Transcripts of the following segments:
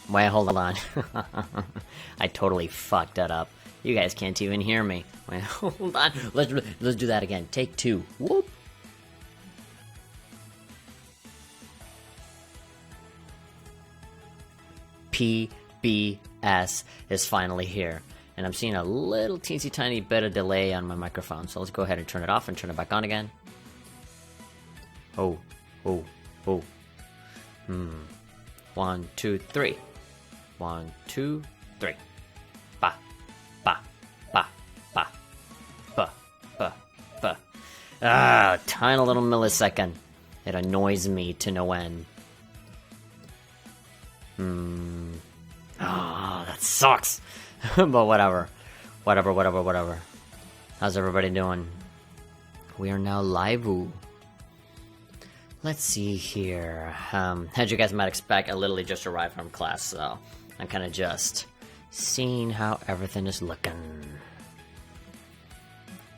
Wait, hold on. I totally fucked that up. You guys can't even hear me. Wait, hold on. Let's do that again. Take 2. Whoop. PBS is finally here. And I'm seeing a little teensy tiny bit of delay on my microphone. So let's go ahead and turn it off and turn it back on again. Oh. 1, 2, 3. 1, 2, 3. Ba, ba, ba, ba, ba, ba, ba. Ah, tiny little millisecond. It annoys me to no end. Ah, that sucks. But whatever. Whatever. How's everybody doing? We are now live. Let's see here. As you guys might expect, I literally just arrived from class, so I'm kind of just seeing how everything is looking.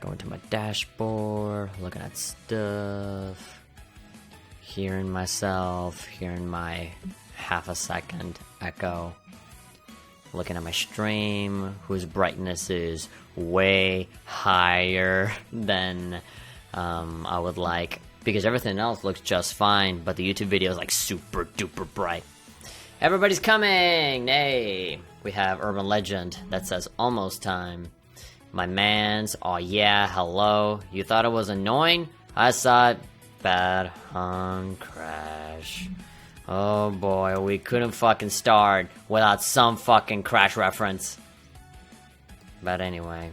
Going to my dashboard, looking at stuff, hearing myself, hearing my half a second echo, looking at my stream, whose brightness is way higher than I would like. Because everything else looks just fine, but the YouTube video is like super duper bright. Everybody's coming! Hey! We have Urban Legend that says almost time. My mans, oh yeah, hello. You thought it was annoying? I saw it. Bad hung crash. Oh boy, we couldn't fucking start without some fucking crash reference. But anyway.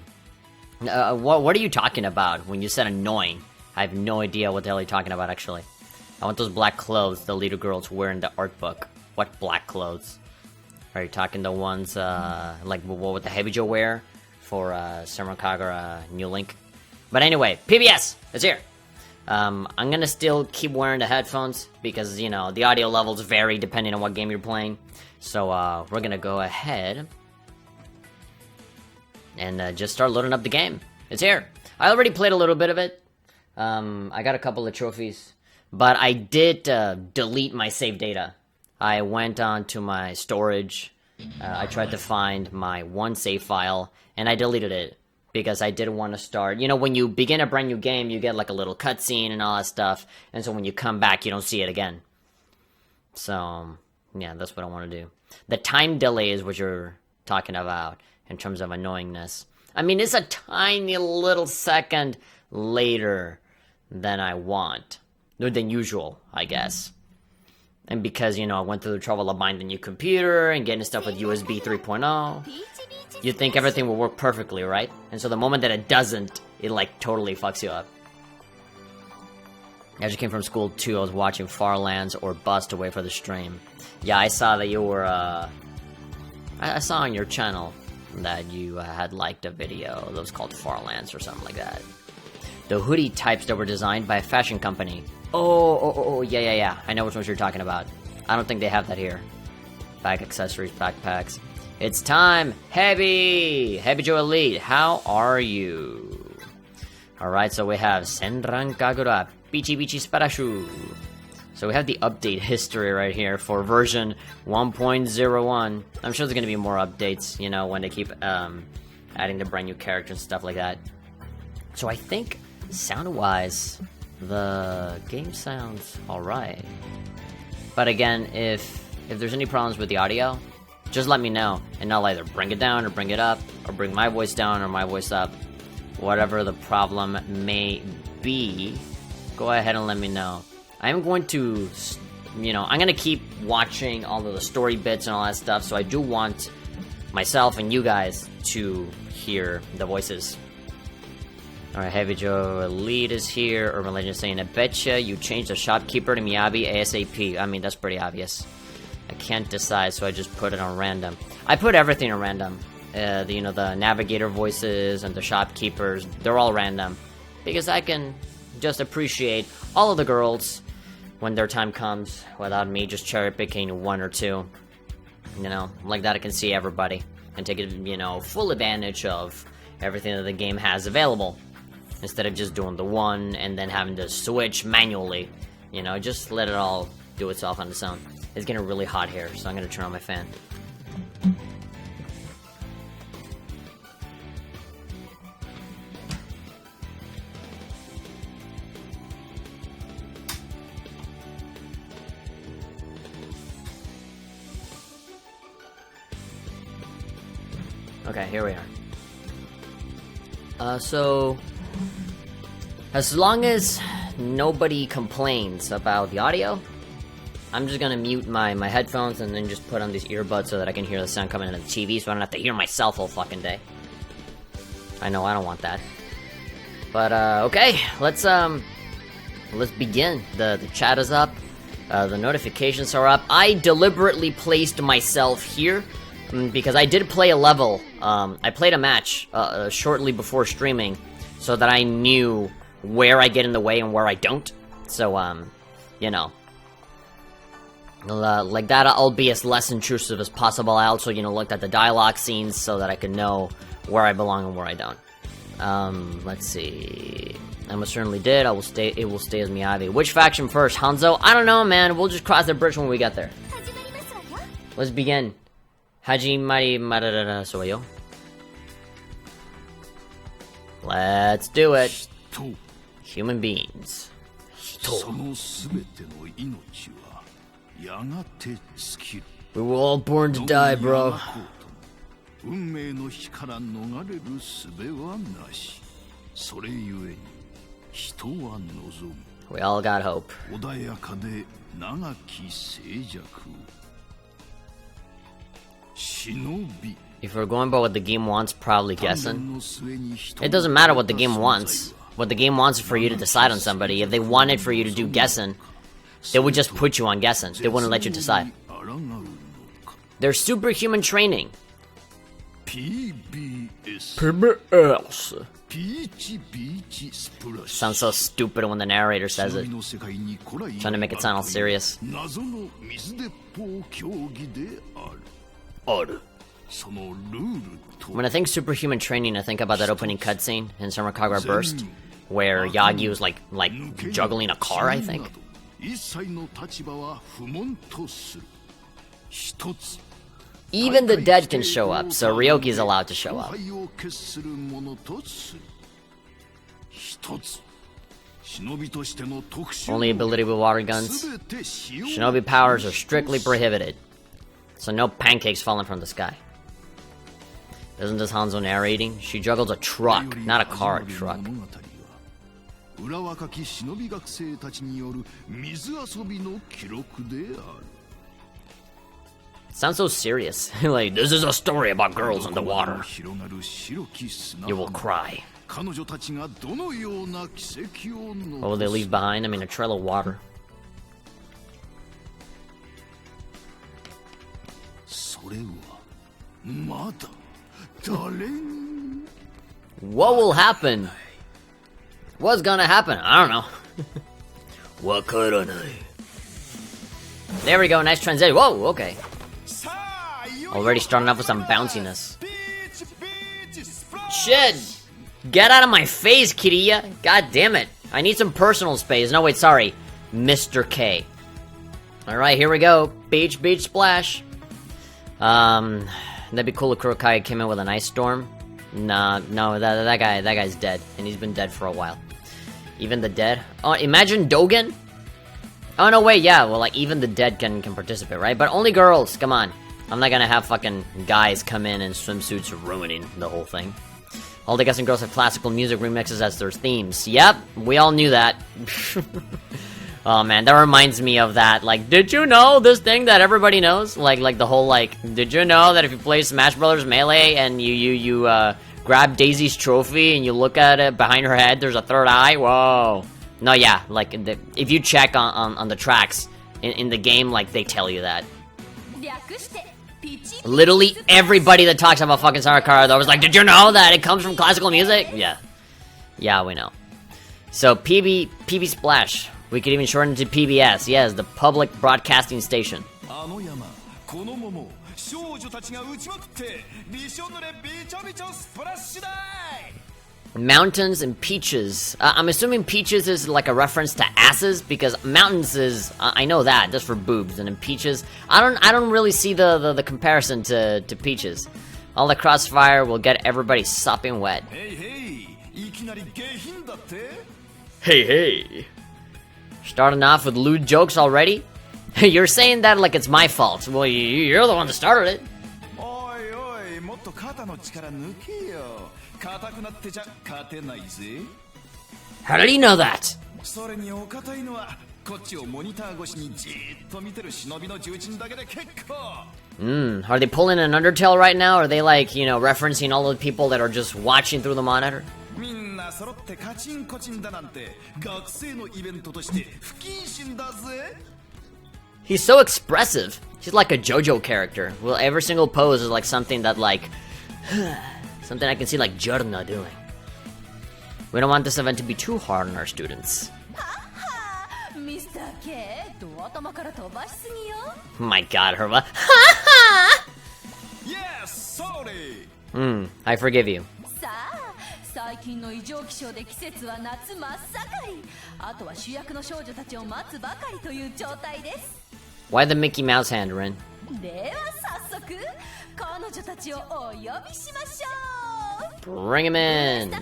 What are you talking about when you said annoying? I have no idea what the hell you're talking about, actually. I want those black clothes the leader girl's wearing the art book. What black clothes? Are you talking the ones, like what would the Heavy Joe wear for Senran Kagura New Link? But anyway, PBS is here. I'm gonna still keep wearing the headphones because, you know, the audio levels vary depending on what game you're playing. So, we're gonna go ahead and just start loading up the game. It's here. I already played a little bit of it. I got a couple of trophies, but I did delete my save data. I went on to my storage, I tried to find my one save file, and I deleted it, because I didn't want to start. You know, when you begin a brand new game, you get like a little cutscene and all that stuff, and so when you come back, you don't see it again. So, yeah, that's what I want to do. The time delay is what you're talking about, in terms of annoyingness. I mean, it's a tiny little second later than I want, than usual, I guess. And because, you know, I went through the trouble of buying the new computer and getting stuff with USB 3.0, you'd think everything will work perfectly, right? And so the moment that it doesn't, it like totally fucks you up. As you came from school too, I was watching Farlands or Bust to wait for the stream. Yeah, I saw that you were, I saw on your channel that you had liked a video that was called Farlands or something like that. The hoodie types that were designed by a fashion company. Oh, yeah. I know which ones you're talking about. I don't think they have that here. Bag accessories, backpacks. It's time! Heavy Joe Elite, how are you? Alright, so we have Senran Kagura, Bichi Sparashu. So we have the update history right here for version 1.01. I'm sure there's gonna be more updates, you know, when they keep adding the brand new characters and stuff like that. So I think, sound-wise, the game sounds alright. But again, if there's any problems with the audio, just let me know, and I'll either bring it down or bring it up, or bring my voice down or my voice up. Whatever the problem may be, go ahead and let me know. I'm going to, you know, I'm going to keep watching all of the story bits and all that stuff, so I do want myself and you guys to hear the voices. Alright, Heavy Joe Elite is here. Urban Legend is saying, I betcha you changed the shopkeeper to Miyabi ASAP. I mean, that's pretty obvious. I can't decide, so I just put it on random. I put everything on random. You know, the navigator voices and the shopkeepers, they're all random. Because I can just appreciate all of the girls when their time comes, without me just cherry-picking one or two. You know, like that I can see everybody, and take, you know, full advantage of everything that the game has available. Instead of just doing the one, and then having to switch manually. You know, just let it all do itself on its own. It's getting really hot here, so I'm gonna turn on my fan. Okay, here we are. So as long as nobody complains about the audio, I'm just gonna mute my headphones and then just put on these earbuds so that I can hear the sound coming into the TV, so I don't have to hear myself all fucking day. I know I don't want that. But okay, let's begin. The chat is up, the notifications are up. I deliberately placed myself here because I did play a level. I played a match shortly before streaming, so that I knew where I get in the way and where I don't. So you know, like that, I'll be as less intrusive as possible. I also, you know, looked at the dialogue scenes so that I could know where I belong and where I don't. Let's see. I most certainly did. It will stay as Miyabi. Which faction first? Hanzo? I don't know, man. We'll just cross the bridge when we get there. Let's begin. Hajimari marara soyo. Let's do it. Human beings. We were all born to die, bro. We all got hope. If we're going by what the game wants, probably guessing. It doesn't matter what the game wants. What the game wants is for you to decide on somebody. If they wanted for you to do guessing, they would just put you on guessing. They wouldn't let you decide. There's superhuman training. PBS. Sounds so stupid when the narrator says it. Trying to make it sound all serious. When I think superhuman training, I think about that opening cutscene in Senran Kagura Burst, where Yagi was like juggling a car, I think. Even the dead can show up, so Ryoki's allowed to show up. Only ability with water guns. Shinobi powers are strictly prohibited, so no pancakes falling from the sky. Isn't this Hanzo narrating? She juggles a truck, not a car, a truck. Sounds so serious. Like, this is a story about girls in the water. You will cry. What will they leave behind? I mean, a trail of water. What will happen? What's gonna happen? I don't know. There we go, nice transition. Whoa, okay. Already starting off with some bounciness. Shit! Get out of my face, Kiriya! God damn it. I need some personal space. No, wait, sorry. Mr. K. Alright, here we go. Beach, beach, splash. That'd be cool if Kurokai came in with an ice storm. Nah, no, that guy's dead. And he's been dead for a while. Even the dead? Oh, imagine Dogen? Oh, no, wait, yeah. Well, like, even the dead can participate, right? But only girls, come on. I'm not gonna have fucking guys come in swimsuits ruining the whole thing. All the guys and girls have classical music remixes as their themes. Yep, we all knew that. Oh man, that reminds me of that. Like, did you know this thing that everybody knows? Like the whole like, did you know that if you play Smash Brothers Melee and you grab Daisy's trophy and you look at it behind her head, there's a third eye? Whoa. No, yeah, like if you check on the tracks in the game, like they tell you that. Literally everybody that talks about fucking Sarakara though was like, did you know that it comes from classical music? Yeah. Yeah, we know. So PB Splash. We could even shorten it to PBS. Yes, the public broadcasting station. Mountains and peaches. I'm assuming peaches is like a reference to asses, because mountains is I know that just for boobs, and then peaches I don't really see the comparison to peaches. All the crossfire will get everybody sopping wet. Hey. Starting off with lewd jokes already? You're saying that like it's my fault. Well, you're the one that started it. How did he know that? Are they pulling an Undertale right now? Are they like, you know, referencing all the people that are just watching through the monitor? He's so expressive. He's like a JoJo character. Well, every single pose is like something that like something I can see like Jorna doing. We don't want this event to be too hard on our students. My god, Herva. Yes, sorry. I forgive you. Why the Mickey Mouse hand, Rin? Bring him in.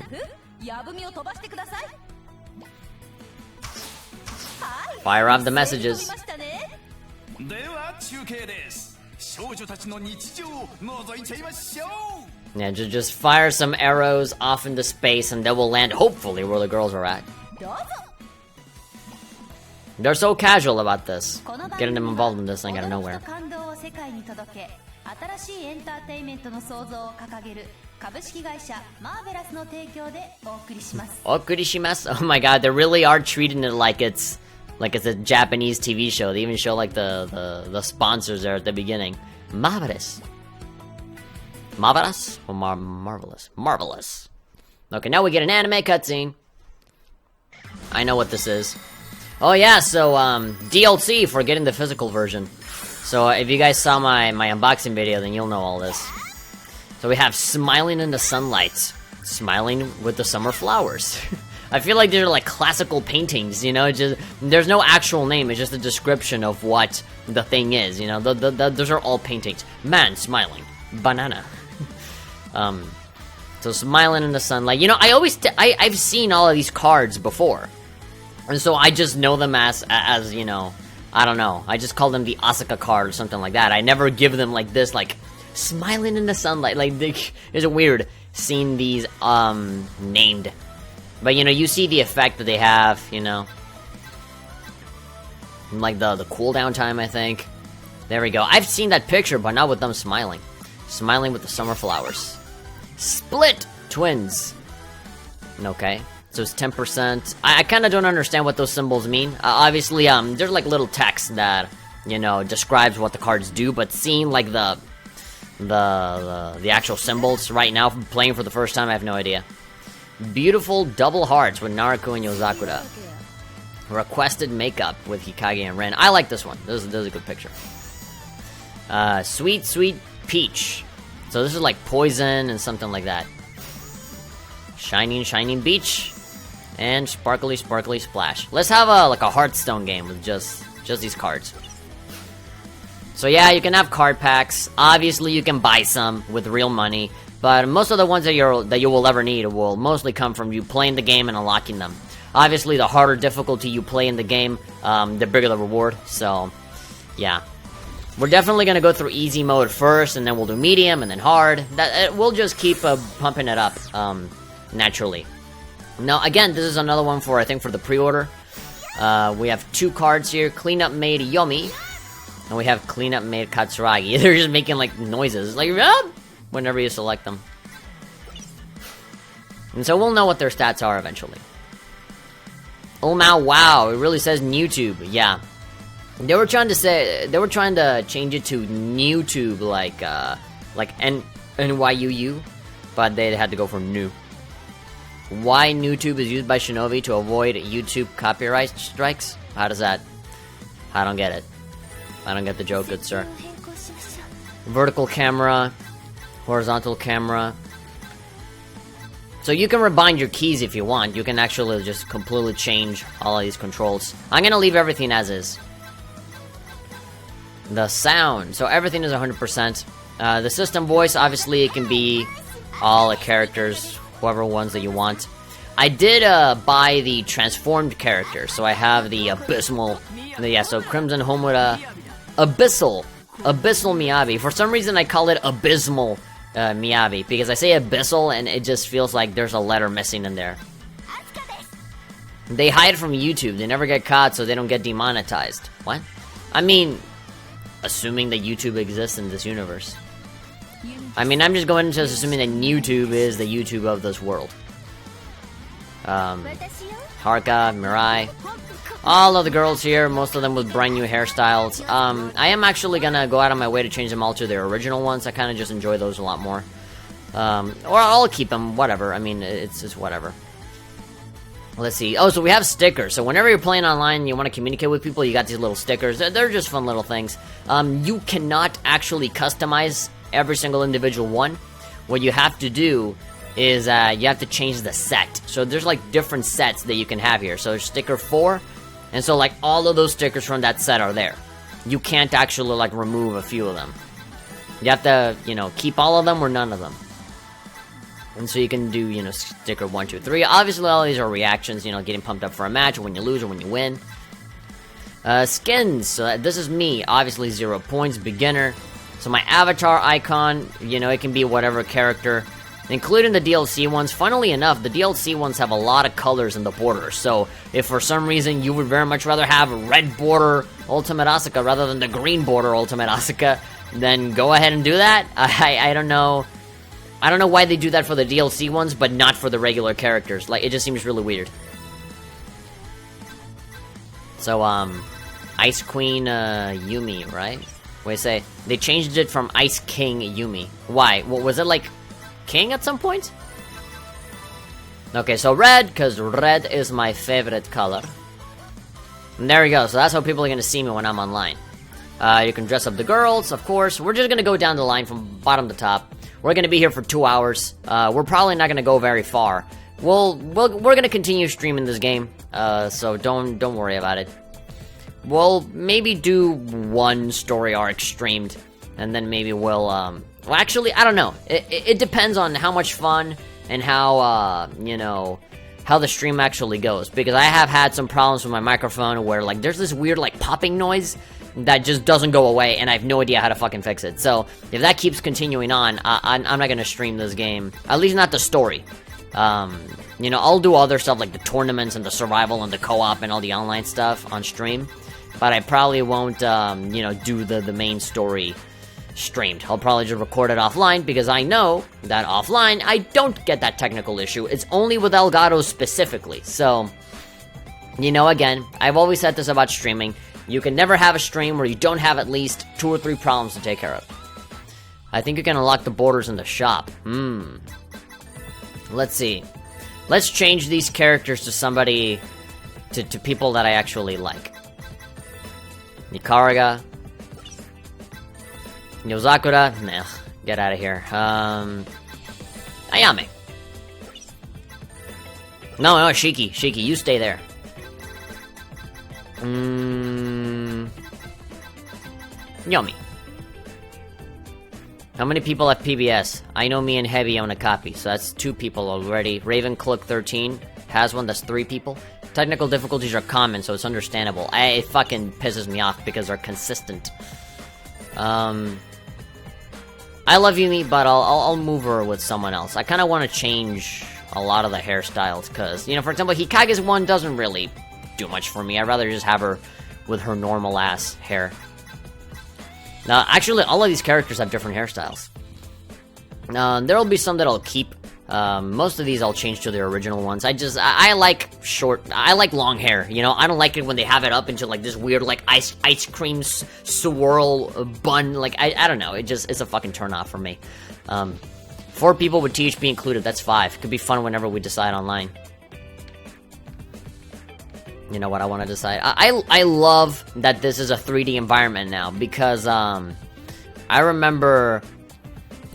Fire off the messages. Yeah, just fire some arrows off into space and they will land hopefully where the girls are at. They're so casual about this, getting them involved in this thing out of nowhere. Okurishimasu. Oh my god, they really are treating it like it's a Japanese TV show. They even show like the sponsors there at the beginning. Marvelous. Marvelous? Or marvelous? Marvelous. Okay, now we get an anime cutscene. I know what this is. Oh yeah, so DLC for getting the physical version. So if you guys saw my unboxing video, then you'll know all this. So we have Smiling in the Sunlight. Smiling with the summer flowers. I feel like they're like classical paintings, you know, just there's no actual name, it's just a description of what the thing is, you know, those are all paintings. Man smiling. Banana. So Smiling in the Sunlight. You know, I've seen all of these cards before. And so I just know them as you know, I don't know. I just call them the Asuka card or something like that. I never give them like this, like, Smiling in the Sunlight. Like, it's weird seeing these, named. But, you know, you see the effect that they have, you know. Like, the cooldown time, I think. There we go. I've seen that picture, but not with them smiling. Smiling with the summer flowers. Split twins. Okay. So it's 10%. I kind of don't understand what those symbols mean. Obviously, there's like little text that, you know, describes what the cards do, but seeing like the actual symbols right now, playing for the first time, I have no idea. Beautiful double hearts with Naruto and Yozakura. Requested makeup with Hikage and Ren. I like this one. This is a good picture. Sweet, sweet peach. So this is like poison and something like that. Shining, shining beach. And sparkly, sparkly splash. Let's have like a Hearthstone game with just these cards. So yeah, you can have card packs. Obviously, you can buy some with real money, but most of the ones that you will ever need will mostly come from you playing the game and unlocking them. Obviously, the harder difficulty you play in the game, the bigger the reward. So, yeah, we're definitely gonna go through easy mode first, and then we'll do medium, and then hard. We'll just keep pumping it up naturally. Now, again, this is another one for, I think, for the pre-order. We have two cards here. Cleanup Maid Yomi. And we have Cleanup Maid Katsuragi. They're just making, like, noises. Like, whenever you select them. And so we'll know what their stats are eventually. Oh, wow. It really says NewTube. Yeah. They were trying to change it to NewTube, like NYUU. But they had to go for new. Why NewTube is used by Shinobi to avoid YouTube copyright strikes? How does that? I don't get it. I don't get the joke, good sir. Vertical camera, horizontal camera. So you can rebind your keys if you want. You can actually just completely change all of these controls. I'm gonna leave everything as is. The sound. So everything is 100%. The system voice, obviously, it can be all the characters, whoever ones that you want. I did buy the transformed character. So I have the Abysmal. Yeah, so Crimson Homura. Abyssal Miyabi. For some reason, I call it Abysmal Miyabi, because I say abyssal and it just feels like there's a letter missing in there. They hide from YouTube. They never get caught, so they don't get demonetized. What? I mean, assuming that YouTube exists in this universe. I mean, I'm just going to assuming that YouTube is the YouTube of this world. Haruka, Mirai, all of the girls here, most of them with brand new hairstyles. I am actually gonna go out of my way to change them all to their original ones. I kind of just enjoy those a lot more. Or I'll keep them, whatever. I mean, it's just whatever. Let's see. Oh, so we have stickers. So whenever you're playing online and you want to communicate with people, you got these little stickers. They're just fun little things. You cannot actually customize every single individual one. What you have to do is you have to change the set. So there's like different sets that you can have here. So there's sticker 4. And so, like, all of those stickers from that set are there. You can't actually, like, remove a few of them. You have to, you know, keep all of them or none of them. And so you can do, you know, sticker 1, 2, 3. Obviously, all these are reactions, you know, getting pumped up for a match, or when you lose, or when you win. Skins. So this is me. Obviously, 0 points. Beginner. So my avatar icon, you know, it can be whatever character, including the DLC ones. Funnily enough, the DLC ones have a lot of colors in the borders. So if for some reason you would very much rather have red border Ultimate Asuka rather than the green border Ultimate Asuka, then go ahead and do that. I don't know. I don't know why they do that for the DLC ones, but not for the regular characters. Like, it just seems really weird. So, Ice Queen, Yumi, right? Wait, say, they changed it from Ice King Yumi. Why? Well, was it like King at some point? Okay, so red, because red is my favorite color. And there we go, so that's how people are going to see me when I'm online. You can dress up the girls, of course. We're just going to go down the line from bottom to top. We're going to be here for 2 hours. We're probably not going to go very far. We're going to continue streaming this game, so don't worry about it. We'll maybe do one story arc streamed, and then maybe we'll, well, actually, I don't know. It depends on how much fun and how, you know, how the stream actually goes. Because I have had some problems with my microphone where, like, there's this weird, like, popping noise that just doesn't go away, and I have no idea how to fucking fix it. So, if that keeps continuing on, I'm not gonna stream this game. At least not the story. You know, I'll do other stuff like the tournaments and the survival and the co-op and all the online stuff on stream. But I probably won't, you know, do the main story streamed. I'll probably just record it offline, because I know that offline, I don't get that technical issue. It's only with Elgato specifically. So, you know, again, I've always said this about streaming. You can never have a stream where you don't have at least 2 or 3 problems to take care of. I think you can unlock the borders in the shop. Let's see. Let's change these characters to somebody, to people that I actually like. Nikaraga. Yozakura. Nah, get out of here. Ayame. No, Shiki. Shiki, you stay there. Yomi. How many people have PBS? I know me and Heavy own a copy, so that's 2 people already. Ravencloak13 has one, that's 3 people. Technical difficulties are common, so it's understandable. It fucking pisses me off because they're consistent. I love Yumi, but I'll move her with someone else. I kind of want to change a lot of the hairstyles, because, you know, for example, Hikage's one doesn't really do much for me. I'd rather just have her with her normal-ass hair. Now, actually, all of these characters have different hairstyles. There'll be some that I'll keep. Most of these I'll change to their original ones. I like I like long hair, you know? I don't like it when they have it up into, like, this weird, like, ice cream swirl bun. Like, I don't know. It's a fucking turn-off for me. 4 people with THP included, that's 5. Could be fun whenever we decide online. You know what I want to decide? I love that this is a 3D environment now, because, I remember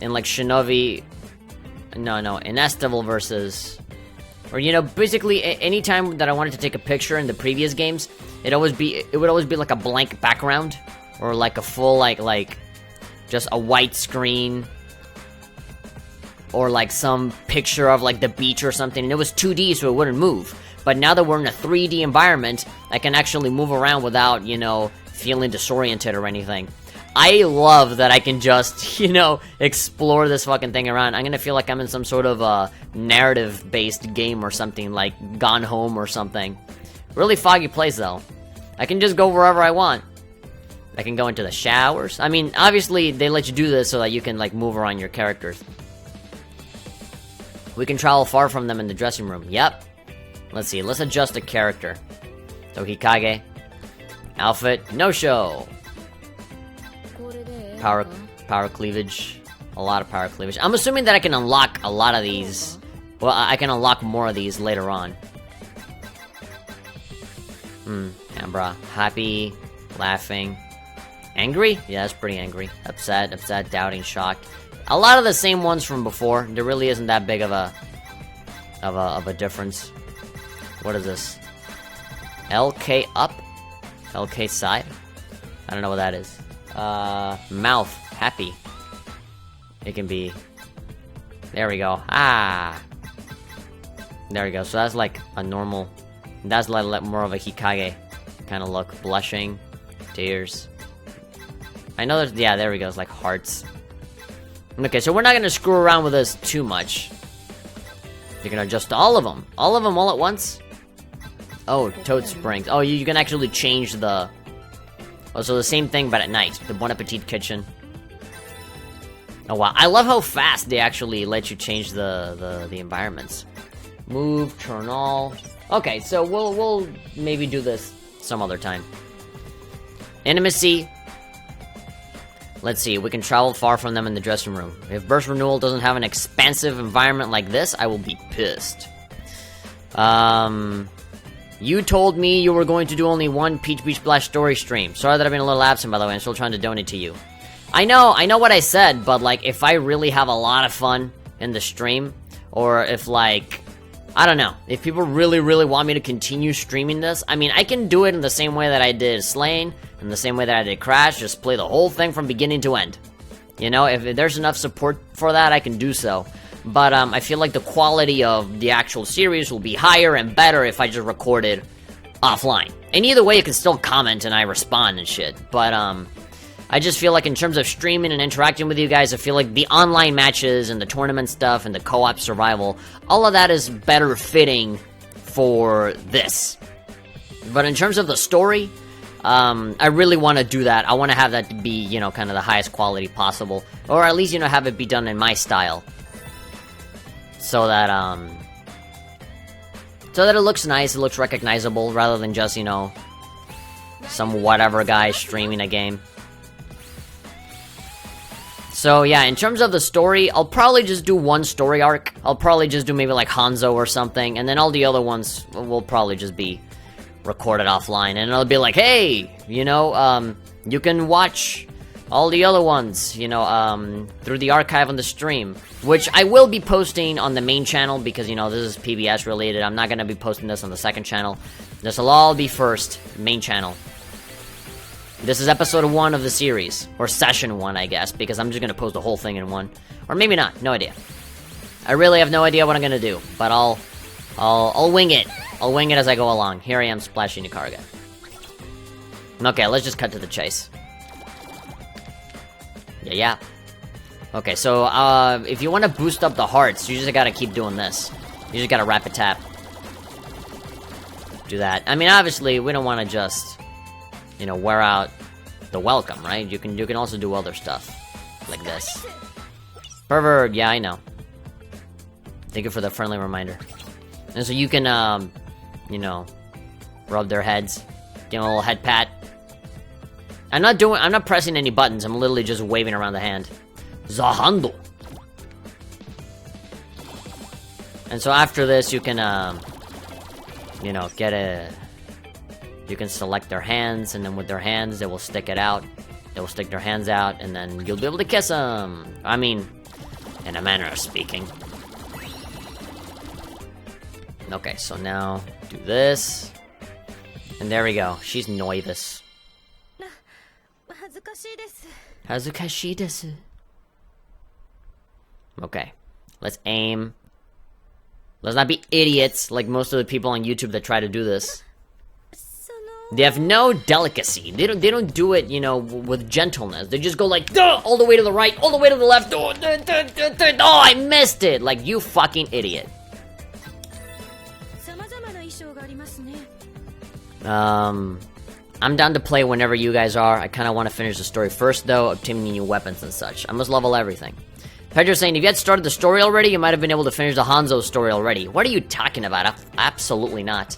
in, like, Shinobi, No, Inestival versus... Or, you know, basically, anytime that I wanted to take a picture in the previous games, it would always be like a blank background. Or like a full, like, just a white screen. Or like some picture of like the beach or something, and it was 2D, so it wouldn't move. But now that we're in a 3D environment, I can actually move around without, you know, feeling disoriented or anything. I love that I can just, you know, explore this fucking thing around. I'm gonna feel like I'm in some sort of narrative-based game or something, like Gone Home or something. Really foggy place, though. I can just go wherever I want. I can go into the showers. I mean, obviously, they let you do this so that you can, like, move around your characters. We can travel far from them in the dressing room. Yep. Let's see, let's adjust the character. So, Hikage. Outfit, no show. Power cleavage. A lot of power cleavage. I'm assuming that I can unlock a lot of these. Well, I can unlock more of these later on. Ambra. Happy. Laughing. Angry? Yeah, that's pretty angry. Upset, doubting, shocked. A lot of the same ones from before. There really isn't that big of a difference. What is this? LK up? LK side? I don't know what that is. Mouth. Happy. It can be... There we go. Ah! There we go. So that's like a normal... That's like more of a Hikage kind of look. Blushing. Tears. I know there's... Yeah, there we go. It's like hearts. Okay, so we're not gonna screw around with this too much. You can adjust all of them. All of them all at once? Oh, Toad Springs. Oh, you can actually change the... Oh, so the same thing, but at night. The Bon Appetit kitchen. Oh, wow. I love how fast they actually let you change the environments. Move, turn all. Okay, so we'll maybe do this some other time. Intimacy. Let's see, we can travel far from them in the dressing room. If Burst Renewal doesn't have an expansive environment like this, I will be pissed. You told me you were going to do only one Peach Beach Splash story stream. Sorry that I've been a little absent, by the way. I'm still trying to donate to you. I know what I said, but, like, if I really have a lot of fun in the stream, or if, like, I don't know, if people really, really want me to continue streaming this, I mean, I can do it in the same way that I did Slain, in the same way that I did Crash, just play the whole thing from beginning to end. You know, if there's enough support for that, I can do so. But, I feel like the quality of the actual series will be higher and better if I just record it offline. And either way, you can still comment and I respond and shit. But, I just feel like in terms of streaming and interacting with you guys, I feel like the online matches and the tournament stuff and the co-op survival, all of that is better fitting for this. But in terms of the story, I really want to do that. I want to have that be, you know, kind of the highest quality possible. Or at least, you know, have it be done in my style. So that it looks nice, it looks recognizable, rather than just, you know, some whatever guy streaming a game. So yeah, in terms of the story, I'll probably just do one story arc. I'll probably just do maybe like Hanzo or something, and then all the other ones will probably just be recorded offline, and it'll be like, hey, you know, you can watch all the other ones, you know, through the archive on the stream, which I will be posting on the main channel, because, you know, this is PBS related. I'm not gonna be posting this on the second channel. This will all be first, main channel. This is episode 1 of the series, or session 1, I guess, because I'm just gonna post the whole thing in one. Or maybe not, no idea. I really have no idea what I'm gonna do, but I'll wing it. I'll wing it as I go along. Here I am splashing Nicarga. Okay, let's just cut to the chase. Yeah. Okay, so, if you want to boost up the hearts, you just gotta keep doing this. You just gotta rapid tap. Do that. I mean, obviously, we don't want to just, you know, wear out the welcome, right? You can also do other stuff. Like this. Pervert, yeah, I know. Thank you for the friendly reminder. And so you can, you know, rub their heads. Give them a little head pat. I'm not pressing any buttons, I'm literally just waving around the hand. Zahando! And so after this, you can, you know, you can select their hands, and then with their hands, they will stick it out. They will stick their hands out, and then you'll be able to kiss them! I mean, in a manner of speaking. Okay, so now do this. And there we go. She's nervous. Hazukashi desu. Okay, let's aim. Let's not be idiots like most of the people on YouTube that try to do this. They have no delicacy. They don't do it, you know, with gentleness. They just go like, duh, all the way to the right, all the way to the left. Oh, I missed it. Like, you fucking idiot. I'm down to play whenever you guys are. I kind of want to finish the story first, though, obtaining new weapons and such. I must level everything. Pedro's saying, if you had started the story already, you might have been able to finish the Hanzo story already. What are you talking about? Absolutely not.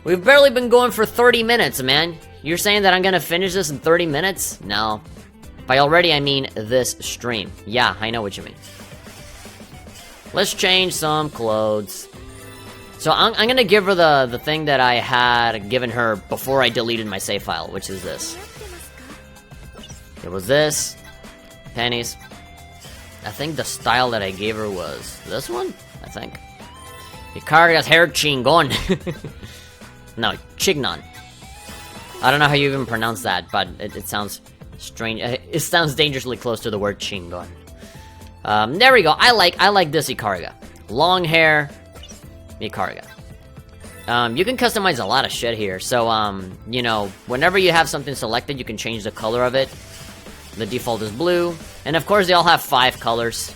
We've barely been going for 30 minutes, man. You're saying that I'm gonna finish this in 30 minutes? No. By already, I mean this stream. Yeah, I know what you mean. Let's change some clothes. So I'm gonna give her the thing that I had given her before I deleted my save file, which is this. It was this. Panties. I think the style that I gave her was this one, I think. Hikariga's hair chingon. No, chignon. I don't know how you even pronounce that, but it sounds strange. It sounds dangerously close to the word chingon. There we go. I like this Hikariga. Long hair, Hikariga. You can customize a lot of shit here. So, you know, whenever you have something selected, you can change the color of it. The default is blue. And of course, they all have 5 colors.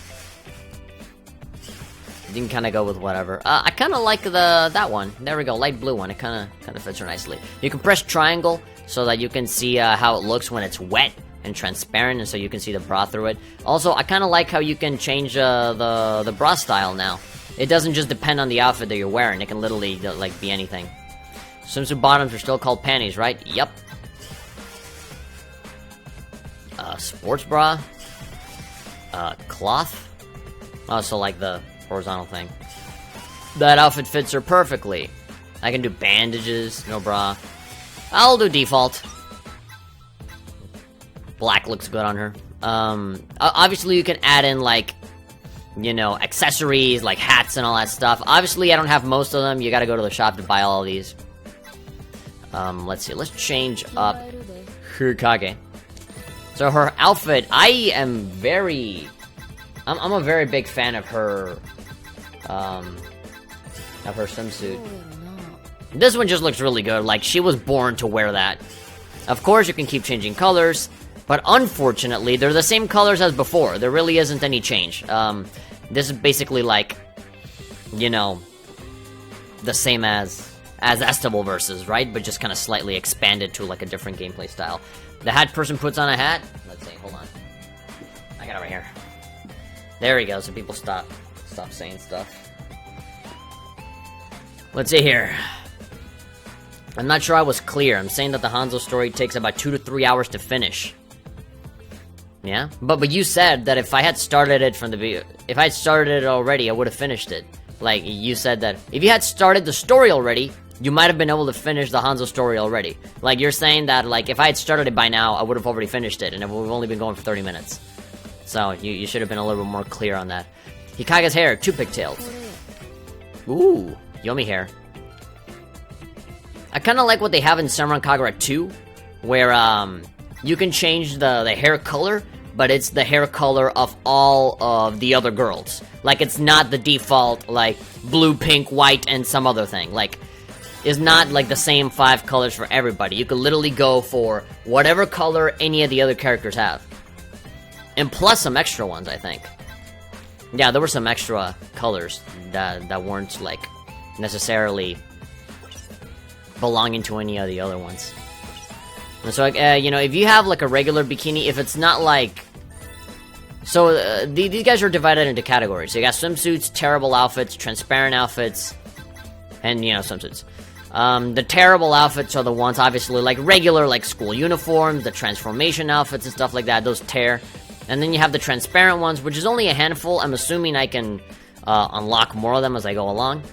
You can kind of go with whatever. I kind of like that one. There we go, light blue one. It kind of fits her nicely. You can press triangle so that you can see how it looks when it's wet and transparent, and so you can see the bra through it. Also, I kind of like how you can change the bra style now. It doesn't just depend on the outfit that you're wearing. It can literally like be anything. Swimsuit bottoms are still called panties, right? Yep. Sports bra. Cloth. Also like the horizontal thing. That outfit fits her perfectly. I can do bandages, no bra. I'll do default. Black looks good on her. Obviously you can add in like, you know, accessories like hats and all that stuff. Obviously I don't have most of them. You gotta go to the shop to buy all of these. Let's see. Let's change up Hikage. So her outfit, I'm a very big fan of her swimsuit. This one just looks really good, like she was born to wear that. Of course you can keep changing colors, but unfortunately they're the same colors as before. There really isn't any change. This is basically like, you know, the same as Estival Versus, right? But just kind of slightly expanded to like a different gameplay style. The hat person puts on a hat. Let's see, hold on. I got it right here. There we go, so people stop saying stuff. Let's see here. I'm not sure I was clear. I'm saying that the Hanzo story takes about 2 to 3 hours to finish. Yeah? But you said that if I had started it if I had started it already, I would have finished it. Like, you said that if you had started the story already, you might have been able to finish the Hanzo story already. Like, you're saying that, like, if I had started it by now, I would have already finished it, and we've only been going for 30 minutes. So, you should have been a little bit more clear on that. Hikage's hair, 2 pigtails. Ooh, yummy hair. I kind of like what they have in Senran Kagura 2, where, you can change the hair color, but it's the hair color of all of the other girls. Like, it's not the default, like, blue, pink, white, and some other thing. Like, it's not, like, the same 5 colors for everybody. You could literally go for whatever color any of the other characters have. And plus some extra ones, I think. Yeah, there were some extra colors that weren't, like, necessarily belonging to any of the other ones. And so, you know, if you have, like, a regular bikini, if it's not, like... So, these guys are divided into categories. So you got swimsuits, terrible outfits, transparent outfits, and, you know, swimsuits. The terrible outfits are the ones, obviously, like, regular, like, school uniforms, the transformation outfits and stuff like that, those tear. And then you have the transparent ones, which is only a handful. I'm assuming I can, unlock more of them as I go along.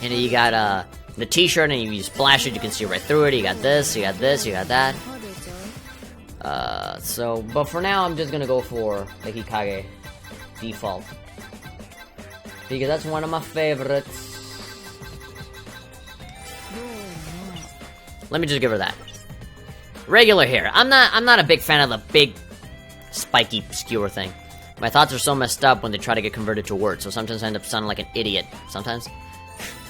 And then you got, the t-shirt, and you splash it, you can see right through it. You got this, you got this, you got that. But for now, I'm just gonna go for the Hikage default. Because that's one of my favorites. Let me just give her that. Regular hair. I'm not a big fan of the big, spiky skewer thing. My thoughts are so messed up when they try to get converted to words, so sometimes I end up sounding like an idiot. Sometimes.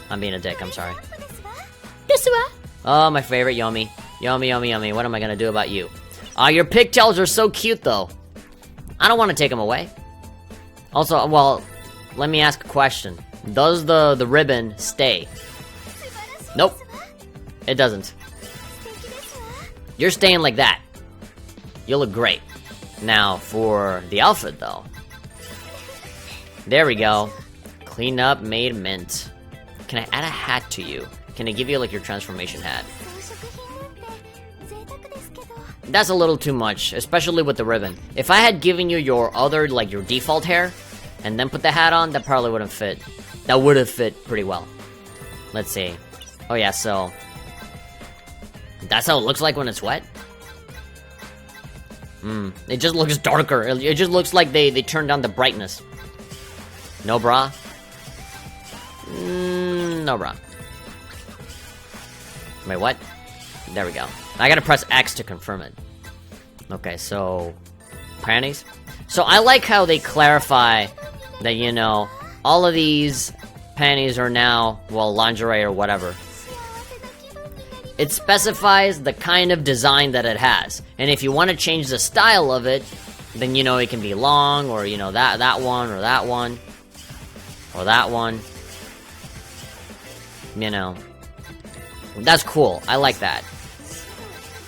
I'm being a dick, I'm sorry. Oh, my favorite, Yomi. Yomi. What am I gonna do about you? Your pigtails are so cute, though. I don't want to take them away. Also, well, let me ask a question. Does the ribbon stay? Nope. It doesn't. You're staying like that. You look great. Now, for the outfit, though. There we go. Clean up, made mint. Can I add a hat to you? Can I give you, like, your transformation hat? That's a little too much, especially with the ribbon. If I had given you your other, like, your default hair, and then put the hat on, that probably wouldn't fit. That would have fit pretty well. Let's see. Oh yeah, so... that's how it looks like when it's wet? It just looks darker. It just looks like they turned down the brightness. No bra? No bra. Wait, what? There we go. I gotta press X to confirm it. Okay, so... panties? So I like how they clarify that, you know, all of these panties are now, well, lingerie or whatever. It specifies the kind of design that it has. And if you want to change the style of it, then, you know, it can be long, or, you know, that one, or that one. Or that one. You know. That's cool. I like that.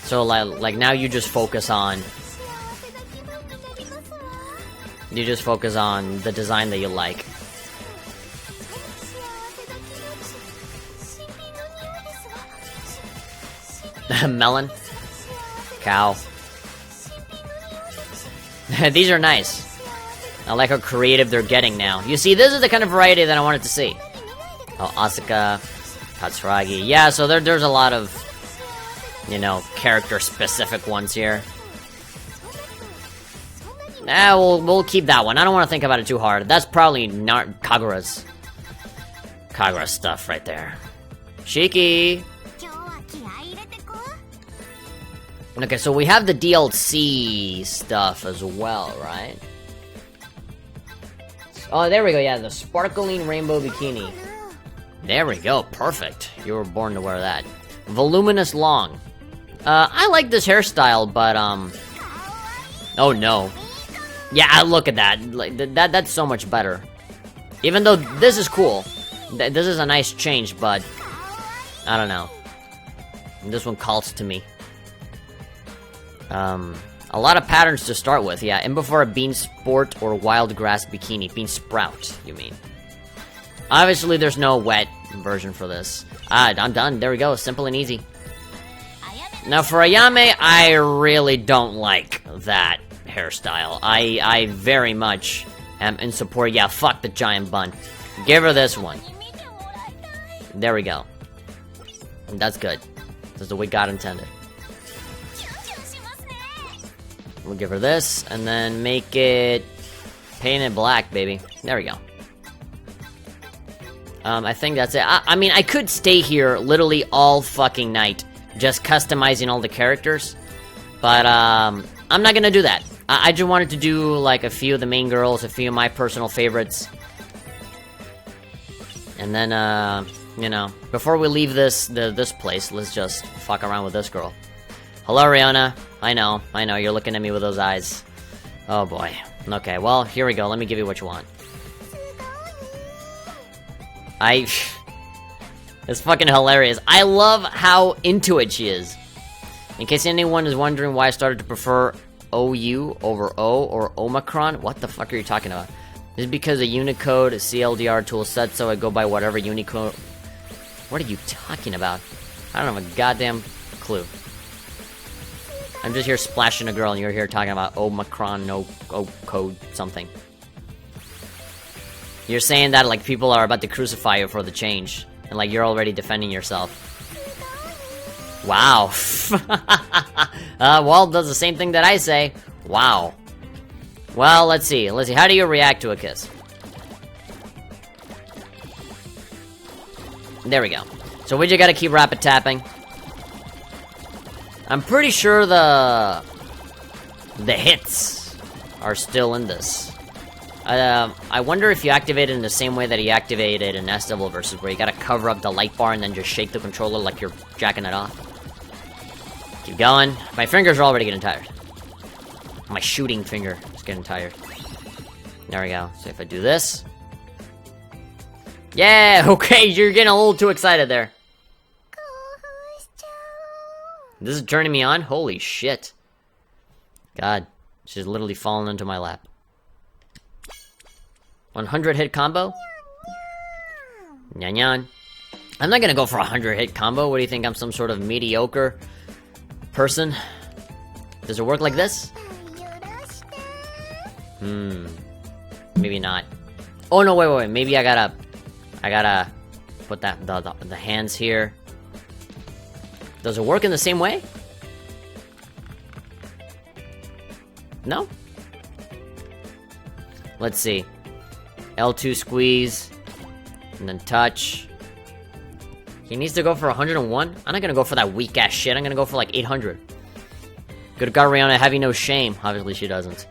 So, like now you just focus on... you just focus on the design that you like. Melon. Cow. These are nice. I like how creative they're getting now. You see, this is the kind of variety that I wanted to see. Oh, Asuka. Katsuragi. Yeah, so there's a lot of, you know, character-specific ones here. Nah, we'll keep that one. I don't want to think about it too hard. That's probably not Kagura stuff right there. Shiki! Okay, so we have the DLC stuff as well, right? Oh, there we go, yeah, the sparkling rainbow bikini. There we go, perfect. You were born to wear that. Voluminous long. I like this hairstyle, but, oh no. Yeah, look at that. Like, that's so much better. Even though this is cool. This is a nice change, but... I don't know. This one calls to me. A lot of patterns to start with, yeah. And before a bean sport or wild grass bikini. Bean sprout, you mean. Obviously, there's no wet version for this. I'm done. There we go. Simple and easy. Now, for Ayame, I really don't like that hairstyle. I very much am in support. Yeah, fuck the giant bun. Give her this one. There we go. That's good. That's the way God intended. We'll give her this, and then make it painted black, baby. There we go. I think that's it. I mean, I could stay here literally all fucking night, just customizing all the characters. But, I'm not gonna do that. I just wanted to do, like, a few of the main girls, a few of my personal favorites. And then, you know, before we leave this place, let's just fuck around with this girl. Hello, Rihanna. I know, you're looking at me with those eyes. Oh boy. Okay, well, here we go. Let me give you what you want. It's fucking hilarious. I love how into it she is. In case anyone is wondering why I started to prefer OU over O or Omicron, what the fuck are you talking about? This is because of Unicode CLDR tool set, so I go by whatever Unicode... What are you talking about? I don't have a goddamn clue. I'm just here splashing a girl, and you're here talking about Omicron, no code, something. You're saying that like people are about to crucify you for the change, and like you're already defending yourself. Wow. Well, does the same thing that I say. Wow. Well, let's see. How do you react to a kiss? There we go. So we just gotta keep rapid tapping. I'm pretty sure the hits are still in this. I wonder if you activate it in the same way that you activated in S-Double versus where you gotta cover up the light bar and then just shake the controller like you're jacking it off. Keep going. My fingers are already getting tired. My shooting finger is getting tired. There we go. So if I do this... Yeah, okay, you're getting a little too excited there. This is turning me on? Holy shit. God, she's literally fallen into my lap. 100 hit combo? Nyan nyan. I'm not gonna go for a 100 hit combo. What do you think? I'm some sort of mediocre person? Does it work like this? Maybe not. Oh no, wait. Maybe I gotta put that the hands here. Does it work in the same way? No? Let's see. L2 squeeze. And then touch. He needs to go for 101? I'm not gonna go for that weak ass shit. I'm gonna go for like 800. Good God, Rihanna, having no shame. Obviously she doesn't.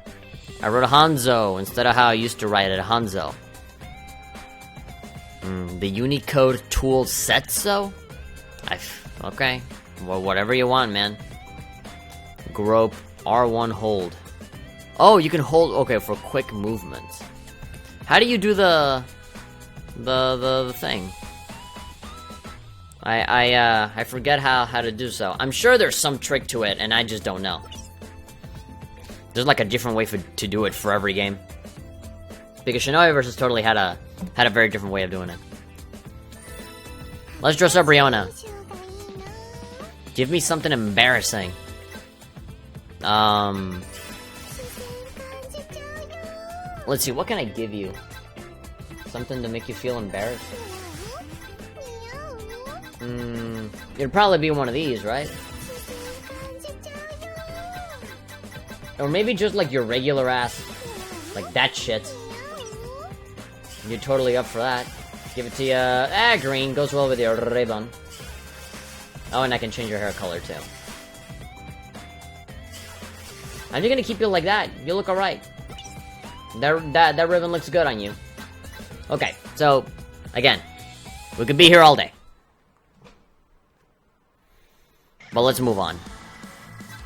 I wrote a Hanzo instead of how I used to write it, Hanzo. The Unicode tool Setso? Okay. Well, whatever you want, man. Grope, R1 hold. Oh, you can hold, okay, for quick movements. How do you do the thing? I forget how to do so. I'm sure there's some trick to it, and I just don't know. There's like a different way to do it for every game. Because Shinobi vs. Totally had a very different way of doing it. Let's dress up Rihanna. Give me something embarrassing. Let's see, what can I give you? Something to make you feel embarrassed? It'd probably be one of these, right? Or maybe just like your regular ass, like that shit. You're totally up for that. Give it to you. Green goes well with your ribbon. Oh, and I can change your hair color too. I'm just gonna keep you like that. You look alright. That ribbon looks good on you. Okay, so again, we could be here all day. But let's move on.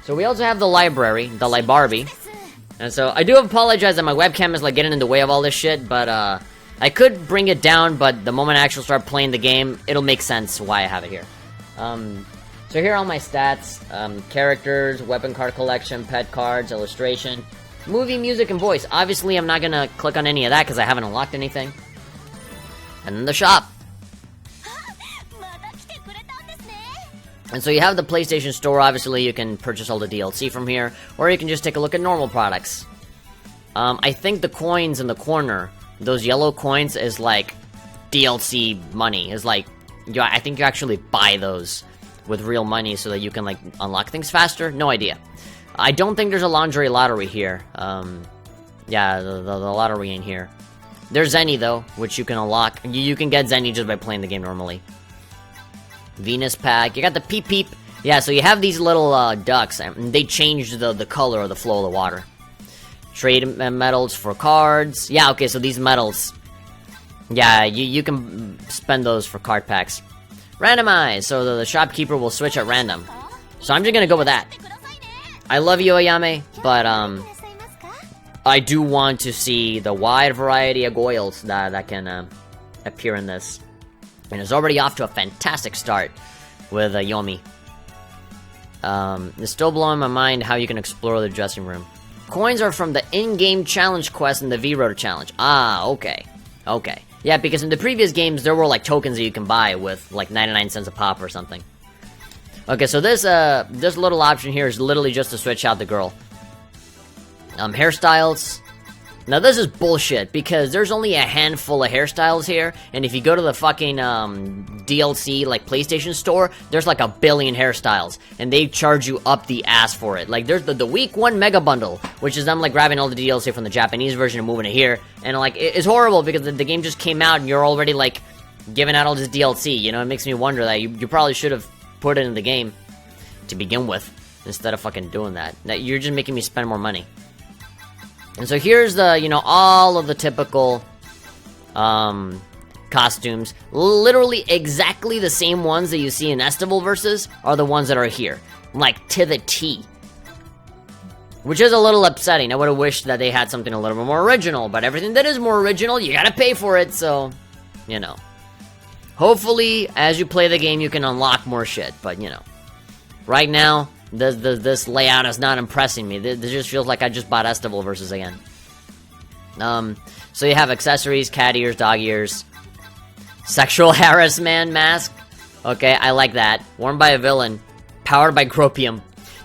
So we also have the library, the Libarby. And so I do apologize that my webcam is like getting in the way of all this shit, but I could bring it down, but the moment I actually start playing the game, it'll make sense why I have it here. So here are all my stats. Characters, weapon card collection, pet cards, illustration, movie, music, and voice. Obviously, I'm not gonna click on any of that because I haven't unlocked anything. And then the shop. And so you have the PlayStation Store. Obviously, you can purchase all the DLC from here, or you can just take a look at normal products. I think the coins in the corner, those yellow coins, is like DLC money. Is like, I think you actually buy those with real money so that you can like unlock things faster. No idea. I don't think there's a lingerie lottery here. Yeah, the lottery ain't here. There's Zenny though, which you can unlock. You can get Zenny just by playing the game normally. Venus pack. You got the Peep Peep. Yeah, so you have these little ducks, and they change the color or the flow of the water. Trade medals for cards. Yeah, okay, so these medals. Yeah, you can spend those for card packs. Randomize, so the shopkeeper will switch at random. So I'm just gonna go with that. I love you, Oyame, but I do want to see the wide variety of goils that can appear in this. And it's already off to a fantastic start with Yomi. It's still blowing my mind how you can explore the dressing room. Coins are from the in-game challenge quest and the V-Rotor challenge. Ah, okay. Okay. Yeah, because in the previous games, there were, like, tokens that you can buy with, like, 99 cents a pop or something. Okay, so this little option here is literally just to switch out the girl. Hairstyles. Now, this is bullshit, because there's only a handful of hairstyles here, and if you go to the fucking, DLC, like, PlayStation Store, there's like 1 billion hairstyles, and they charge you up the ass for it. Like, there's the Week 1 Mega Bundle, which is them, like, grabbing all the DLC from the Japanese version and moving it here, and, like, it's horrible, because the game just came out, and you're already, like, giving out all this DLC, you know? It makes me wonder that you probably should have put it in the game to begin with. instead of fucking doing that. You're just making me spend more money. And so here's the, you know, all of the typical costumes. Literally exactly the same ones that you see in Estival Versus are the ones that are here. Like, to the T. Which is a little upsetting. I would have wished that they had something a little bit more original, but everything that is more original, you gotta pay for it, so, you know. Hopefully, as you play the game, you can unlock more shit, but, you know. Right now, this layout is not impressing me. This just feels like I just bought Estival Versus again. So you have accessories, cat ears, dog ears. Sexual harassment mask. Okay, I like that. Worn by a villain. Powered by Gropium.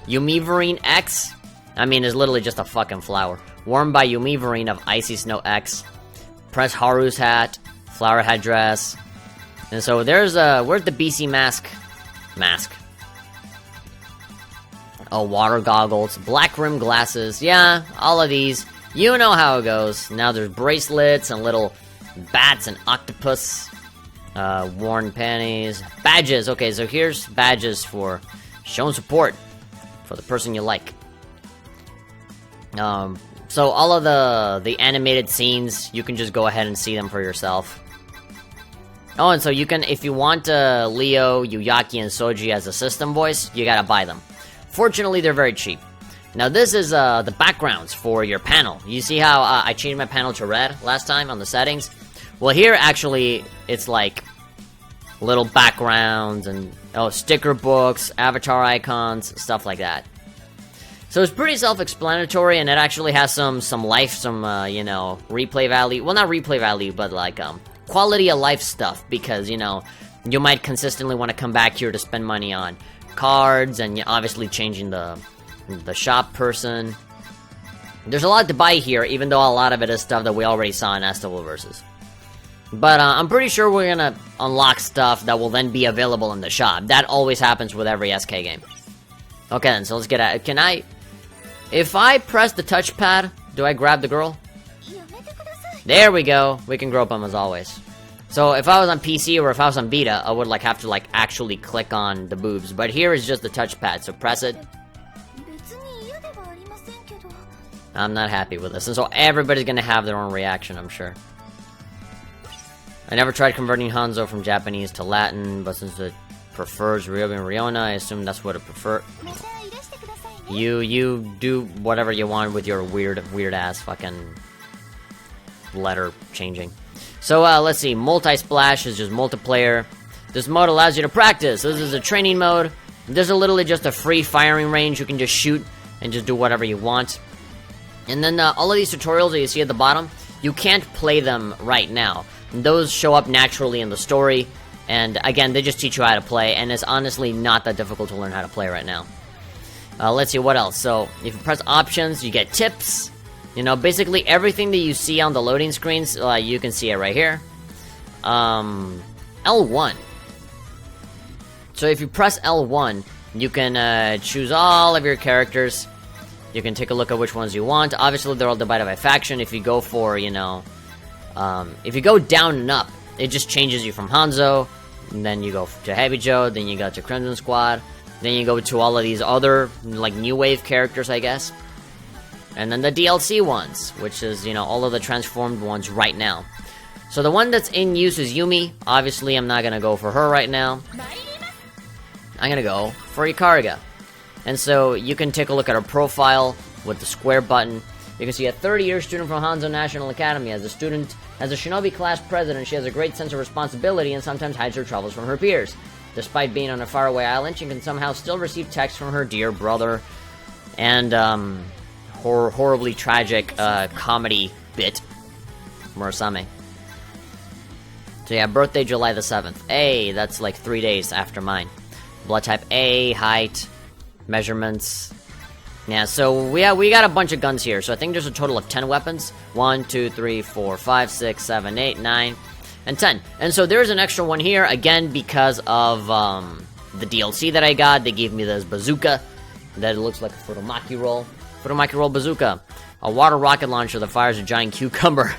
Yumiverine X. I mean, it's literally just a fucking flower. Worn by Yumiverine of Icy Snow X. Prince Haru's hat. Flower headdress. And so there's where's the BC mask? Oh, water goggles, black rim glasses, yeah, all of these. You know how it goes. Now there's bracelets and little bats and octopus. Worn panties. Badges, okay, so here's badges for showing support for the person you like. So all of the animated scenes, you can just go ahead and see them for yourself. Oh, and so you can, if you want Leo, Yuyaki, and Soji as a system voice, you gotta buy them. Fortunately, they're very cheap. Now, this is the backgrounds for your panel. You see how I changed my panel to red last time on the settings? Well, here, actually, it's like little backgrounds and, sticker books, avatar icons, stuff like that. So it's pretty self-explanatory, and it actually has some life, you know, replay value. Well, not replay value, but like, quality of life stuff, because, you know, you might consistently want to come back here to spend money on cards, and obviously changing the shop person. There's a lot to buy here, even though a lot of it is stuff that we already saw in Estival Versus. But I'm pretty sure we're gonna unlock stuff that will then be available in the shop. That always happens with every SK game. Okay then, so let's get at it. Can I... If I press the touchpad, do I grab the girl? There we go. We can grope them as always. So if I was on PC or if I was on Vita, I would like have to like actually click on the boobs. But here is just the touchpad, so press it. I'm not happy with this, and so everybody's gonna have their own reaction, I'm sure. I never tried converting Hanzo from Japanese to Latin, but since it prefers Ryobi and Riona, I assume that's what it prefers. You do whatever you want with your weird ass fucking letter changing. So let's see, multi-splash is just multiplayer. This mode allows you to practice. This is a training mode. There's literally just a free firing range. You can just shoot and just do whatever you want. And then all of these tutorials that you see at the bottom, you can't play them right now. Those show up naturally in the story. And again, they just teach you how to play, and it's honestly not that difficult to learn how to play right now. Let's see, what else? So, if you press options, you get tips. You know, basically everything that you see on the loading screens, you can see it right here. L1. So if you press L1, you can choose all of your characters. You can take a look at which ones you want. Obviously, they're all divided by faction. If you go for, you know... if you go down and up, it just changes you from Hanzo. And then you go to Heavy Joe, then you go to Crimson Squad. Then you go to all of these other, like, new wave characters, I guess. And then the DLC ones, which is, you know, all of the transformed ones right now. So the one that's in use is Yumi. Obviously, I'm not gonna go for her right now. I'm gonna go for Ikariga. And so you can take a look at her profile with the square button. You can see a 30-year student from Hanzo National Academy. As a student, as a shinobi class president, she has a great sense of responsibility and sometimes hides her troubles from her peers. Despite being on a faraway island, she can somehow still receive texts from her dear brother. And, horribly tragic, comedy bit. Murasame. So yeah, birthday July the 7th. Hey, that's like 3 days after mine. Blood type A, height, measurements. Yeah, so we got a bunch of guns here. So I think there's a total of 10 weapons. 1, 2, 3, 4, 5, 6, 7, 8, 9, and 10. And so there's an extra one here, again, because of the DLC that I got. They gave me this bazooka that looks like a Futomaki roll. Futomaki roll bazooka. A water rocket launcher that fires a giant cucumber.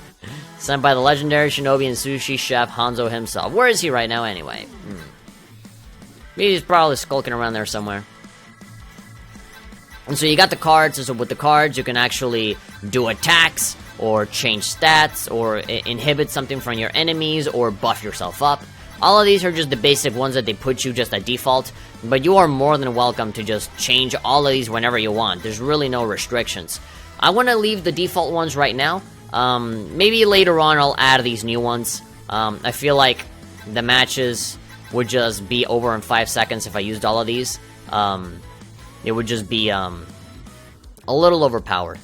Sent by the legendary shinobi and sushi chef Hanzo himself. Where is he right now, anyway? He's probably skulking around there somewhere. And so you got the cards, and so with the cards you can actually do attacks, or change stats, or inhibit something from your enemies, or buff yourself up. All of these are just the basic ones that they put you just at default, but you are more than welcome to just change all of these whenever you want. There's really no restrictions. I want to leave the default ones right now. Maybe later on I'll add these new ones. I feel like the matches would just be over in 5 seconds if I used all of these. It would just be a little overpowered.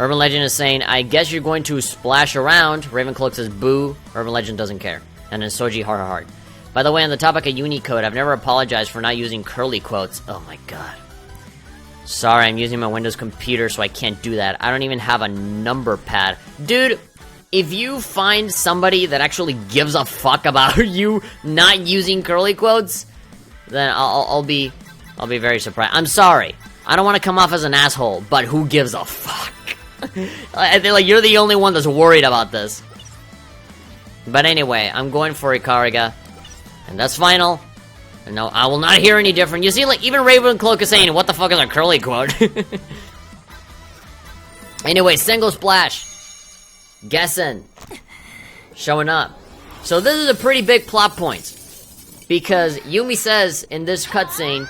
Urban Legend is saying, I guess you're going to splash around. Ravencloak says, boo. Urban Legend doesn't care. And then Soji, heart, heart, heart. By the way, on the topic of Unicode, I've never apologized for not using curly quotes. Oh my god. Sorry, I'm using my Windows computer, so I can't do that. I don't even have a number pad. Dude, if you find somebody that actually gives a fuck about you not using curly quotes, then I'll be very surprised. I'm sorry. I don't want to come off as an asshole, but who gives a fuck? I feel like you're the only one that's worried about this. But anyway, I'm going for Ikariga, and that's final. And no, I will not hear any different. You see, like, even Ravencloak is saying, what the fuck is a curly quote? Anyway, single splash. Guessing. Showing up. So this is a pretty big plot point. Because Yumi says in this cutscene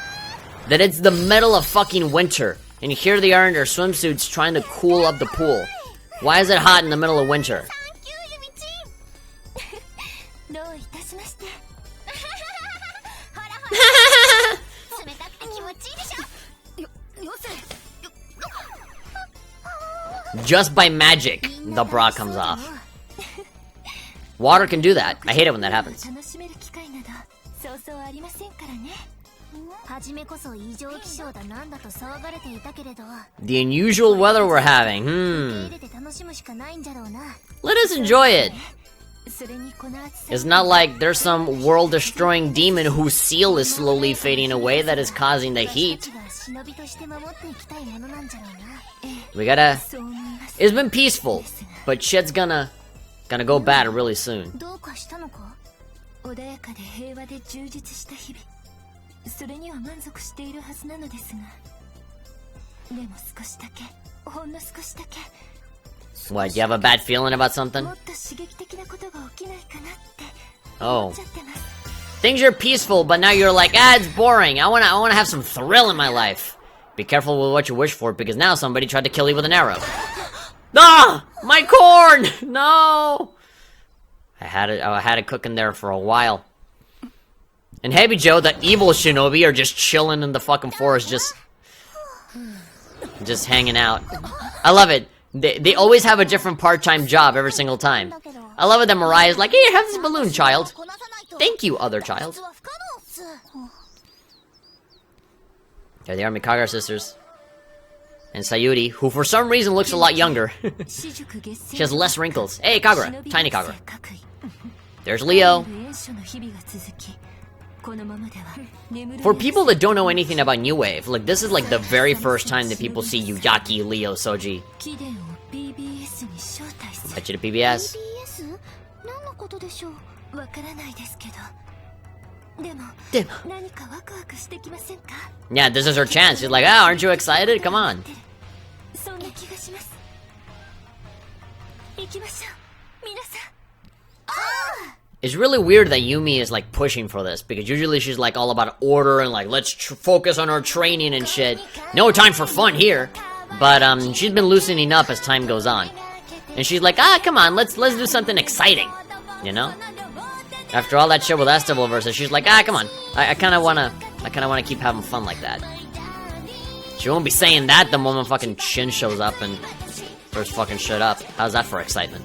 that it's the middle of fucking winter. And here they are in their swimsuits trying to cool up the pool. Why is it hot in the middle of winter? Just by magic, the bra comes off. Water can do that. I hate it when that happens. The unusual weather we're having, Let us enjoy it. It's not like there's some world-destroying demon whose seal is slowly fading away that is causing the heat. We gotta... It's been peaceful, but shit's gonna go bad really soon. What, you have a bad feeling about something? Oh. Things are peaceful, but now you're like, it's boring. I wanna have some thrill in my life. Be careful with what you wish for, because now somebody tried to kill you with an arrow. Ah! My corn! No! I had it cooking there for a while. And Heavy Joe, the evil shinobi, are just chilling in the fucking forest, just hanging out. I love it. They always have a different part-time job every single time. I love it that Mariah's like, here, have this balloon, child. Thank you, other child. There they are, Mikagura sisters. And Sayuri, who for some reason looks a lot younger. She has less wrinkles. Hey, Kagura. Tiny Kagura. There's Leo. For people that don't know anything about New Wave, like, this is like the very first time that people see Yuyaki, Leo, Soji. Bet you to PBS. Yeah, this is her chance. She's like, aren't you excited? Come on. It's really weird that Yumi is like pushing for this, because usually she's like all about order and like, let's focus on our training and shit. No time for fun here. But she's been loosening up as time goes on. And she's like, come on, let's do something exciting. You know? After all that shit with Estival versus, she's like, come on. I kinda wanna keep having fun like that. She won't be saying that the moment fucking Shin shows up and first fucking shit up. How's that for excitement?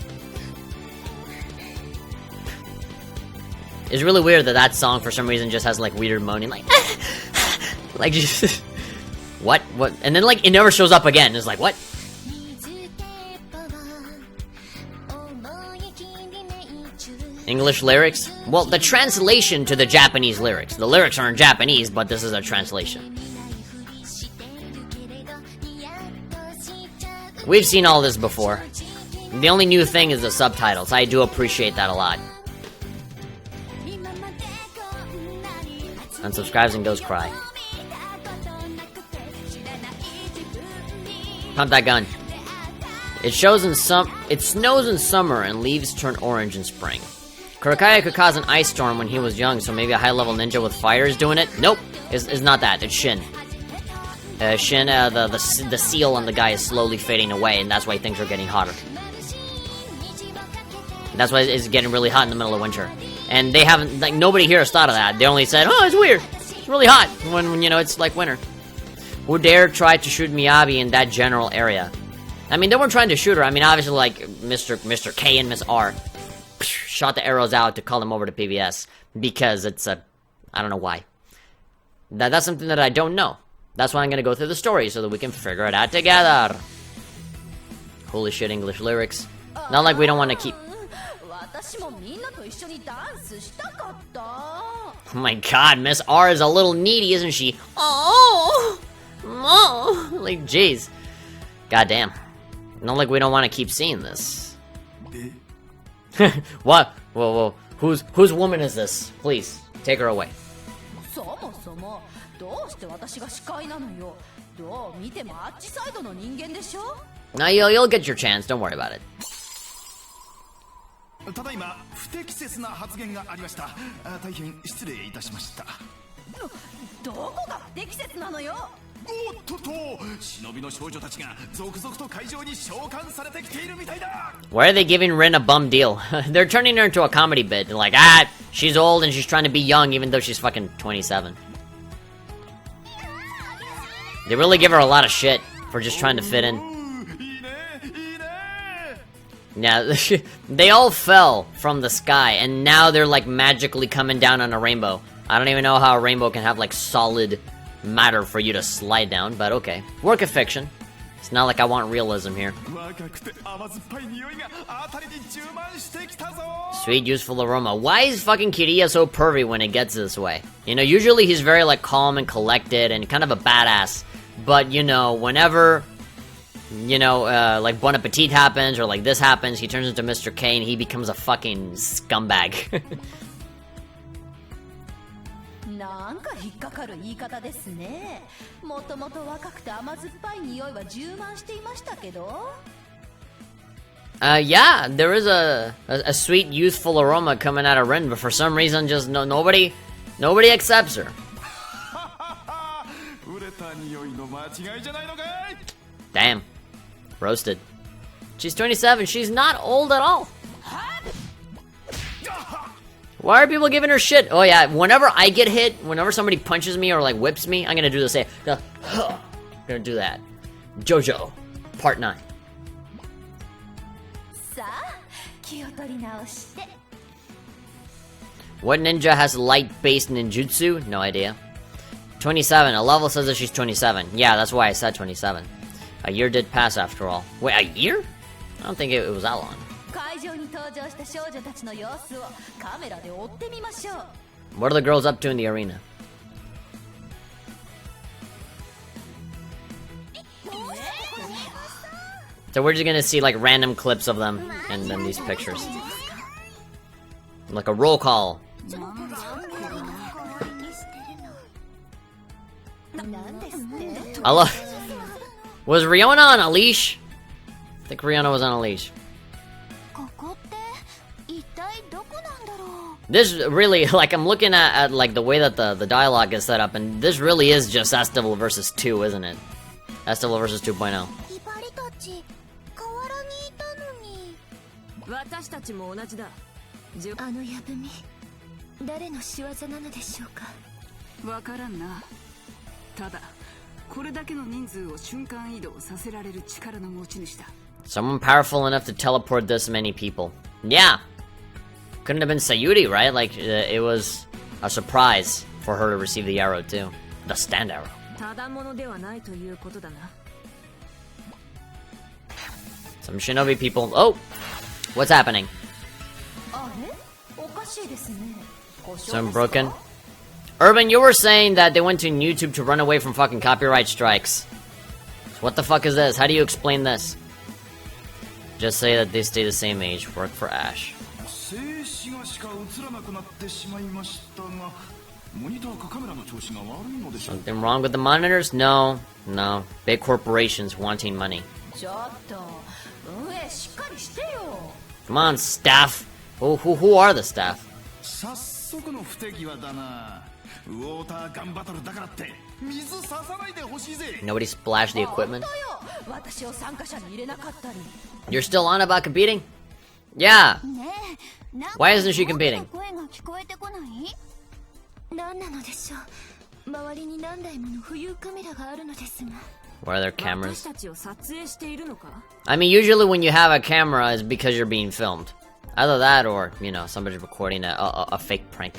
It's really weird that that song for some reason just has like weird moaning, like like just what? And then like it never shows up again. It's like, what? English lyrics? Well, the translation to the Japanese lyrics. The lyrics are in Japanese, but this is a translation. We've seen all this before. The only new thing is the subtitles. I do appreciate that a lot. Unsubscribes and goes cry. Pump that gun. It snows in summer and leaves turn orange in spring. Kurokaya could cause an ice storm when he was young, so maybe a high-level ninja with fire is doing it? Nope, it's not that, it's Shin. Shin, the seal on the guy is slowly fading away, and that's why things are getting hotter. That's why it's getting really hot in the middle of winter. And they haven't, like, nobody here has thought of that. They only said, oh, it's weird. It's really hot when you know, it's like winter. Who dare try to shoot Miyabi in that general area? I mean, they weren't trying to shoot her. I mean, obviously, like, Mr. K and Miss R shot the arrows out to call them over to PBS. Because it's I don't know why. That's something that I don't know. That's why I'm gonna go through the story, so that we can figure it out together. Holy shit, English lyrics. Not like we don't want to keep... Oh my god, Miss R is a little needy, isn't she? Oh! Like, jeez. Goddamn. Not like we don't want to keep seeing this. What? Whoa. Whose woman is this? Please, take her away. Now you'll get your chance, don't worry about it. Why are they giving Rin a bum deal? They're turning her into a comedy bit. They're like, she's old and she's trying to be young even though she's fucking 27. They really give her a lot of shit for just trying to fit in. Yeah, they all fell from the sky, and now they're like magically coming down on a rainbow. I don't even know how a rainbow can have like solid matter for you to slide down, but okay. Work of fiction. It's not like I want realism here. Sweet, useful aroma. Why is fucking Kiriya so pervy when it gets this way? You know, usually he's very like calm and collected and kind of a badass. But, you know, whenever... you know, like Bon Appetit happens, or like this happens, he turns into Mr. K and he becomes a fucking scumbag. Yeah, there is a sweet, youthful aroma coming out of Rin, but for some reason, just nobody accepts her. Damn. Roasted. She's 27. She's not old at all. Why are people giving her shit? Oh yeah, whenever I get hit, whenever somebody punches me or like whips me, I'm gonna do the same. I'm gonna do that. JoJo, part 9. What ninja has light-based ninjutsu? No idea. 27. A level says that she's 27. Yeah, that's why I said 27. A year did pass after all. Wait, a year? I don't think it was that long. What are the girls up to in the arena? So we're just gonna see like random clips of them and then these pictures. Like a roll call. I love... Was Rihanna on a leash? I think Rihanna was on a leash. This really, like, I'm looking at like the way that the dialogue is set up, and this really is just Estival versus 2, isn't it? Estival versus 2.0. Someone powerful enough to teleport this many people. Yeah. Couldn't have been Sayuri, right? Like, it was a surprise for her to receive the arrow, too. The stand arrow. Some shinobi people. Oh! What's happening? Some broken. Urban, you were saying that they went to YouTube to run away from fucking copyright strikes. What the fuck is this? How do you explain this? Just say that they stay the same age. Work for Ash. Something wrong with the monitors? No. No, big corporations wanting money. Come on, staff. Who are the staff? Nobody splashed the equipment? You're still on about competing? Yeah. Why isn't she competing? Why are there cameras? I mean, usually when you have a camera, it's because you're being filmed. Either that or, you know, somebody's recording a fake prank.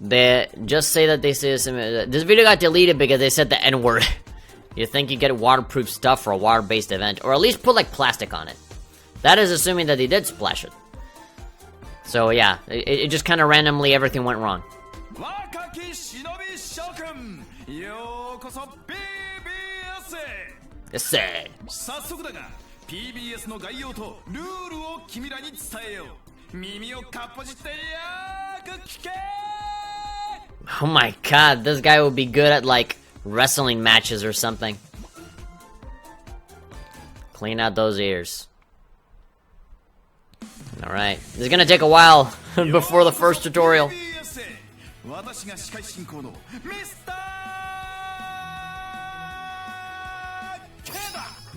They just say that they say this video got deleted because they said the N-word. You think you get waterproof stuff for a water-based event, or at least put like plastic on it. That is assuming that they did splash it. So yeah, it just kind of randomly everything went wrong. Yes, PBS の概要とルールを君らに伝えよう。耳をかっぽじってよーく聞け。Oh my god, this guy would be good at like wrestling matches or something. Clean out those ears. Alright, this is gonna take a while before the first tutorial.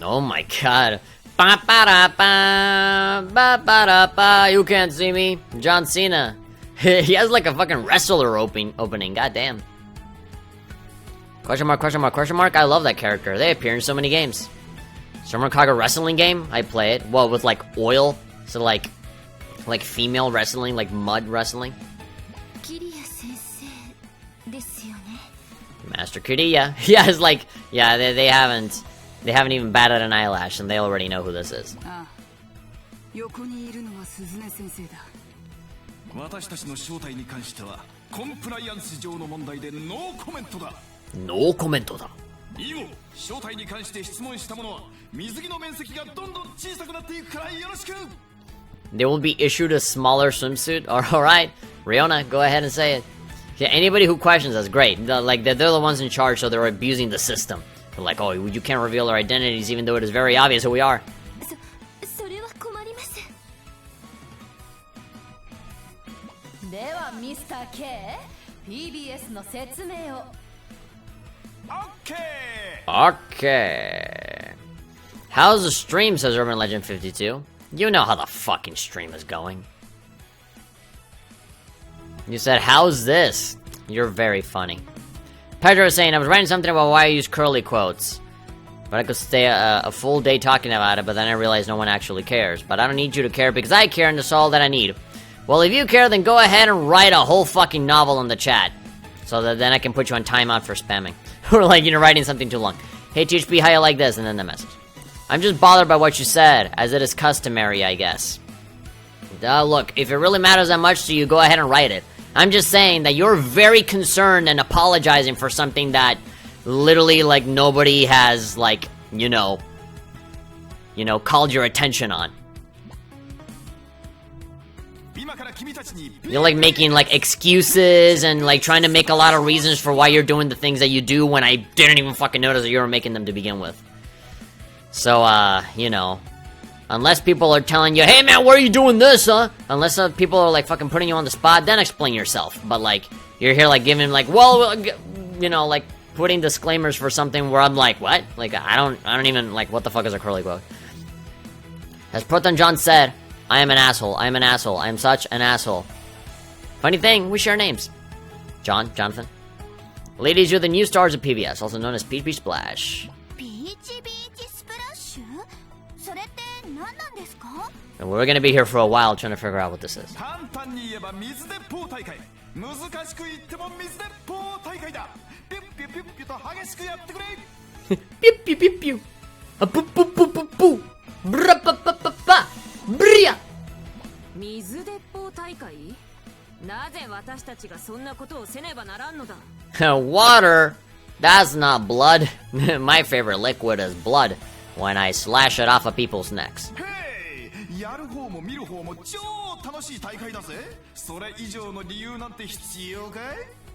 Oh my god. You can't see me. John Cena. He has like a fucking wrestler opening. Goddamn. Question mark, question mark, question mark. I love that character. They appear in so many games. Senran Kagura wrestling game. I play it. Well, with like oil. So like female wrestling, like mud wrestling. Master Kiriya. Yeah, it's like, yeah, they haven't even batted an eyelash, and they already know who this is. No comment. They will be issued a smaller swimsuit. Alright, Riona, go ahead and say it. Yeah, anybody who questions us, great. They're the ones in charge, so they're abusing the system. They're like, oh, you can't reveal our identities even though it is very obvious who we are. Okay. How's the stream, says Urban Legend 52. You know how the fucking stream is going. You said, how's this? You're very funny. Pedro was saying, I was writing something about why I use curly quotes. But I could stay a full day talking about it, but then I realized no one actually cares. But I don't need you to care because I care and that's all that I need. Well, if you care, then go ahead and write a whole fucking novel in the chat. So that then I can put you on timeout for spamming. Or like, you know, writing something too long. Hey THP, how you like this? And then the message. I'm just bothered by what you said, as it is customary, I guess. Look, if it really matters that much to you, go ahead and write it. I'm just saying that you're very concerned and apologizing for something that literally, like, nobody has, like, you know, called your attention on. You're, like, making, like, excuses and, like, trying to make a lot of reasons for why you're doing the things that you do when I didn't even fucking notice that you were making them to begin with. So, you know, unless people are telling you, hey man, why are you doing this, huh? Unless people are like fucking putting you on the spot, then explain yourself. But like, you're here like giving like, well, you know, like putting disclaimers for something where I'm like, what? Like, I don't even, like, what the fuck is a curly quote? As Proton John said, I am an asshole, I am an asshole, I am such an asshole. Funny thing, we share names. John, Jonathan. Ladies, you're the new stars of PBS, also known as Peach Beach Splash. And we're gonna be here for a while trying to figure out what this is. Pew pew pew pew. A poo poo poo poo poo. Bra pa pa pa pa. Bria. Water? That's not blood. My favorite liquid is blood. When I slash it off of people's necks.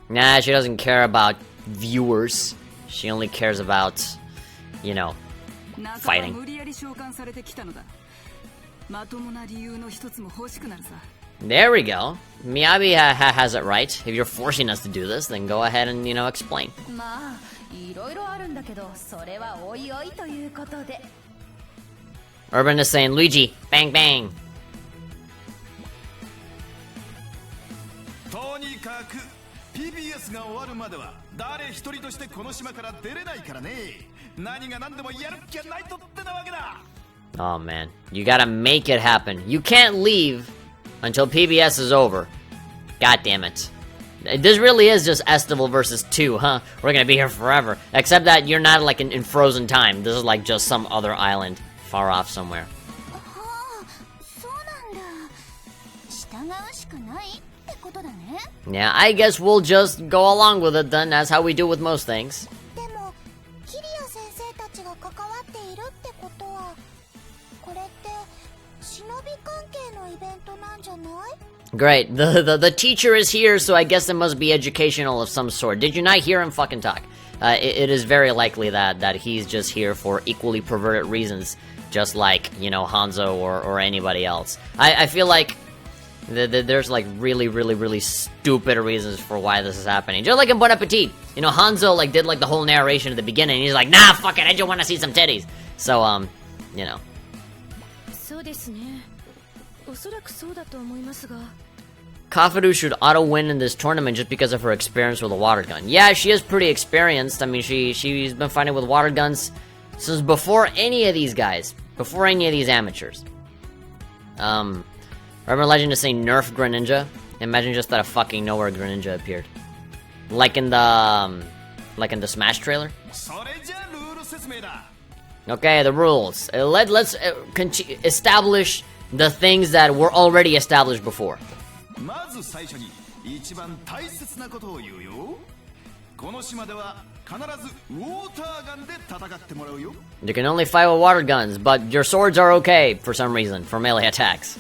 Nah, she doesn't care about viewers. She only cares about, you know, fighting. There we go. Miyabi has it right. If you're forcing us to do this, then go ahead and, you know, explain. Urban is saying, Luigi, bang bang. PBS が終わるまでは誰一人としてこの島から出れないからね。何が何でもやる気がないとってなわけだ。Oh man, you gotta make it happen. You can't leave until PBS is over. God damn it. This really is just Estival versus 2, huh? We're gonna be here forever. Except that you're not like in frozen time. This is like just some other island far off somewhere. Yeah, I guess we'll just go along with it then. That's how we do with most things. Great, the teacher is here, so I guess it must be educational of some sort. Did you not hear him fucking talk? It is very likely that he's just here for equally perverted reasons, just like, you know, Hanzo or anybody else. I feel like there's like really stupid reasons for why this is happening. Just like in Bon Appetit, you know, Hanzo like did like the whole narration at the beginning. He's like, nah, fuck it, I just want to see some titties. So you know. Kafuru should auto-win in this tournament just because of her experience with a water gun. Yeah, she is pretty experienced. I mean, she's been fighting with water guns since before any of these guys. Before any of these amateurs. Urban Legend is saying nerf Greninja. Imagine just that a fucking nowhere Greninja appeared. Like in the Smash trailer. Okay, the rules. Let's establish the things that were already established before. You can only fight with water guns, but your swords are okay for some reason for melee attacks.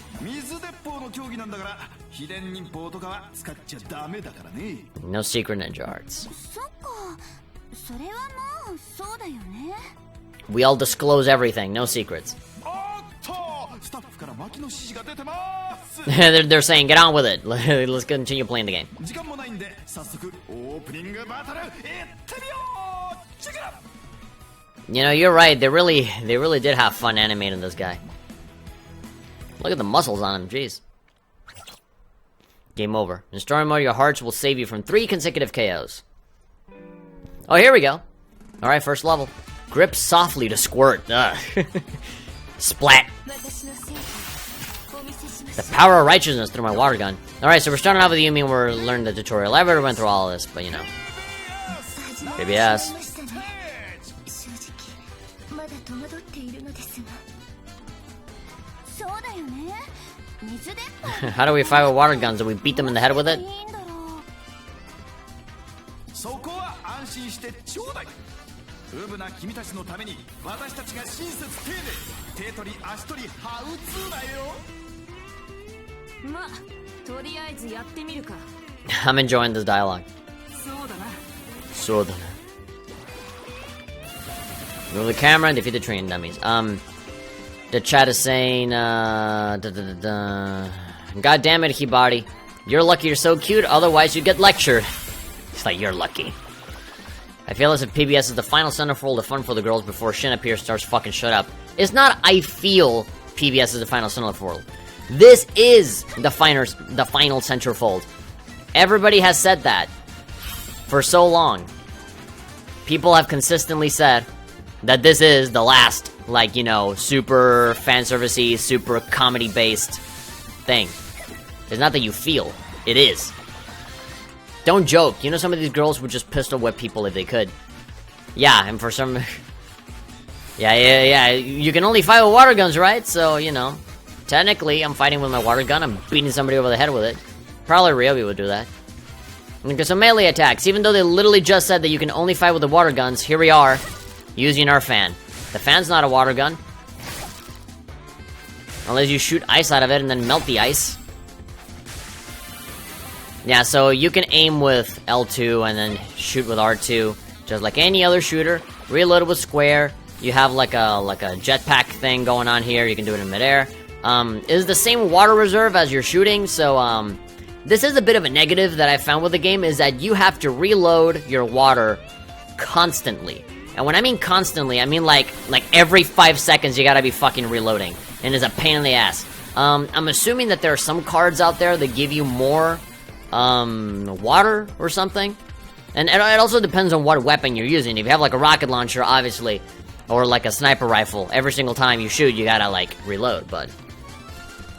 No secret ninja arts. We all disclose everything, no secrets. They're saying, get on with it. Let's continue playing the game. You know, you're right. They really did have fun animating this guy. Look at the muscles on him, jeez. Game over. In story mode, your hearts will save you from 3 consecutive KOs. Oh, here we go. Alright, first level. Grip softly to squirt. Ugh. Splat. The power of righteousness through my water gun. Alright, so we're starting off with Yumi and we're learning the tutorial. I've already went through all of this, but you know. PBS. How do we fight with water guns? Do we beat them in the head with it? I'm enjoying this dialogue. Move the camera and defeat the train dummies. The chat is saying, God damn it, Hibari. You're lucky you're so cute, otherwise you'd get lectured. It's like, you're lucky. I feel as if PBS is the final centerfold of fun for the girls before Shin up here starts fucking shut up. It's not I feel PBS is the final centerfold. This is the final centerfold. Everybody has said that for so long. People have consistently said that this is the last, like, you know, super fan servicey, super comedy based thing. It's not that you feel, it is. Don't joke. You know, some of these girls would just pistol whip people if they could. Yeah, and for some... Yeah. You can only fight with water guns, right? So, you know, technically, I'm fighting with my water gun. I'm beating somebody over the head with it. Probably Ryobi would do that. Because some melee attacks, even though they literally just said that you can only fight with the water guns, here we are, using our fan. The fan's not a water gun. Unless you shoot ice out of it and then melt the ice. Yeah, so you can aim with L2 and then shoot with R2, just like any other shooter. Reload with square. You have like a jetpack thing going on here. You can do it in midair. It is the same water reserve as you're shooting, so this is a bit of a negative that I found with the game, is that you have to reload your water constantly. And when I mean constantly, I mean like every 5 seconds you gotta be fucking reloading. And it's a pain in the ass. I'm assuming that there are some cards out there that give you more water or something. And it also depends on what weapon you're using. If you have like a rocket launcher, obviously, or like a sniper rifle, every single time you shoot, you gotta like reload, but...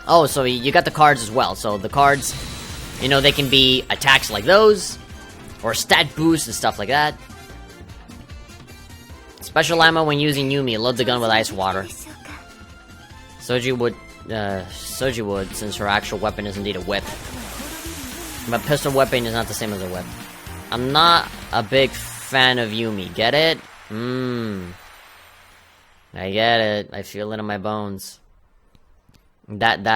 Oh, so you got the cards as well. So the cards, you know, they can be attacks like those, or stat boosts and stuff like that. Special ammo when using Yumi, load the gun with ice water. Soji would, since her actual weapon is indeed a whip. But pistol weapon is not the same as a whip. I'm not a big fan of Yumi, get it? I get it, I feel it in my bones. That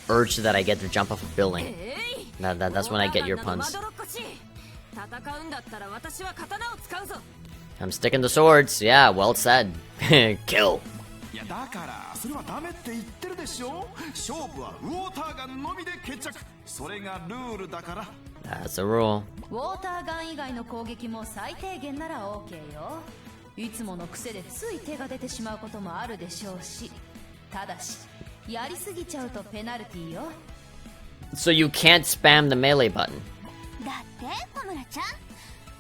urge that I get to jump off a building. That's when I get your puns. I'm sticking to swords. Yeah, well said. Kill. That's the rule. ウォーターガン以外の攻撃も最低限なら OK よ。いつもの癖でつい手が出てしまうこともあるでしょうし、ただしやりすぎちゃうとペナルティよ。So you can't spam the melee button. だって小村ちゃん、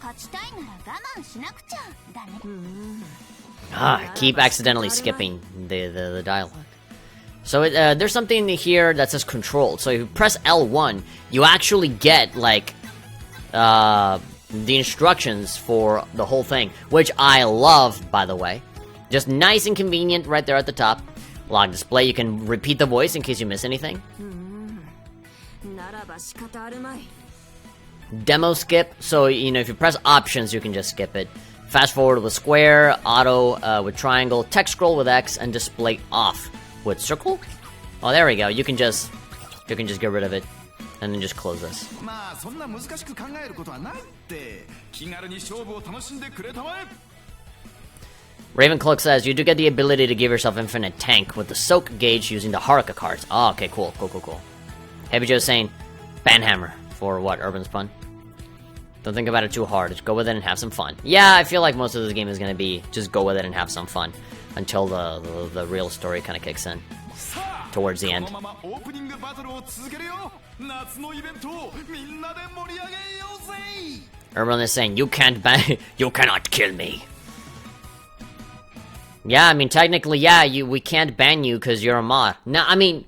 勝ちたいなら我慢しなくちゃだね。I keep accidentally skipping the dialogue. So there's something here that says controlled. So if you press L1, you actually get like the instructions for the whole thing, which I love, by the way. Just nice and convenient right there at the top. Log display, you can repeat the voice in case you miss anything. Demo skip, so you know if you press options you can just skip it. Fast forward with square, auto with triangle, text scroll with X, and display off with circle. Oh, there we go. You can just get rid of it and then just close this. Ravencloak says, you do get the ability to give yourself infinite tank with the soak gauge using the Haruka cards. Oh, okay, cool. Heavy Joe's saying, Banhammer for what, Urban's pun? Don't think about it too hard, just go with it and have some fun. Yeah, I feel like most of this game is gonna be, just go with it and have some fun. Until the real story kinda kicks in. Towards the end. Urban is saying, you cannot kill me. Yeah, I mean, technically, yeah, we can't ban you because you're a mod. Now, I mean,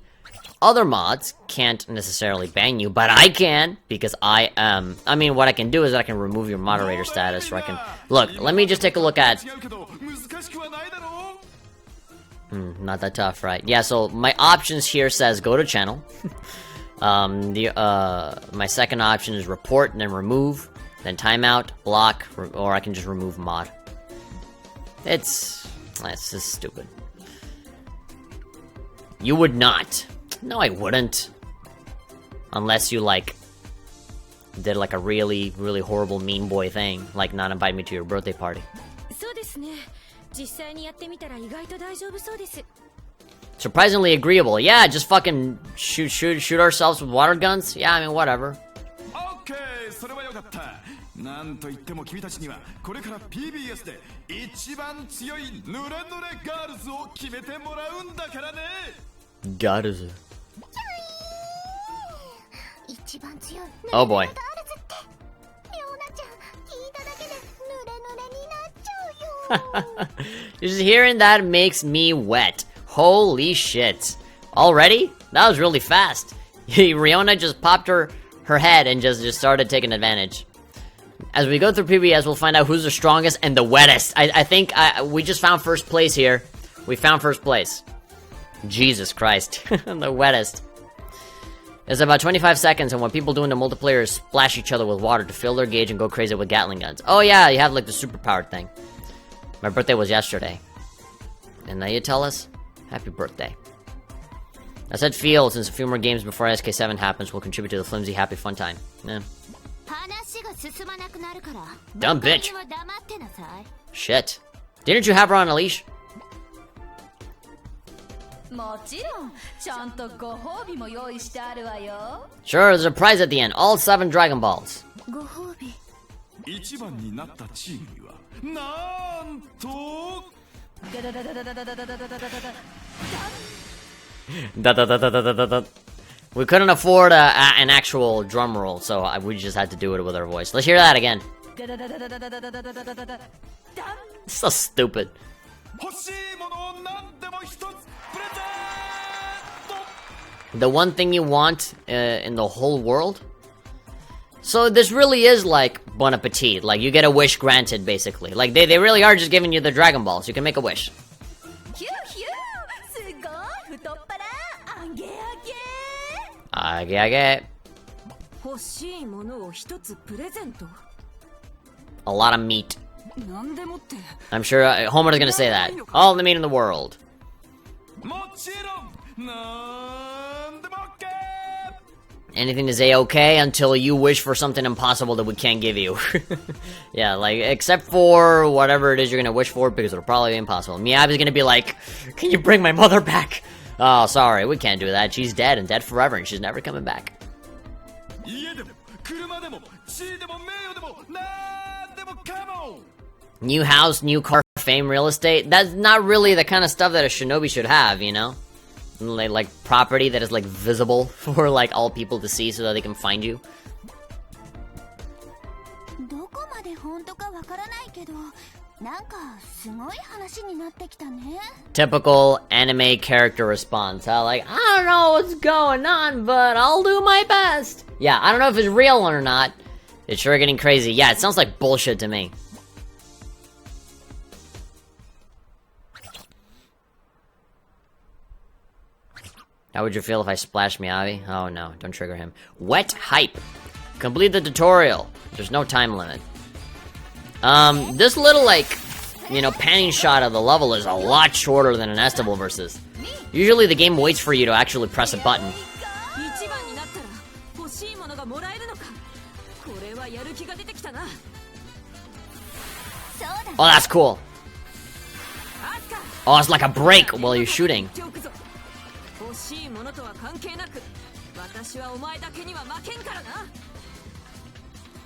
other mods can't necessarily ban you, but I can, because I am... I mean, what I can do is I can remove your moderator status, or I can... Look, let me just take a look at... not that tough, right? Yeah, so my options here says go to channel. My second option is report and then remove, then timeout, block, or I can just remove mod. It's just stupid. You would not. No, I wouldn't. Unless you, like, did, like, a really, really horrible mean boy thing. Like, not invite me to your birthday party. Surprisingly agreeable. Yeah, just fucking shoot ourselves with water guns? Yeah, I mean, whatever. Okay, それはよかった。なんといっても君たちにはこれから PBS で一番強いヌレヌレガールズを決めてもらうんだからね。ガールズ。一番強い Oh boy. Just hearing that makes me wet. Holy shit. Already? That was really fast. Riona just popped her head and just started taking advantage. As we go through PBS, we'll find out who's the strongest and the wettest. I think we just found first place here. We found first place. Jesus Christ. The wettest. It's about 25 seconds, and what people do in the multiplayer is splash each other with water to fill their gauge and go crazy with Gatling guns. Oh yeah, you have like the superpowered thing. My birthday was yesterday. And now you tell us, happy birthday. I said feel, since a few more games before SK7 happens will contribute to the flimsy happy fun time. Yeah. 話が進まなくなるから Dumb bitch. は黙ってなさい Shit. Didn't you have her on a leash? もちろんちゃんとご褒美も用意してあるわよ Sure, there's a prize at the end. All 7 Dragon Balls. ご褒美一番になったチームにはなんと ダダダダダダダダダダダダダ Da, da, da, da, da, da, da, da. We couldn't afford an actual drum roll, so we just had to do it with our voice. Let's hear that again. ダダダダダダダダダダダダダダ So stupid. 欲しいものを何でも一つプレゼント The one thing you want in the whole world? So this really is like Bon Appetit. Like, you get a wish granted, basically. Like, they really are just giving you the Dragon Balls. You can make a wish. ヒューヒューすごい太っ腹あげあげ Age, age. 欲しいものを一つプレゼント A lot of meat. なんでもって I'm sure Homer's gonna say that. All the meat in the world. もちろんなんでも OK Anything is a-okay until you wish for something impossible that we can't give you. Yeah, like, except for whatever it is you're gonna wish for, because it'll probably be impossible. Miyabi's gonna be like, can you bring my mother back? Oh, sorry, we can't do that. She's dead and dead forever, and she's never coming back. 家でも車でも地位でも名誉でもなんでもカモン New house, new car, fame, real estate. That's not really the kind of stuff that a shinobi should have, you know? Like property that is like visible for like all people to see so that they can find you. どこまで本当かわからないけどなんかすごい話になってきたね Typical anime character response, huh? Like, I don't know what's going on, but I'll do my best. Yeah, I don't know if it's real or not. It's sure getting crazy. Yeah, it sounds like bullshit to me. How would you feel if I splashed Miyabi? Oh no, don't trigger him. Wet hype. Complete the tutorial. There's no time limit. This little, like, you know, panning shot of the level is a lot shorter than an Estival versus. Usually the game waits for you to actually press a button. 一番になったら欲しいものがもらえるのかこれはやる気が出てきたな そうだ Oh, that's cool. Oh, it's like a break while you're shooting. 欲しいものとは関係なく私はお前だけには負けんからな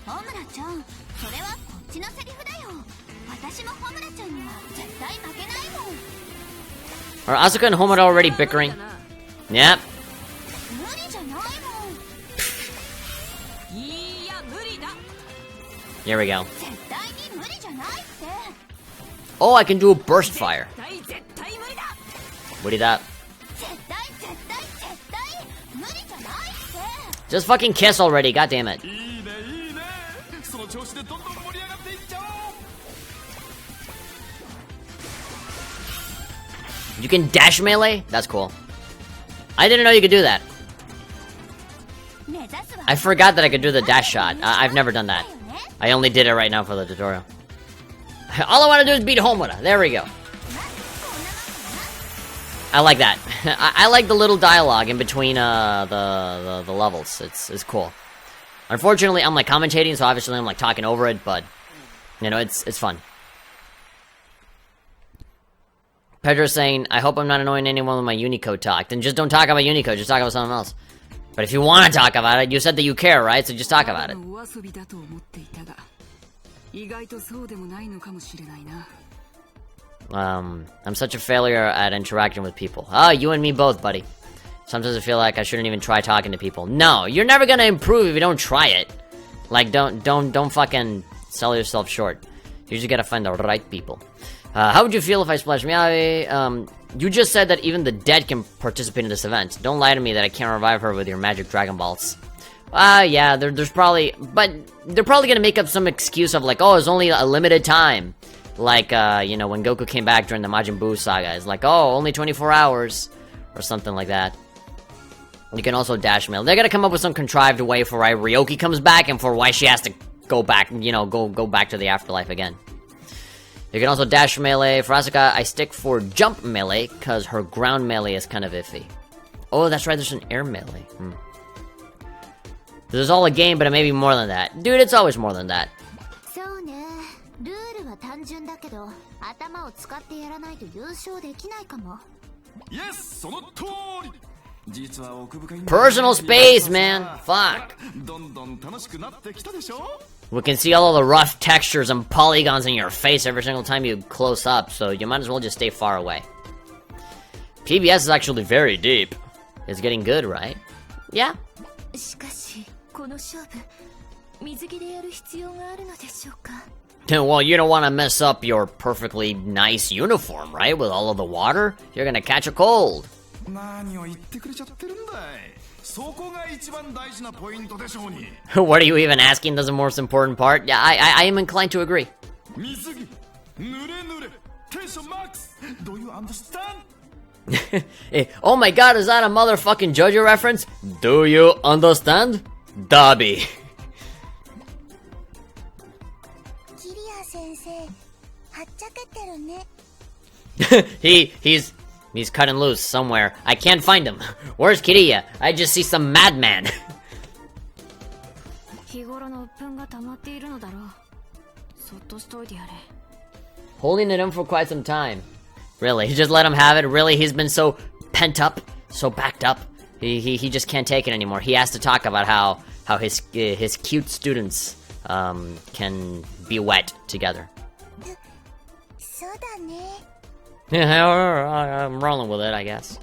ホムラちゃんそれはこっちのセリフだよ私もホムラちゃんには絶対負けないもん Are Asuka and Homura already bickering? Yep. 無理じゃないもんいいや無理だ Here we go. 絶対に無理じゃないって Oh, I can do a burst fire. 絶対無理だ What is that? 絶対無理じゃないって Just fucking kiss already, god damn it. いいねいいねその調子でどんどん盛り上がっていっちゃおう You can dash melee? That's cool. I didn't know you could do that. 目指すは I forgot that I could do the dash shot. I've never done that. だよね I only did it right now for the tutorial. All I want to do is beat Homura. There we go. I like that. I like the little dialogue in between the levels. It's cool. Unfortunately, I'm like commentating, so obviously I'm like talking over it, but you know, it's fun. Pedro's saying, I hope I'm not annoying anyone with my Unicode talk. Then just don't talk about Unicode, just talk about something else. But if you want to talk about it, you said that you care, right? So just talk about it. お遊びだと思っていたが意外とそうでもないのかもしれないな I'm such a failure at interacting with people. Oh, you and me both, buddy. Sometimes I feel like I shouldn't even try talking to people. No, you're never gonna improve if you don't try it. Like, don't fucking sell yourself short. You just gotta find the right people. How would you feel if I splashed Miyabi? You just said that even the dead can participate in this event. Don't lie to me that I can't revive her with your magic Dragon Balls. Yeah, there's probably... But they're probably gonna make up some excuse of like, oh, it's only a limited time. Like, you know, when Goku came back during the Majin Buu saga. It's like, oh, only 24 hours. Or something like that. You can also dash mail. They're gonna come up with some contrived way for why Ryoki comes back and for why she has to go back, you know, go back to the afterlife again. You can also dash melee. For Asuka, I stick for jump melee, because her ground melee is kind of iffy. Oh, that's right, there's an air melee. This is all a game, but it may be more than that. Dude, it's always more than that. そうね、ルールは単純だけど頭を使ってやらないと優勝できないかも。 Yes その通り。実は奥深い Personal space, man. Fuck. どんどん楽しくなってきたでしょ。 We can see all of the rough textures and polygons in your face every single time you close up, so you might as well just stay far away. PBS is actually very deep. It's getting good, right? Yeah. しかしこの勝負水着でやる必要があるのでしょうか。 Well, you don't want to mess up your perfectly nice uniform, right? With all of the water? You're gonna catch a cold. 何を言ってくれちゃってるんだい。そこが一番大事なポイントでしょうに。What are you even asking? That's the most important part? Yeah, I am inclined to agree. 水着、濡れ濡れ、テンションマックス。Do you understand? Oh my god, is that a motherfucking JoJo reference? Do you understand? Dobby. キリア先生、はっちゃけてるね。He's cutting loose somewhere. I can't find him. Where's Kiriya? I just see some madman. 日頃の鬱憤が溜まっているのだろう。そっとしといてやれ。 Holding it in for quite some time. Really, he just let him have it. Really, he's been so pent up, so backed up. He just can't take it anymore. He has to talk about how his cute students can be wet together. そうだね。 I'm rolling with it, I guess.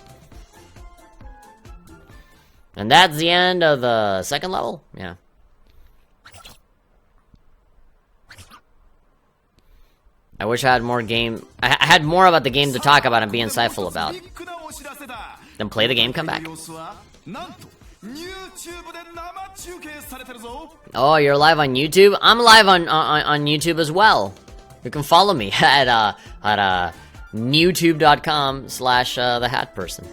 And that's the end of the second level? Yeah. I wish I had more game. I had more about the game to talk about and be insightful about. Then play the game, come back. Oh, you're live on YouTube? I'm live on YouTube as well. You can follow me at youtube.com/thehatperson.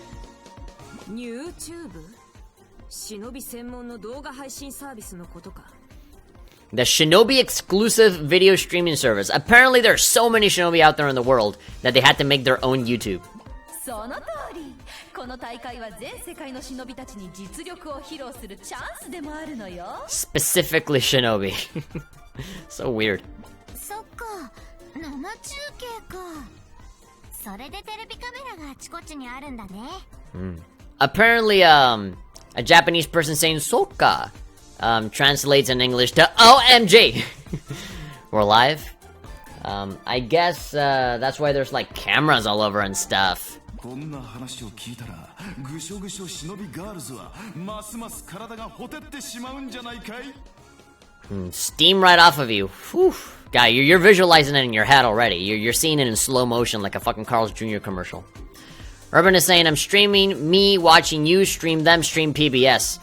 YouTube? 忍び専門の動画配信サービスのことか。 The Shinobi exclusive video streaming service. Apparently there are so many Shinobi out there in the world that they had to make their own YouTube. その通り。この大会は全世界の忍びたちに実力を披露するチャンスでもあるのよ。 Specifically Shinobi. So weird. そっか、生中継か。それでテレビカメラがあちこちにあるんだね。Apparently, a Japanese person saying "soka" translates in English to "OMG." We're live. I guess that's why there's like cameras all over and stuff. こんな話を聞いたら、ぐしょぐしょ忍びガールズはますます体がほてってしまうんじゃないかい。Steam right off of you. Whew. Guy, you're visualizing it in your head already. You're seeing it in slow motion like a fucking Carl's Jr. commercial. Urban is saying, I'm streaming me, watching you stream them, stream PBS.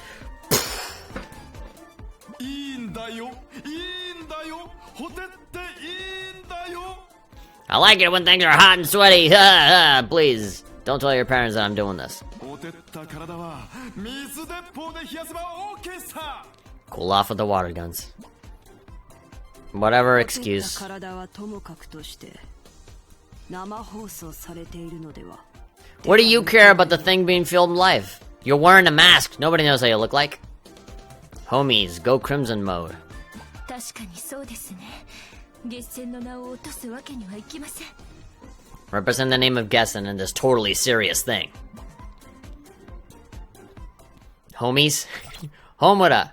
いいんだよ、いいんだよ、ほてっていいんだよ。 I like it when things are hot and sweaty. Please, don't tell your parents that I'm doing this. ほてった体は水鉄砲で冷やせば OK さ。 Cool off with the water guns. Whatever excuse. 体はともかくとして生放送されているのでは。 What do you care about the thing being filmed live? You're wearing a mask. Nobody knows how you look like. Homies, go Crimson mode. 確かにそうですね。月戦の名を落とすわけにはいきません。 Represent the name of Gessen in this totally serious thing. Homies? Homura.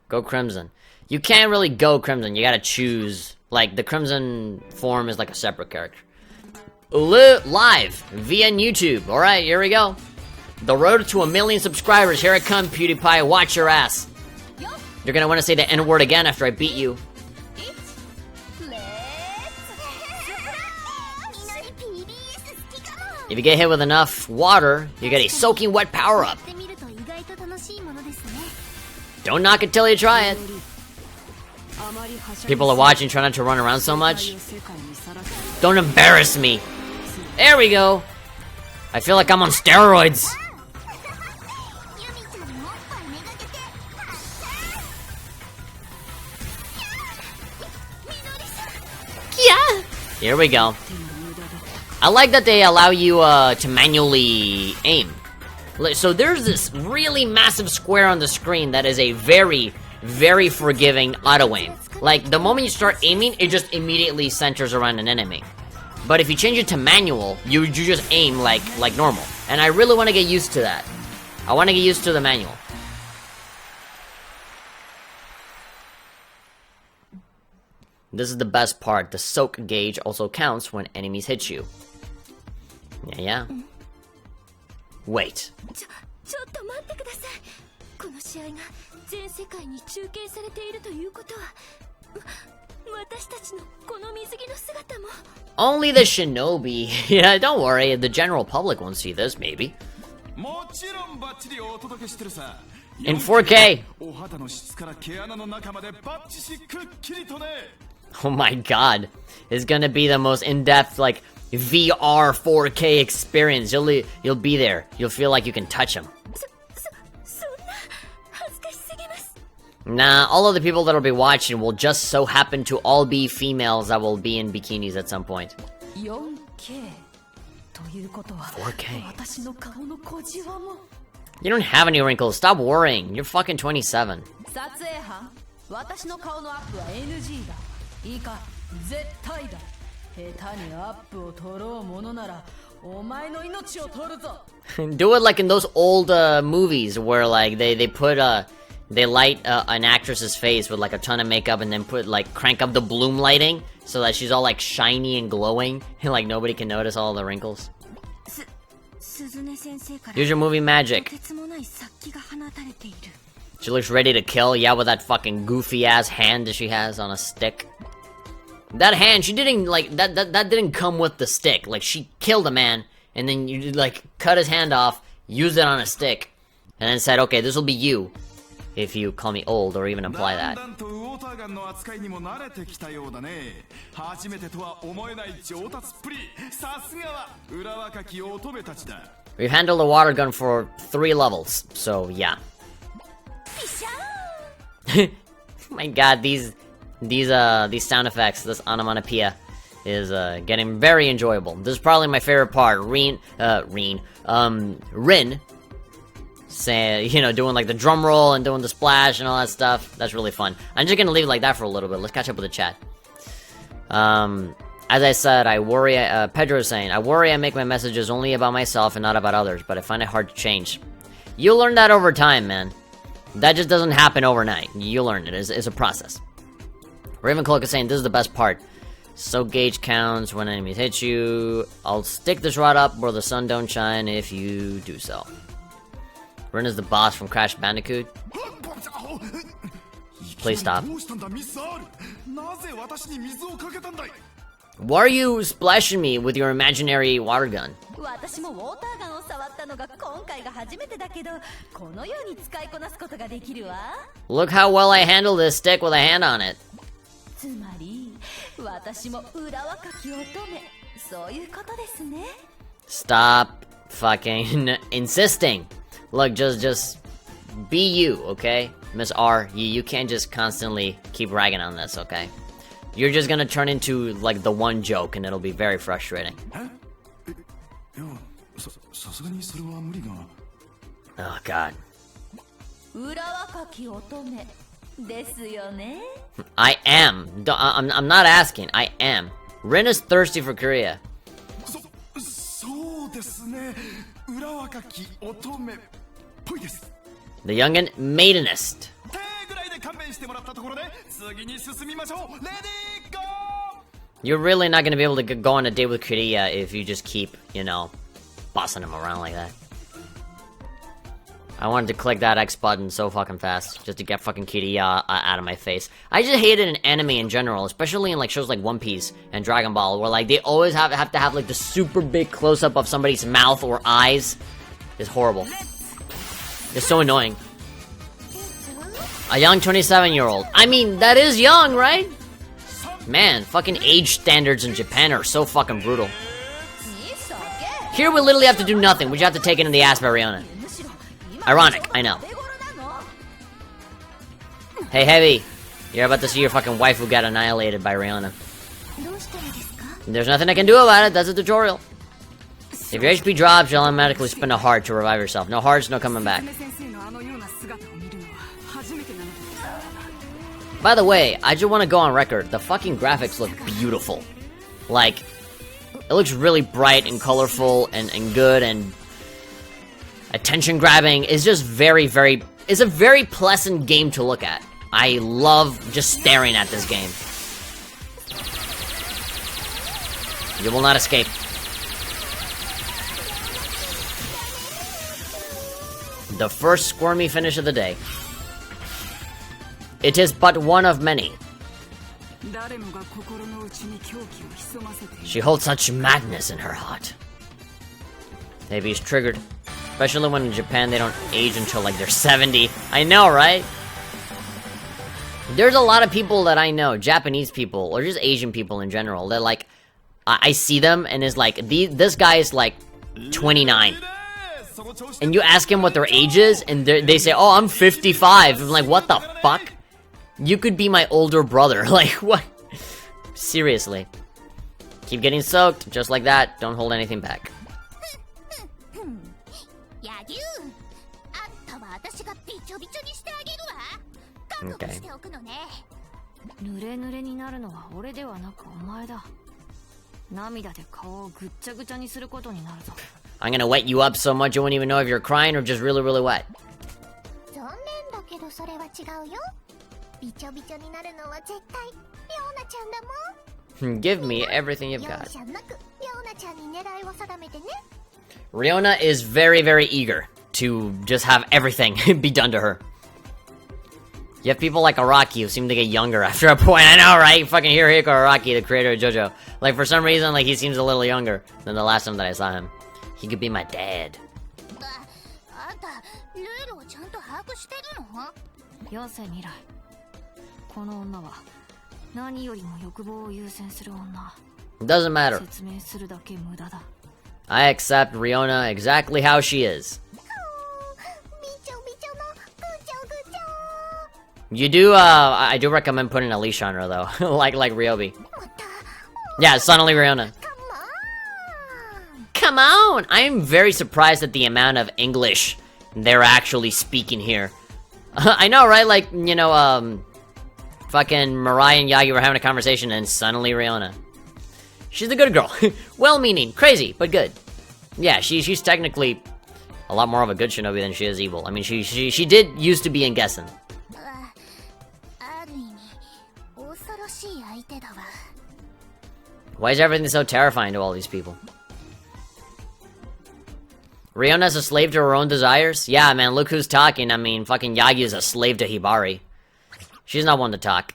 Go Crimson. You can't really go Crimson. You gotta choose. Like, the Crimson form is like a separate character. Live via YouTube. Alright, here we go. The road to 1 million subscribers. Here I come, PewDiePie. Watch your ass. You're gonna want to say the N-word again after I beat you. If you get hit with enough water, you get a soaking wet power-up. Don't knock it till you try it. People are watching, try not to run around so much. Don't embarrass me. There we go. I feel like I'm on steroids. Yeah. Here we go. I like that they allow you to manually aim. So there's this really massive square on the screen that is a very, very forgiving auto-aim. Like, the moment you start aiming, it just immediately centers around an enemy. But if you change it to manual, you just aim like normal. And I really want to get used to that. I want to get used to the manual. This is the best part. The soak gauge also counts when enemies hit you. Yeah. Wait. ちょっと待ってください。この試合が全世界に中継されているということは、私たちのこの水着の姿も。Only the shinobi. Yeah, don't worry. The general public won't see this, maybe. もちろんバッチリお届けしてるさ。 In 4K. お肌の質から毛穴の中までバッチシくっきりとね。 Oh my god. It's gonna be the most in-depth, like, VR 4K experience. You'll be there. You'll feel like you can touch them. そんな恥ずかしすぎます。 Nah, all of the people that'll be watching will just so happen to all be females that will be in bikinis at some point. 4K ということは 4K. 私の顔の小じわも You don't have any wrinkles. Stop worrying. You're fucking 27. 撮影班私の顔のアップは NG だいいか絶対だ下手にアップを取ろうものならお前の命を取るぞ Do it like in those old movies where like they put they light an actress's face with like a ton of makeup and then put like crank up the bloom lighting so that she's all like shiny and glowing and like nobody can notice all the wrinkles. Use your movie magic. She looks ready to kill, yeah, with that fucking goofy ass hand that she has on a stick. That hand, she didn't like that didn't come with the stick. Like she killed a man and then you like cut his hand off, used it on a stick, and then said, "Okay, this will be you." If you call me old or even imply that. We've handled the water gun for 3 levels, so yeah. My god, these sound effects, this onomatopoeia is getting very enjoyable. This is probably my favorite part. Rin, say, you know, doing like the drum roll and doing the splash and all that stuff. That's really fun. I'm just gonna leave it like that for a little bit. Let's catch up with the chat. As I said, I worry, Pedro is saying, I worry I make my messages only about myself and not about others, but I find it hard to change. You'll learn that over time, man. That just doesn't happen overnight. You'll learn it. It's a process. Ravencloak is saying, this is the best part. So gauge counts when enemies hit you. I'll stick this rod up where the sun don't shine if you do so. Rin is the boss from Crash Bandicoot. Please stop. Why are you splashing me with your imaginary water gun? 私もウォーターガンを触ったのが今回が初めてだけどこのように使いこなすことができるわ Look how well I handle this stick with a hand on it. つまり私も裏若き乙女そういうことですね Stop fucking insisting. Look, just be you, okay? Miss R, you can't just constantly keep ragging on this, okay? You're just gonna turn into, like, the one joke, and it'll be very frustrating. Oh, God. 裏若き乙女ですよね I am. I'm not asking. I am. Rin is thirsty for Korea. そうですね。裏若き乙女っぽいです。 The youngin' maidenist. 手ぐらいで勘弁してもらったところで次に進みましょう。レディーゴー You're really not gonna be able to go on a date with Korea if you just keep, you know, bossing him around like that. I wanted to click that X button so fucking fast, just to get fucking Kiria out of my face. I just hate it in anime in general, especially in like shows like One Piece and Dragon Ball, where like they always have to have like the super big close-up of somebody's mouth or eyes. It's horrible. It's so annoying. A young 27-year-old. I mean, that is young, right? Man, fucking age standards in Japan are so fucking brutal. Here we literally have to do nothing. We just have to take it in the ass by Rihanna. Ironic, I know. Hey, Heavy. You're about to see your fucking wife who got annihilated by Rihanna. There's nothing I can do about it. That's a tutorial. If your HP drops, you'll automatically spend a heart to revive yourself. No hearts, no coming back. By the way, I just want to go on record. The fucking graphics look beautiful. Like, it looks really bright and colorful and good and attention grabbing. It's just it's a very pleasant game to look at. I love just staring at this game. You will not escape. The first squirmy finish of the day. It is but one of many. She holds such madness in her heart. Maybe he's triggered. Especially when in Japan they don't age until like they're 70. I know, right? There's a lot of people that I know, Japanese people, or just Asian people in general, that like, I see them and is like, this guy is like 29. And you ask him what their age is, and they say, oh, I'm 55. I'm like, what the fuck? You could be my older brother. Like, what? Seriously. Keep getting soaked, just like that. Don't hold anything back. Okay. I'm gonna wet you up so much you won't even know if you're crying or just really, really wet. Give me everything you've got. Riona is very, very eager to just have everything be done to her. You have people like Araki who seem to get younger after a point. I know, right? You fucking Hirohiko Araki, the creator of JoJo. Like, for some reason, like, he seems a little younger than the last time that I saw him. He could be my dad. It doesn't matter. I accept Riona exactly how she is. You do, I do recommend putting a leash on her, though. like Ryobi. Yeah, suddenly Riona. Come on! I am very surprised at the amount of English they're actually speaking here. I know, right? Like, you know, fucking Mariah and Yagi were having a conversation, and suddenly Riona. She's a good girl. Well-meaning. Crazy, but good. Yeah, she's technically a lot more of a good shinobi than she is evil. I mean, she did used to be in Gessen. Why is everything so terrifying to all these people? Riona's a slave to her own desires? Yeah, man, look who's talking. I mean, fucking Yagi is a slave to Hibari. She's not one to talk.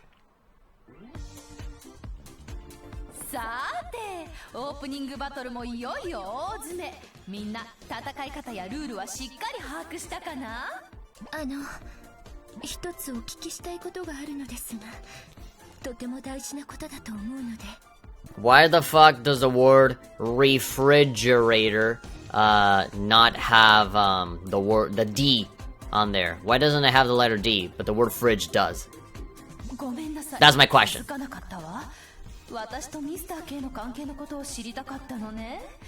Why the fuck does the word refrigerator not have the D on there? Why doesn't it have the letter D, but the word fridge does? That's my question.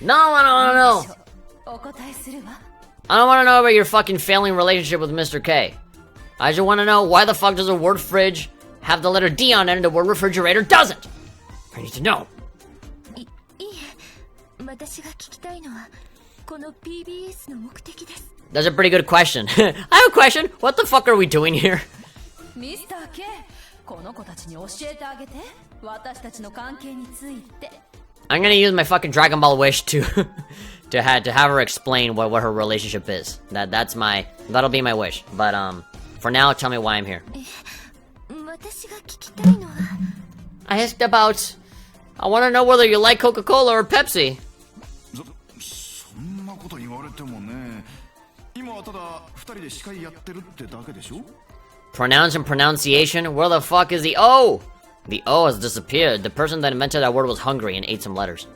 No. I don't want to know about your fucking failing relationship with Mr. K. I just want to know why the fuck does the word fridge have the letter D on it and the word refrigerator doesn't? I need to know. That's a pretty good question. I have a question. What the fuck are we doing here? I'm gonna use my fucking Dragon Ball wish to to have her explain what her relationship is. That'll be my wish. But for now, tell me why I'm here. I asked about. I want to know whether you like Coca-Cola or Pepsi. Pronounce and pronunciation? Where the fuck is the O? The O has disappeared. The person that invented that word was hungry and ate some letters.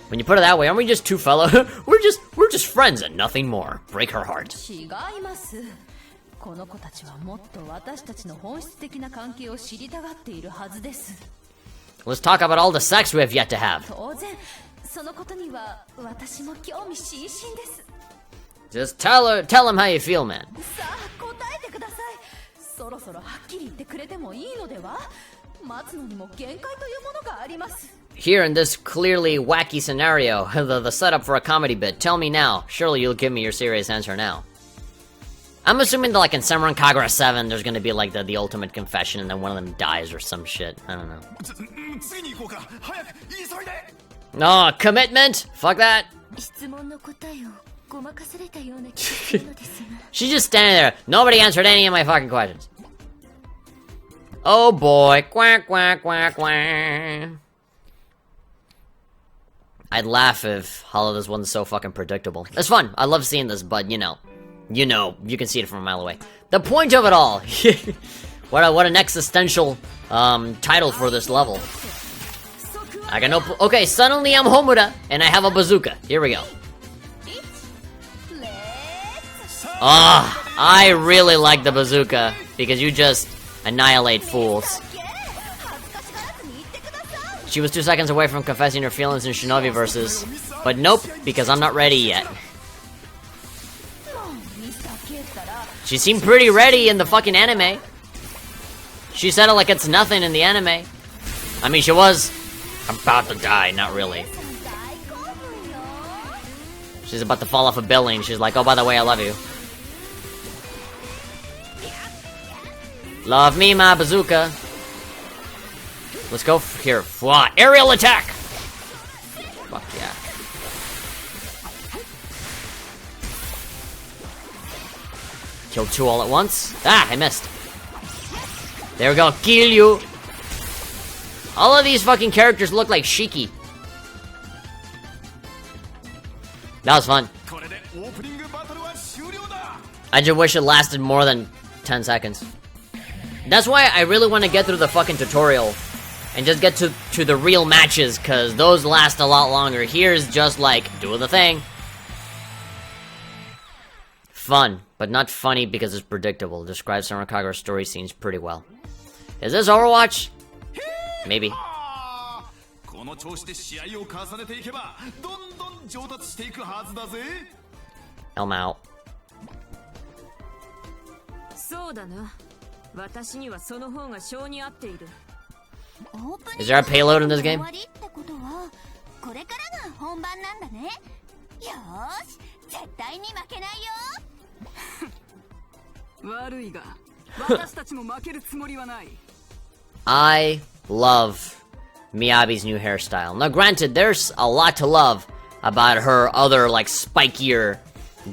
When you put it that way, aren't we just two fellows? we're just friends and nothing more. Break her heart. Let's talk about all the sex we have yet to have. そのことには私も興味津々です。 Just tell him how you feel, man. さあ答えてください。そろそろはっきり言ってくれてもいいのでは。待つのにも限界というものがあります。 Here in this clearly wacky scenario, the setup for a comedy bit, tell me now. Surely you'll give me your serious answer now. I'm assuming that like in Senran Kagura 7, there's gonna be like the ultimate confession and then one of them dies or some shit. I don't know. 次に行こうか。早く急いで。 No, commitment? Fuck that. 質問の答えをごまかされたような気がするのですが。 She's just standing there. Nobody answered any of my fucking questions. Oh boy. Quack, quack, quack, quack. I'd laugh if all of this wasn't so fucking predictable. It's fun. I love seeing this, but you know, you can see it from a mile away. The point of it all. What an existential title for this level. I got no. Okay, suddenly I'm Homura and I have a bazooka. Here we go. Ah, I really like the bazooka because you just annihilate fools. She was 2 seconds away from confessing her feelings in Shinobi verses, but nope, because I'm not ready yet. She seemed pretty ready in the fucking anime. She said it like it's nothing in the anime. I mean, she was about to die, not really. She's about to fall off a building. She's like, oh, by the way, I love you. Love me, my bazooka. Let's go here. Fly. Aerial attack! Fuck yeah. Killed 2 all at once. Ah, I missed. There we go. Kill you. All of these fucking characters look like Shiki. That was fun. I just wish it lasted more than 10 seconds. That's why I really want to get through the fucking tutorial and just get to the real matches, because those last a lot longer. Here's just like, do the thing. Fun, but not funny because it's predictable. Describes Senran Kagura's story scenes pretty well. Is this Overwatch? Maybe. I'm out. そうだな。私にはその方が性に合っている。 Is there a payload in this game? 終わりってことはこれからが本番なんだね。よーし、絶対に負けないよ。悪いが、私たちも負けるつもりはない。 I love Miyabi's new hairstyle. Now granted, there's a lot to love about her other like spikier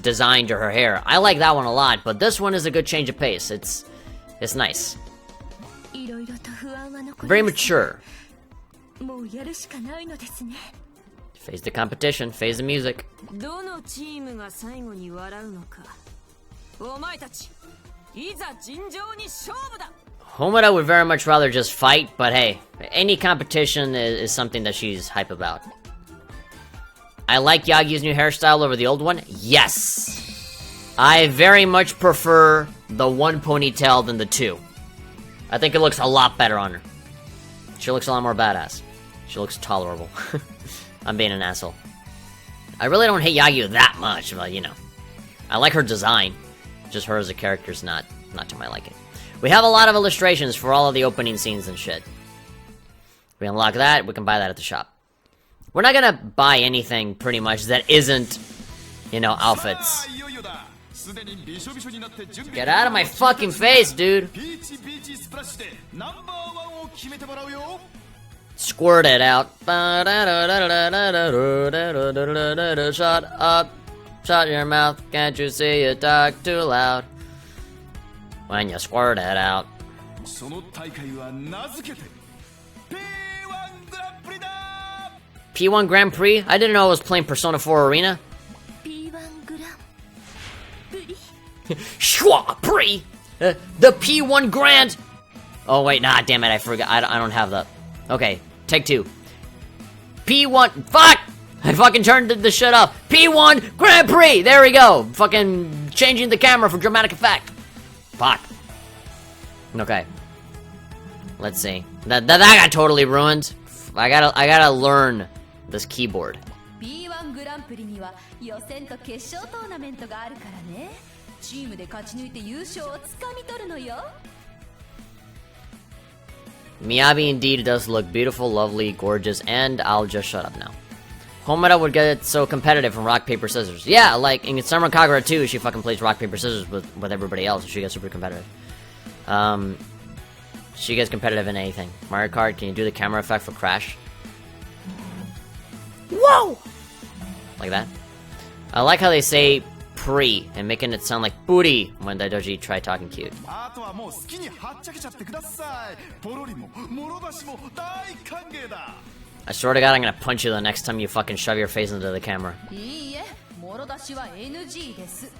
design to her hair. I like that one a lot, but this one is a good change of pace. It's nice. Very mature. もうやるしかないのですね。 Phase the competition, phase the music. どのチームが最後に笑うのか。お前たち、いざ尋常に勝負だ。 Homura would very much rather just fight, but hey, any competition is something that she's hype about. I like Yagi's new hairstyle over the old one. Yes! I very much prefer the one ponytail than the 2. I think it looks a lot better on her. She looks a lot more badass. She looks tolerable. I'm being an asshole. I really don't hate Yagi that much, but you know. I like her design. Just her as a character is not to my liking. We have a lot of illustrations for all of the opening scenes and shit. We unlock that, we can buy that at the shop. We're not gonna buy anything, pretty much, that isn't, you know, outfits. Get out of my fucking face, dude! Squirt it out. Shut up. Shut your mouth. Can't you see you talk too loud? When you squirt it out. P1 Grand Prix? I didn't know I was playing Persona 4 Arena. P1 グランプリ。 Schwa Prix! The P1 Grand! Oh wait, nah, damn it, I forgot. I don't have the... Okay, take 2. P1... Fuck! I fucking turned the shit up. P1 Grand Prix! There we go! Fucking changing the camera for dramatic effect. Fuck. Okay. Let's see. That got totally ruined. I gotta learn this keyboard. B1 グランプリには予選と決勝トーナメントがあるからね。チームで勝ち抜いて優勝をつかみ取るのよ。Miyabi indeed does look beautiful, lovely, gorgeous, and I'll just shut up now. Homura would get so competitive in rock, paper, scissors. Yeah, like in Senran Kagura too, she fucking plays rock, paper, scissors with everybody else, and she gets super competitive. She gets competitive in anything. Mario Kart, can you do the camera effect for Crash? Whoa! Like that. I like how they say pre and making it sound like booty when Daidoji try talking cute. あとはもう好きにはっちゃけちゃってください。ポロリももろ出しも大歓迎だ。 I swear to God, I'm gonna punch you the next time you fucking shove your face into the camera. いいえ、もろ出しは NG です。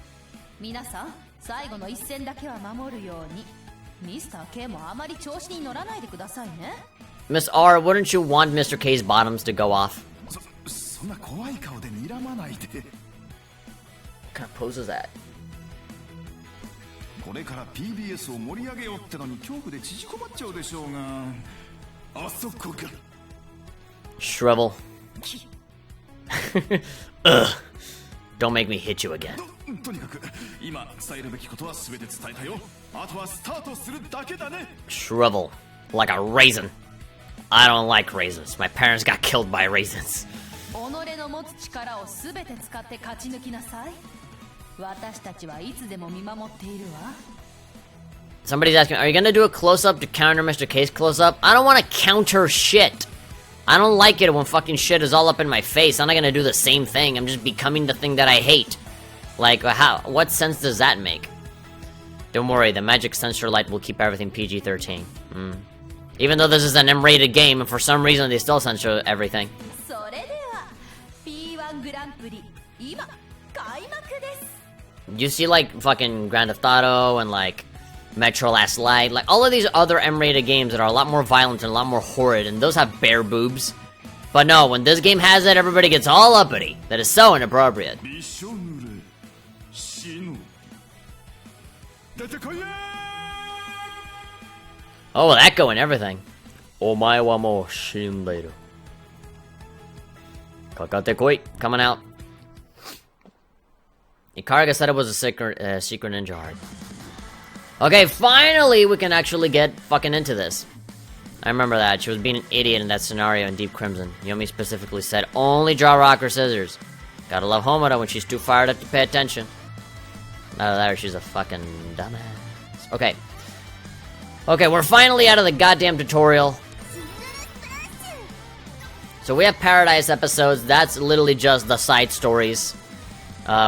皆さん、最後の一戦だけは守るように。ミスター K もあまり調子に乗らないでくださいね。Miss R, wouldn't you want Mr. K's bottoms to go off? そんな怖い顔で睨まないで。 What kind of pose is that? これから PBS を盛り上げようってのに恐怖で縮こまっちゃうでしょうが。あそこが。Shrivel. Ugh. Don't make me hit you again. とにかく今伝えるべきことは全て伝えたよ。あとはスタートするだけだね。 Shrivel. Like a raisin. I don't like raisins. My parents got killed by raisins. 己の持つ力を全て使って勝ち抜きなさい。私たちはいつでも見守っているわ。 Somebody's asking, are you gonna do a close-up to counter Mr. K's close-up? I don't want to counter shit. I don't like it when fucking shit is all up in my face. I'm not gonna do the same thing. I'm just becoming the thing that I hate. Like, how? What sense does that make? Don't worry, the magic censor light will keep everything PG-13. Even though this is an M-rated game, and for some reason they still censor everything. それでは B1 グランプリ今開幕です。 You see, like, fucking Grand Theft Auto and, like, Metro Last Light, like, all of these other M-rated games that are a lot more violent and a lot more horrid, and those have bare boobs. But no, when this game has it, everybody gets all uppity. That is so inappropriate. びしょ濡れ死ぬ。出てこいやー。 Oh, that go and everything. Omae wa mou shinderu. Kakate koi, coming out. Ikaraga said it was a secret ninja heart. Okay, finally we can actually get fucking into this. I remember that. She was being an idiot in that scenario in Deep Crimson. Yomi specifically said, only draw rock or scissors. Gotta love Homura when she's too fired up to pay attention. Either that or she's a fucking dumbass. Okay. Okay, we're finally out of the goddamn tutorial. So we have Paradise episodes. That's literally just the side stories.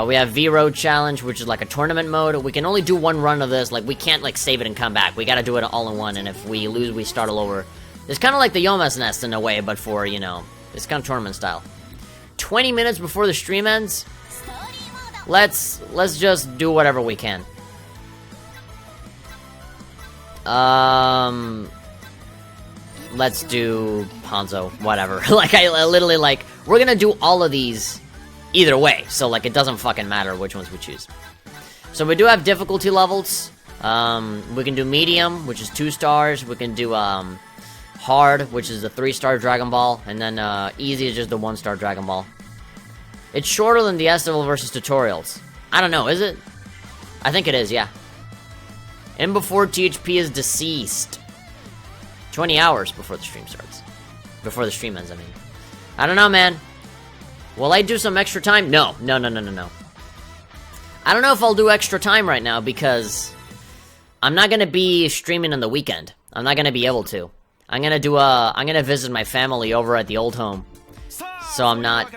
We have V-Road Challenge, which is like a tournament mode. We can only do one run of this. Like, we can't, like, save it and come back. We gotta do it all in one, and if we lose, we start all over. It's kind of like the Yoma's Nest in a way, but for, you know, it's kind of tournament style. 20 minutes before the stream ends? Let's just do whatever we can. Let's do Hanzo, whatever. Like, I literally, like, we're gonna do all of these either way, so, like, it doesn't fucking matter which ones we choose. So we do have difficulty levels. We can do medium, which is 2 stars. We can do, hard, which is the 3-star Dragon Ball. And then, easy is just the 1-star Dragon Ball. It's shorter than the Estival versus tutorials. I don't know, is it? I think it is, yeah. And before THP is deceased. 20 hours before the stream starts. Before the stream ends, I mean. I don't know, man. Will I do some extra time? No. I don't know if I'll do extra time right now because I'm not gonna be streaming on the weekend. I'm not gonna be able to. I'm gonna visit my family over at the old home. So I'm not.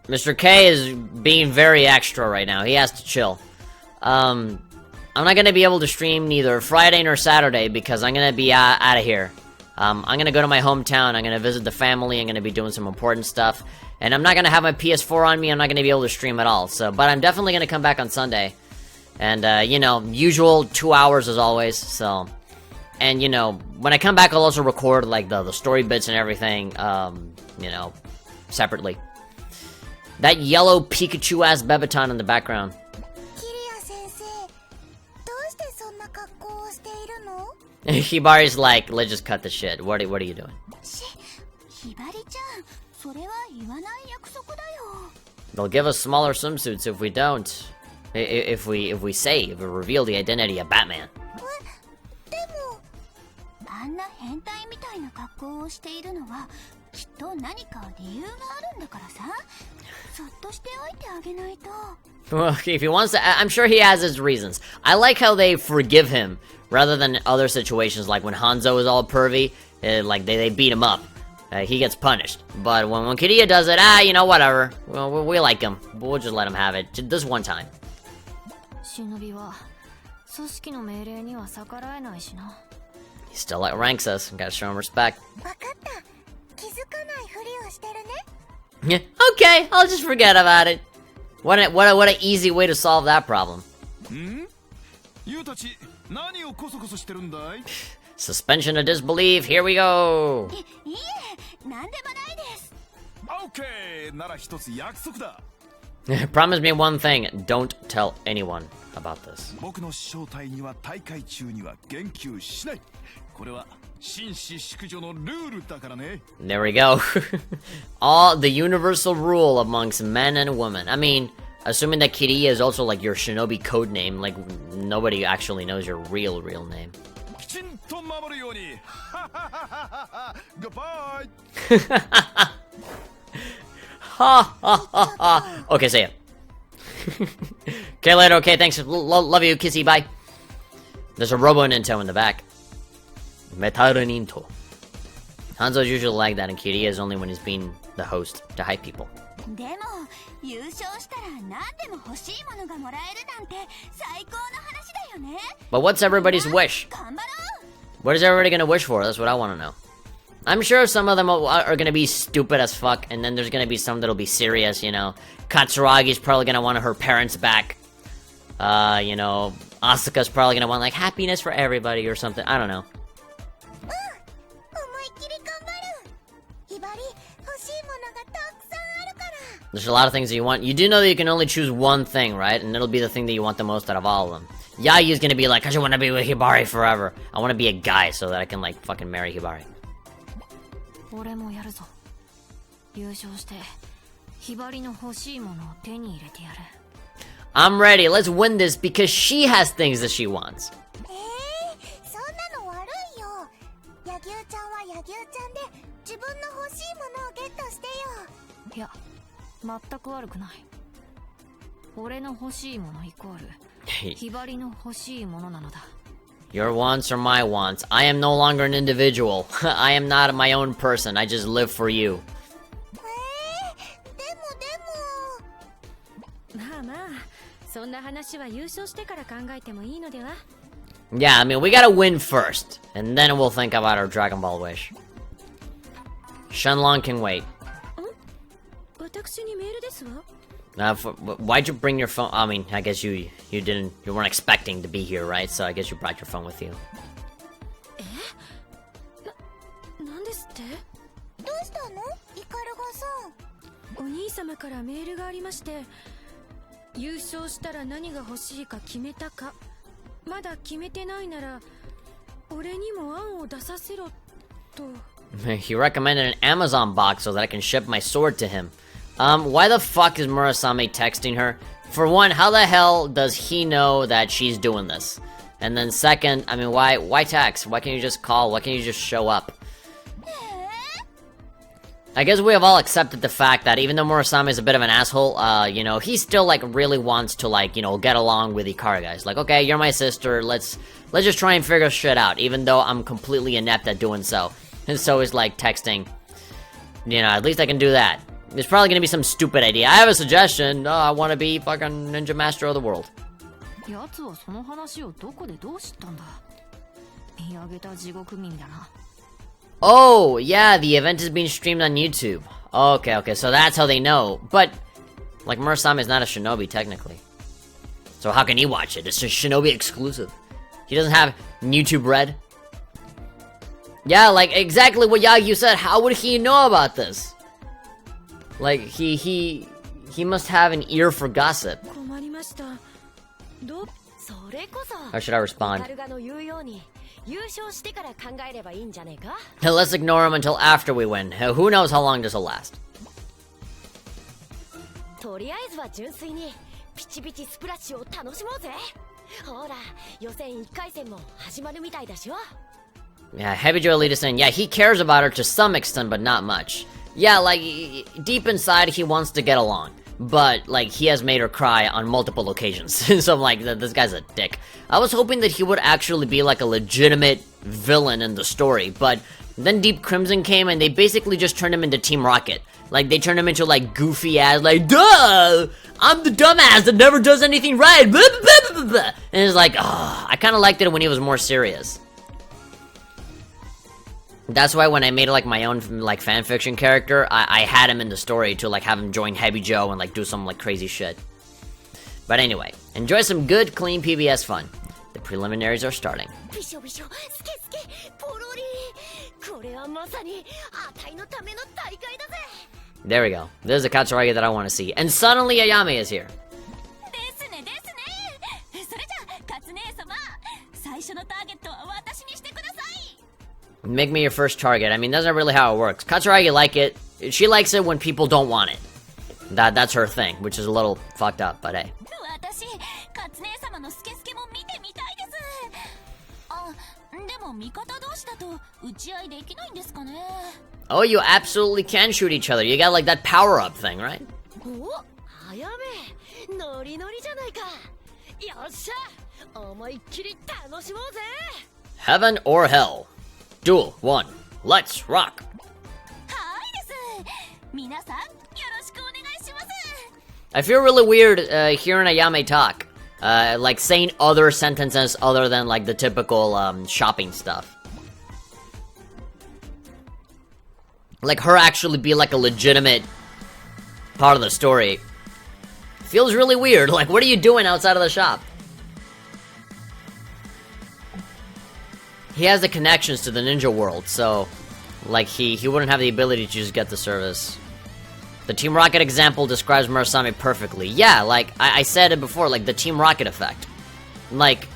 Mr. K is being very extra right now. He has to chill. I'm not gonna be able to stream neither Friday nor Saturday because I'm gonna be out of here. I'm gonna go to my hometown. I'm gonna visit the family. I'm gonna be doing some important stuff. And I'm not gonna have my PS4 on me. I'm not gonna be able to stream at all. So, but I'm definitely gonna come back on Sunday. And, you know, usual 2 hours as always, so. And, you know, when I come back, I'll also record, like, the story bits and everything, you know, separately. That yellow Pikachu-ass Bebaton in the background. キリア先生どうしてそんな格好をしているの？ Hibari's like, let's just cut the shit. What are you doing? ひばりちゃん、それは言わない約束だよ。 They'll give us smaller swimsuits if we don't. If we reveal the identity of Batman. でも、あんな変態みたいな格好をしているのはきっと何か理由があるんだからさ。そっとしておいてあげないと。 Well, if he wants to, I'm sure he has his reasons. I like how they forgive him rather than other situations like when Hanzo is all pervy, like they beat him up. He gets punished. But when Kiriya does it, you know, whatever. Well, we like him. We'll just let him have it. This one time. 忍びは組織の命令には逆らえないしな。 He still outranks us. Gotta show him respect. わかった。気づかないふりをしてるね。 Yeah, okay, I'll just forget about it. What an easy way to solve that problem. ユウたち、何をコソコソしてるんだい？ Suspension of disbelief, here we go. いえ、なんでもないです。オッケー、なら一つ約束だ。Promise me one thing, don't tell anyone about this. 僕の正体には大会中には言及しない。これは紳士淑女のルールだからね。 There we go. All the universal rule amongst men and women. I mean, assuming that Kiriya is also like your shinobi code name, like nobody actually knows your real name. きちんと守るように。Goodbye. Ha ha ha ha. Okay, say it. Okay, later. Okay, thanks. Love you. Kissy. Bye. There's a Robo Ninto in the back. Metaru Ninto. Hanzo's usually like that, and Kiriya is only when he's being the host to hype people. でも、優勝したら何でも欲しいものがもらえるなんて最高の話だよね。 But what's everybody's wish? 頑張ろう。 What is everybody gonna wish for? That's what I want to know. I'm sure some of them are gonna be stupid as fuck, and then there's gonna be some that'll be serious, you know. Katsuragi's probably gonna want her parents back. You know, Asuka's probably gonna want, like, happiness for everybody or something. I don't know. 思いっきり頑張る。ひばり、欲しいものがたくさんあるから。 There's a lot of things that you want. You do know that you can only choose one thing, right? And it'll be the thing that you want the most out of all of them. Yayu's gonna be like, I just wanna be with Hibari forever. I wanna be a guy so that I can, like, fucking marry Hibari. 俺もやるぞ。優勝してひばりの欲しいものを手に入れてやる。 I'm ready. Let's win this because she has things that she wants. そんなの悪いよ。柳生ちゃんは柳生ちゃんで自分の欲しいものをゲットしてよ。いや、全く悪くない。俺の欲しいものイコールひばりの欲しいものなのだ。 Your wants are my wants. I am no longer an individual. I am not my own person. I just live for you. でも。まあまあ、そんな話は優勝してから考えてもいいのでは？ Yeah, I mean, we gotta win first. And then we'll think about our Dragon Ball wish. Shenlong can wait. 私にメールですわ。Why'd you bring your phone? I mean, I guess you weren't expecting to be here, right? So I guess you brought your phone with you. なんですって？どうしたの？イカルガさん。お兄様からメールがありまして、優勝したら何が欲しいか決めたか、まだ決めてないなら俺にも案を出させろと。 He recommended an Amazon box so that I can ship my sword to him. Why the fuck is Murasame texting her? For one, how the hell does he know that she's doing this? And then second, I mean, why text? Why can't you just call? Why can't you just show up? I guess we have all accepted the fact that even though Murasame is a bit of an asshole, you know, he still, like, really wants to, like, you know, get along with Ikara guys. Like, okay, you're my sister, let's just try and figure shit out, even though I'm completely inept at doing so. And so he's, like, texting, you know, at least I can do that. There's probably gonna be some stupid idea. I have a suggestion. I want to be fucking Ninja Master of the world. やつはその話をどこでどう知ったんだ。見上げた地獄民だな。 Oh, yeah, the event is being streamed on YouTube. Okay, so that's how they know. But, like, Murasame is not a shinobi, technically. So how can he watch it? It's a shinobi exclusive. He doesn't have YouTube Red. Yeah, like, exactly what Yagyu said. How would he know about this? Like, he must have an ear for gossip. 困りました。How should I respond? カルガの言うように優勝してから考えればいいんじゃねえか Let's ignore him until after we win. Who knows how long this will last? とりあえずは純粋にピチピチスプラッシュを楽しもうぜほら予選1回戦も始まるみたいだしよ Yeah, Heavy Joe Elite is saying, yeah, he cares about her to some extent, but not much. Yeah, like, deep inside, he wants to get along. But, like, he has made her cry on multiple occasions. So I'm like, this guy's a dick. I was hoping that he would actually be, like, a legitimate villain in the story. But then Deep Crimson came, and they basically just turned him into Team Rocket. Like, they turned him into, like, goofy ass, like, duh! I'm the dumbass that never does anything right! Blah, blah, blah, blah. And it's like, oh, I kind of liked it when he was more serious. That's why when I made like my own like fanfiction character, I had him in the story to like have him join Heavy Joe and like do some like crazy shit. But anyway, enjoy some good, clean PBS fun. The preliminaries are starting. ビショビショスケスケポロリこれはまさにあたいのための大会だぜ There we go. There's a Katsuragi that I want to see. And suddenly Ayame is here. ですねですね。それじゃカツ姉様、最初のターゲットは私にしてください。 Make me your first target. I mean, that's not really how it works. Katsuragi like it. She likes it when people don't want it. That's her thing, which is a little fucked up, but hey. 私、カツ姉様のスケスケも見てみたいです。あ、でも味方同士だと打ち合いできないんですかね。Oh, you absolutely can shoot each other. You got like that power-up thing, right? おあやめノリノリじゃないかよっしゃ思いっきり楽しもうぜ Heaven or hell? Duel 1. Let's rock! はいです。皆さん、よろしくお願いします。 I feel really weird hearing Ayame talk. Like saying other sentences other than like the typical shopping stuff. Like her actually be like a legitimate part of the story. Feels really weird. Like, what are you doing outside of the shop? He has the connections to the ninja world, so like he wouldn't have the ability to just get the service. The Team Rocket example describes Murasame perfectly. Yeah, like I said it before, like the Team Rocket effect. Like,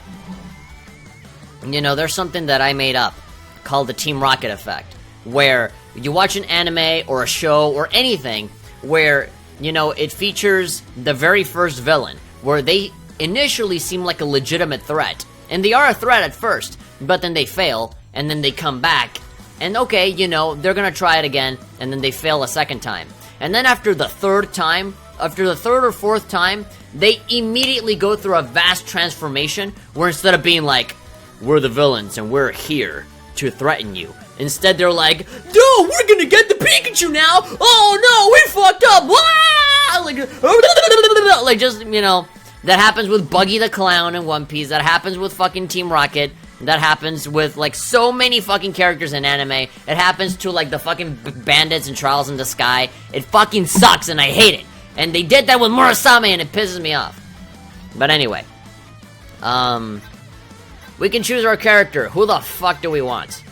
you know, there's something that I made up called the Team Rocket effect, where you watch an anime or a show or anything where, you know, it features the very first villain, where they initially seem like a legitimate threat. And they are a threat at first, but then they fail, and then they come back, and okay, you know, they're gonna try it again, and then they fail a second time. And then after the third or fourth time, they immediately go through a vast transformation, where instead of being like, we're the villains, and we're here to threaten you, instead they're like, dude, we're gonna get the Pikachu now! Oh no, we fucked up! Like just, you know, that happens with Buggy the Clown in One Piece. That happens with fucking Team Rocket. That happens with, like, so many fucking characters in anime. It happens to, like, the fucking bandits in Trials in the Sky. It fucking sucks, and I hate it. And they did that with Murasame, and it pisses me off. But anyway. We can choose our character. Who the fuck do we want?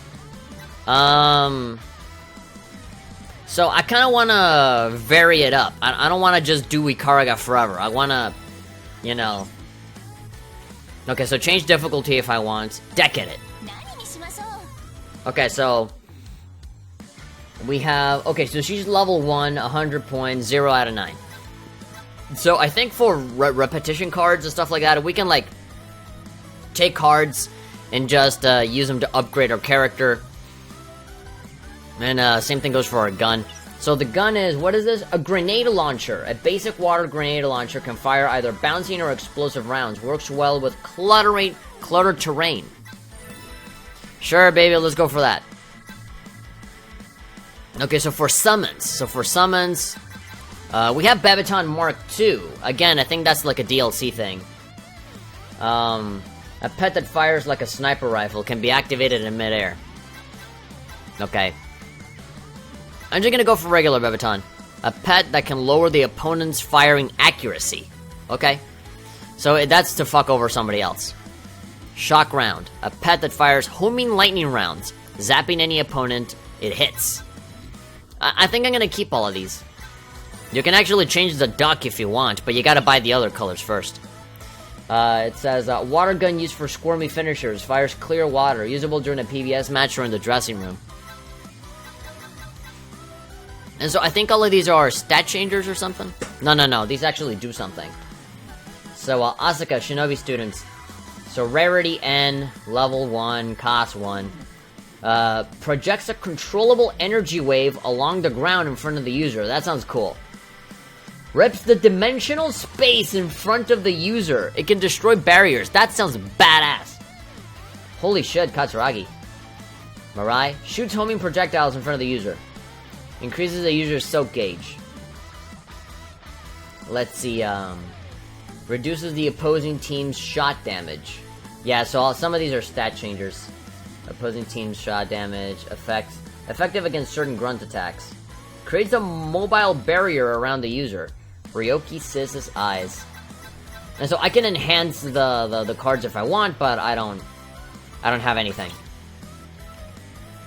So, I kind of want to vary it up. I don't want to just do Ikaraga forever. I want to... You know. Okay, so change difficulty if I want. Decade it. Okay, so we have. Okay, so she's level 1, 100 points, 0 out of 9. So I think for repetition cards and stuff like that, we can like take cards and just use them to upgrade our character. And same thing goes for our gun. So the gun is, what is this? A grenade launcher. A basic water grenade launcher can fire either bouncing or explosive rounds. Works well with cluttered terrain. Sure, baby, let's go for that. Okay, so for summons. We have Babaton Mark II. Again, I think that's like a DLC thing. A pet that fires like a sniper rifle can be activated in midair. Okay. I'm just gonna go for regular Babaton. A pet that can lower the opponent's firing accuracy. Okay? So that's to fuck over somebody else. Shock Round. A pet that fires homing lightning rounds. Zapping any opponent, it hits. I think I'm gonna keep all of these. You can actually change the duck if you want, but you gotta buy the other colors first. It says, water gun used for squirmy finishers. Fires clear water. Usable during a PBS match or in the dressing room. And so I think all of these are stat changers or something? No. These actually do something. So, Asuka, Shinobi students. So, rarity N, level 1, cost 1. Projects a controllable energy wave along the ground in front of the user. That sounds cool. Rips the dimensional space in front of the user. It can destroy barriers. That sounds badass. Holy shit, Katsuragi. Mirai shoots homing projectiles in front of the user. Increases the user's soak gauge. Let's see, reduces the opposing team's shot damage. Yeah, so some of these are stat changers. Opposing team's shot damage. Effective against certain grunt attacks. Creates a mobile barrier around the user. Ryoki Sis' eyes. And so I can enhance the cards if I want, but I don't have anything.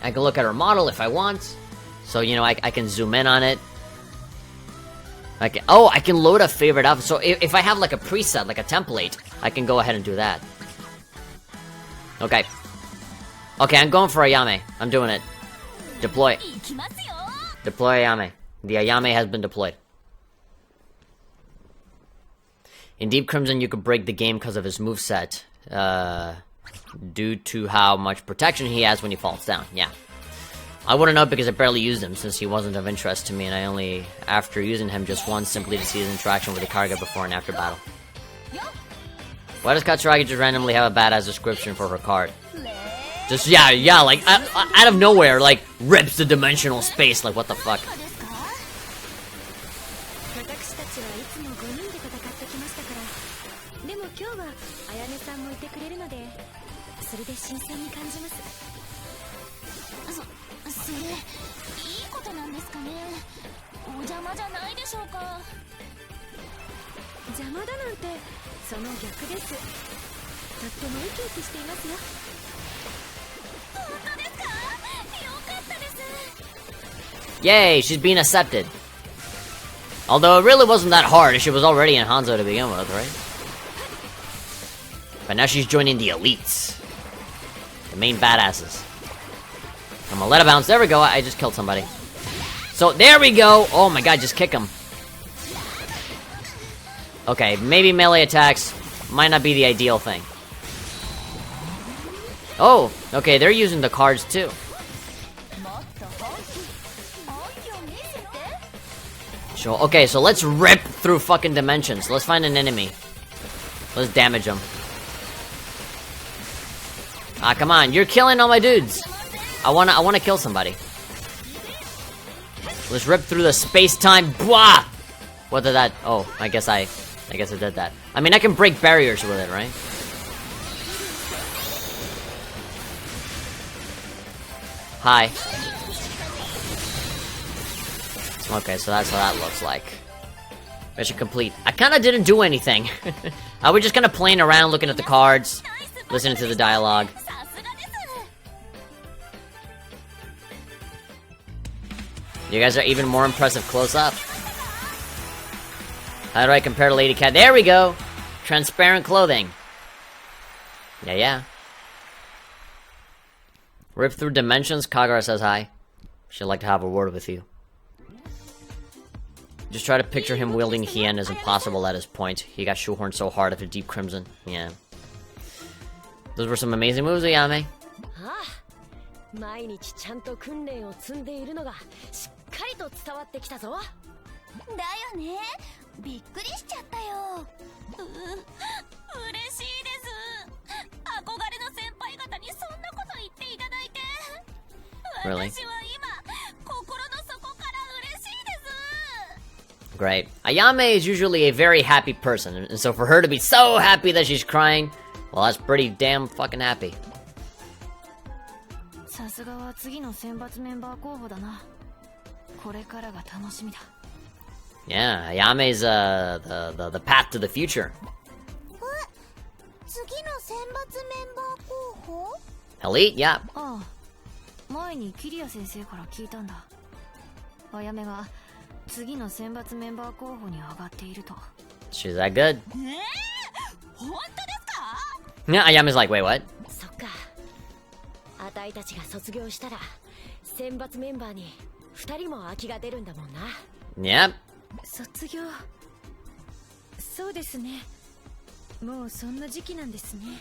I can look at her model if I want. So, you know, I can zoom in on it. I can load a favorite outfit. So if I have like a preset, like a template, I can go ahead and do that. Okay. Okay, I'm going for Ayame. I'm doing it. Deploy. Deploy Ayame. The Ayame has been deployed. In Deep Crimson, you could break the game because of his moveset. Due to how much protection he has when he falls down. Yeah. I wouldn't know because I barely used him since he wasn't of interest to me, and I only, after using him just once, simply to see his interaction with the Karga before and after battle. Why does Katsuragi just randomly have a badass description for her card? Just, yeah, like, out of nowhere, like, rips the dimensional space, like, what the fuck? Yay, she's being accepted. Although it really wasn't that hard, she was already in Hanzo to begin with, right? But now she's joining the elites. The main badasses. I'm gonna let it bounce. There we go, I just killed somebody. So, there we go! Oh my god, just kick him. Okay, maybe melee attacks might not be the ideal thing. Oh, okay, they're using the cards too. Sure. Okay, so let's rip through fucking dimensions. Let's find an enemy. Let's damage them. Ah, come on, you're killing all my dudes. I wanna kill somebody. Let's rip through the space-time. Blah! What did that? Oh, I guess I did that. I mean, I can break barriers with it, right? Hi. Okay, so that's what that looks like. Mission complete. I kinda didn't do anything. I was just kinda playing around, looking at the cards, listening to the dialogue. You guys are even more impressive close up. How do I compare to Lady Cat? There we go! Transparent clothing. Yeah. Rip through dimensions, Kagura says hi. She'd like to have a word with you. Just try to picture him wielding Hien as impossible at his point. He got shoehorned so hard after Deep Crimson. Yeah. Those were some amazing moves, Ayame. Really? Great. Ayame is usually a very happy person, and so for her to be so happy that she's crying, well, that's pretty damn fucking happy. Yeah, Ayame's the path to the future. Elite, yeah. She's that good. Yeah, Ayame's like, wait, what? そっか。あたいたちが卒業したら選抜メンバーに2人も空きが出るんだもんな。 Yep. 卒業。そうですね。もうそんな時期なんですね。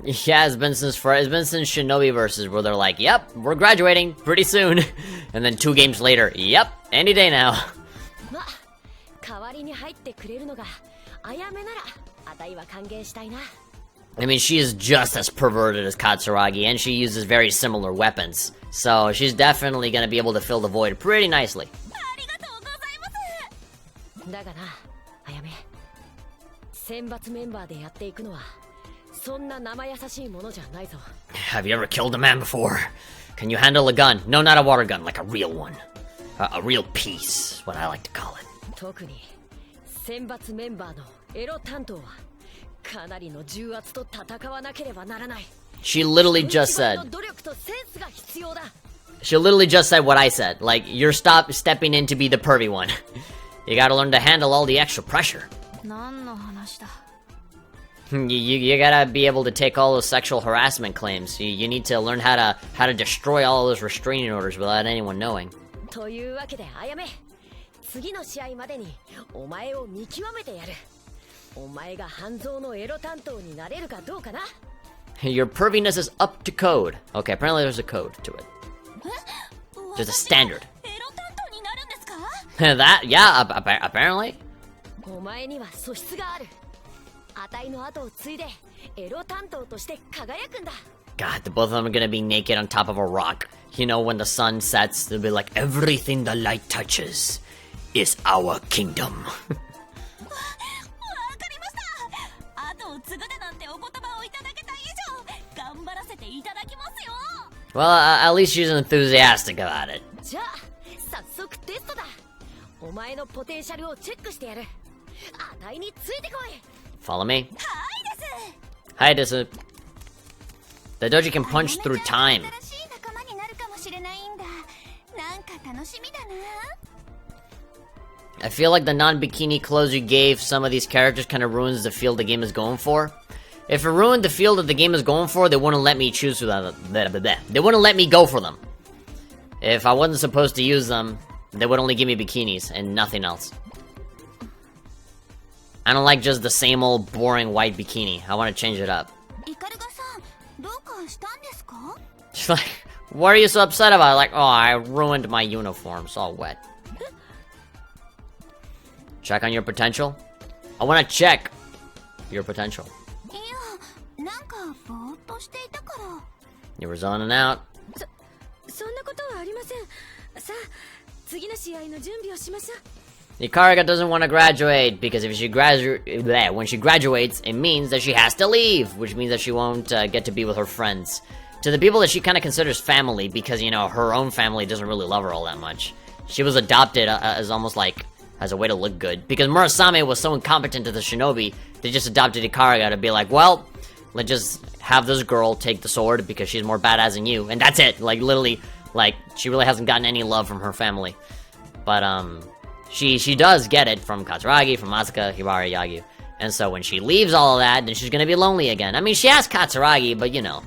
Yeah, it's been since Shinobi versus where they're like, yep, we're graduating pretty soon. And then 2 games later, yep, any day now. まあ、代わりに入ってくれるのがあやめならあたいは歓迎したいな。 I mean, she is just as perverted as Katsuragi, and she uses very similar weapons. So she's definitely gonna be able to fill the void pretty nicely. だがな、あやめ。選抜メンバーでやっていくのはそんな生優しいものじゃないぞ。 Have you ever killed a man before? Can you handle a gun? No, not a water gun, like a real one. A real piece, what I like to call it. 特に選抜メンバーのエロ担当はかなりの重圧と戦わなければならない。 She literally just 一番 said, の努力とセンスが必要だ。 she literally just said what I said. Like, you're stepping in to be the pervy one. You gotta learn to handle all the extra pressure. 何の話だ。 You gotta be able to take all those sexual harassment claims. You need to learn how to destroy all those restraining orders without anyone knowing. というわけであやめ、次の試合までにお前を見極めてやる。お前が半蔵のエロ担当になれるかどうかな。 Your perviness is up to code. Okay, apparently there's a code to it. There's a standard. エロ担当になるんですか？ That, yeah, apparently. お前には素質がある。あたいの後を継いでエロ担当として輝くんだ。 God, the both of them are gonna be naked on top of a rock. You know, when the sun sets, they'll be like, everything the light touches is our kingdom. わかりました。後を継ぐでなんてお言葉をいただけた以上頑張らせていただきますよ。 Well, at least she's enthusiastic about it. じゃあ早速テストだ。お前のポテンシャルをチェックしてやる。あたいについてこい。 Follow me. はいです。 Hi, Desu. The doji can punch through time. 新しい仲間になるかもしれないんだ。なんか楽しみだな。 I feel like the non-bikini clothes you gave some of these characters kind of ruins the field the game is going for. If it ruined the field that the game is going for, they wouldn't let me choose them. They wouldn't let me go for them. If I wasn't supposed to use them, they would only give me bikinis and nothing else. I don't like just the same old boring white bikini. I want to change it up. イカルガさん、どうかしたんですか？ She's like, what are you so upset about? Like, oh, I ruined my uniform. It's all wet. Check on your potential? I want to check your potential. いや、なんかぼーっとしていたから。 You were zoning out. そんなことはありません。さあ、次の試合の準備をしましょう。 Ikariga doesn't want to graduate because if she when she graduates, it means that she has to leave, which means that she won't get to be with her friends. To the people that she kind of considers family, because, you know, her own family doesn't really love her all that much. She was adopted as almost like, as a way to look good. Because Murasame was so incompetent to the shinobi, they just adopted Ikariga to be like, well, let's just have this girl take the sword because she's more badass than you. And that's it. Like, literally, like, she really hasn't gotten any love from her family. But, She does get it from Katsuragi, from Asuka, Hibari, Yagyu. And so when she leaves all of that, then she's gonna be lonely again. I mean, she has Katsuragi, but you know.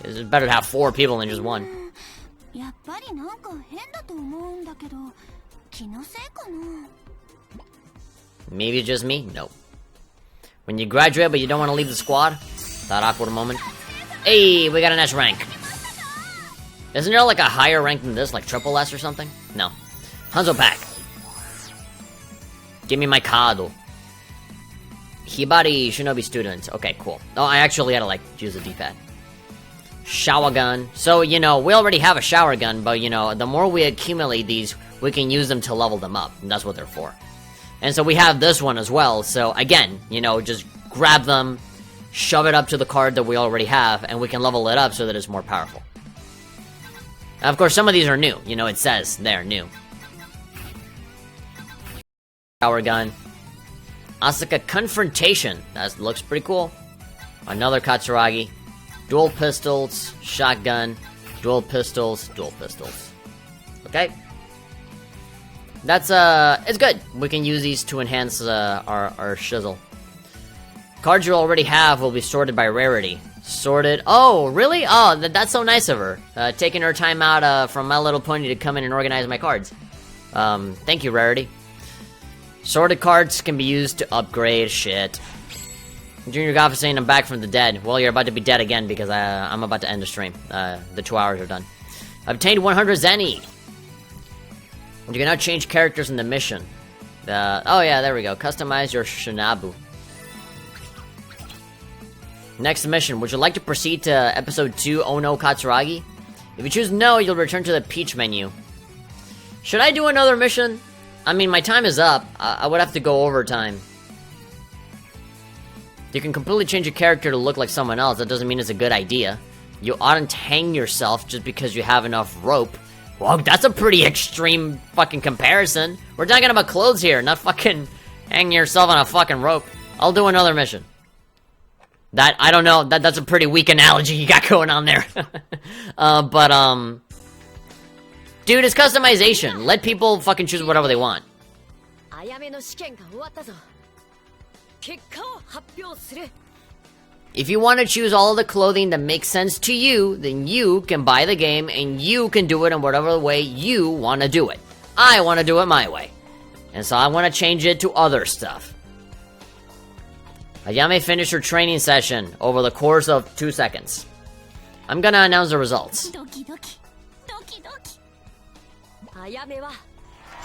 It's better to have 4 people than just 1. やっぱりなんか変だと思うんだけど、気のせいかな。 Maybe it's just me? No. When you graduate but you don't want to leave the squad? That awkward moment. Hey, we got an S rank. Isn't there like a higher rank than this, like triple S or something? No. Hanzo pack. Give me my card. Hibari Shinobi student. Okay, cool. Oh, I actually had to, like, use the D-pad. Shower gun. So, you know, we already have a shower gun, but, you know, the more we accumulate these, we can use them to level them up. And that's what they're for. And so we have this one as well. So, again, you know, just grab them, shove it up to the card that we already have, and we can level it up so that it's more powerful. Now, of course, some of these are new. You know, it says they're new. Shower gun. Asuka Confrontation. That looks pretty cool. Another Katsuragi. Dual pistols, shotgun, dual pistols, dual pistols. Okay. That's, it's good. We can use these to enhance, our shizzle. Cards you already have will be sorted by rarity. Sorted. Oh, really? Oh, that's so nice of her. Taking her time out from My Little Pony to come in and organize my cards. Thank you, Rarity. Sorted cards can be used to upgrade shit. Junior Goff is saying I'm back from the dead. Well, you're about to be dead again because I'm about to end the stream. The 2 hours are done. Obtained 100 Zenny. You can now change characters in the mission. Oh yeah, there we go. Customize your Shinabu. Next mission. Would you like to proceed to episode 2, Oh No Katsuragi? If you choose no, you'll return to the Peach menu. Should I do another mission? I mean, my time is up. I would have to go overtime. You can completely change your character to look like someone else. That doesn't mean it's a good idea. You oughtn't hang yourself just because you have enough rope. Well, that's a pretty extreme fucking comparison. We're talking about clothes here, not fucking hanging yourself on a fucking rope. I'll do another mission. That, I don't know, that's a pretty weak analogy you got going on there. Dude, it's customization. Let people fucking choose whatever they want. If you want to choose all of the clothing that makes sense to you, then you can buy the game and you can do it in whatever way you want to do it. I want to do it my way. And so I want to change it to other stuff. Ayame finished her training session over the course of 2 seconds. I'm gonna announce the results. あやめは合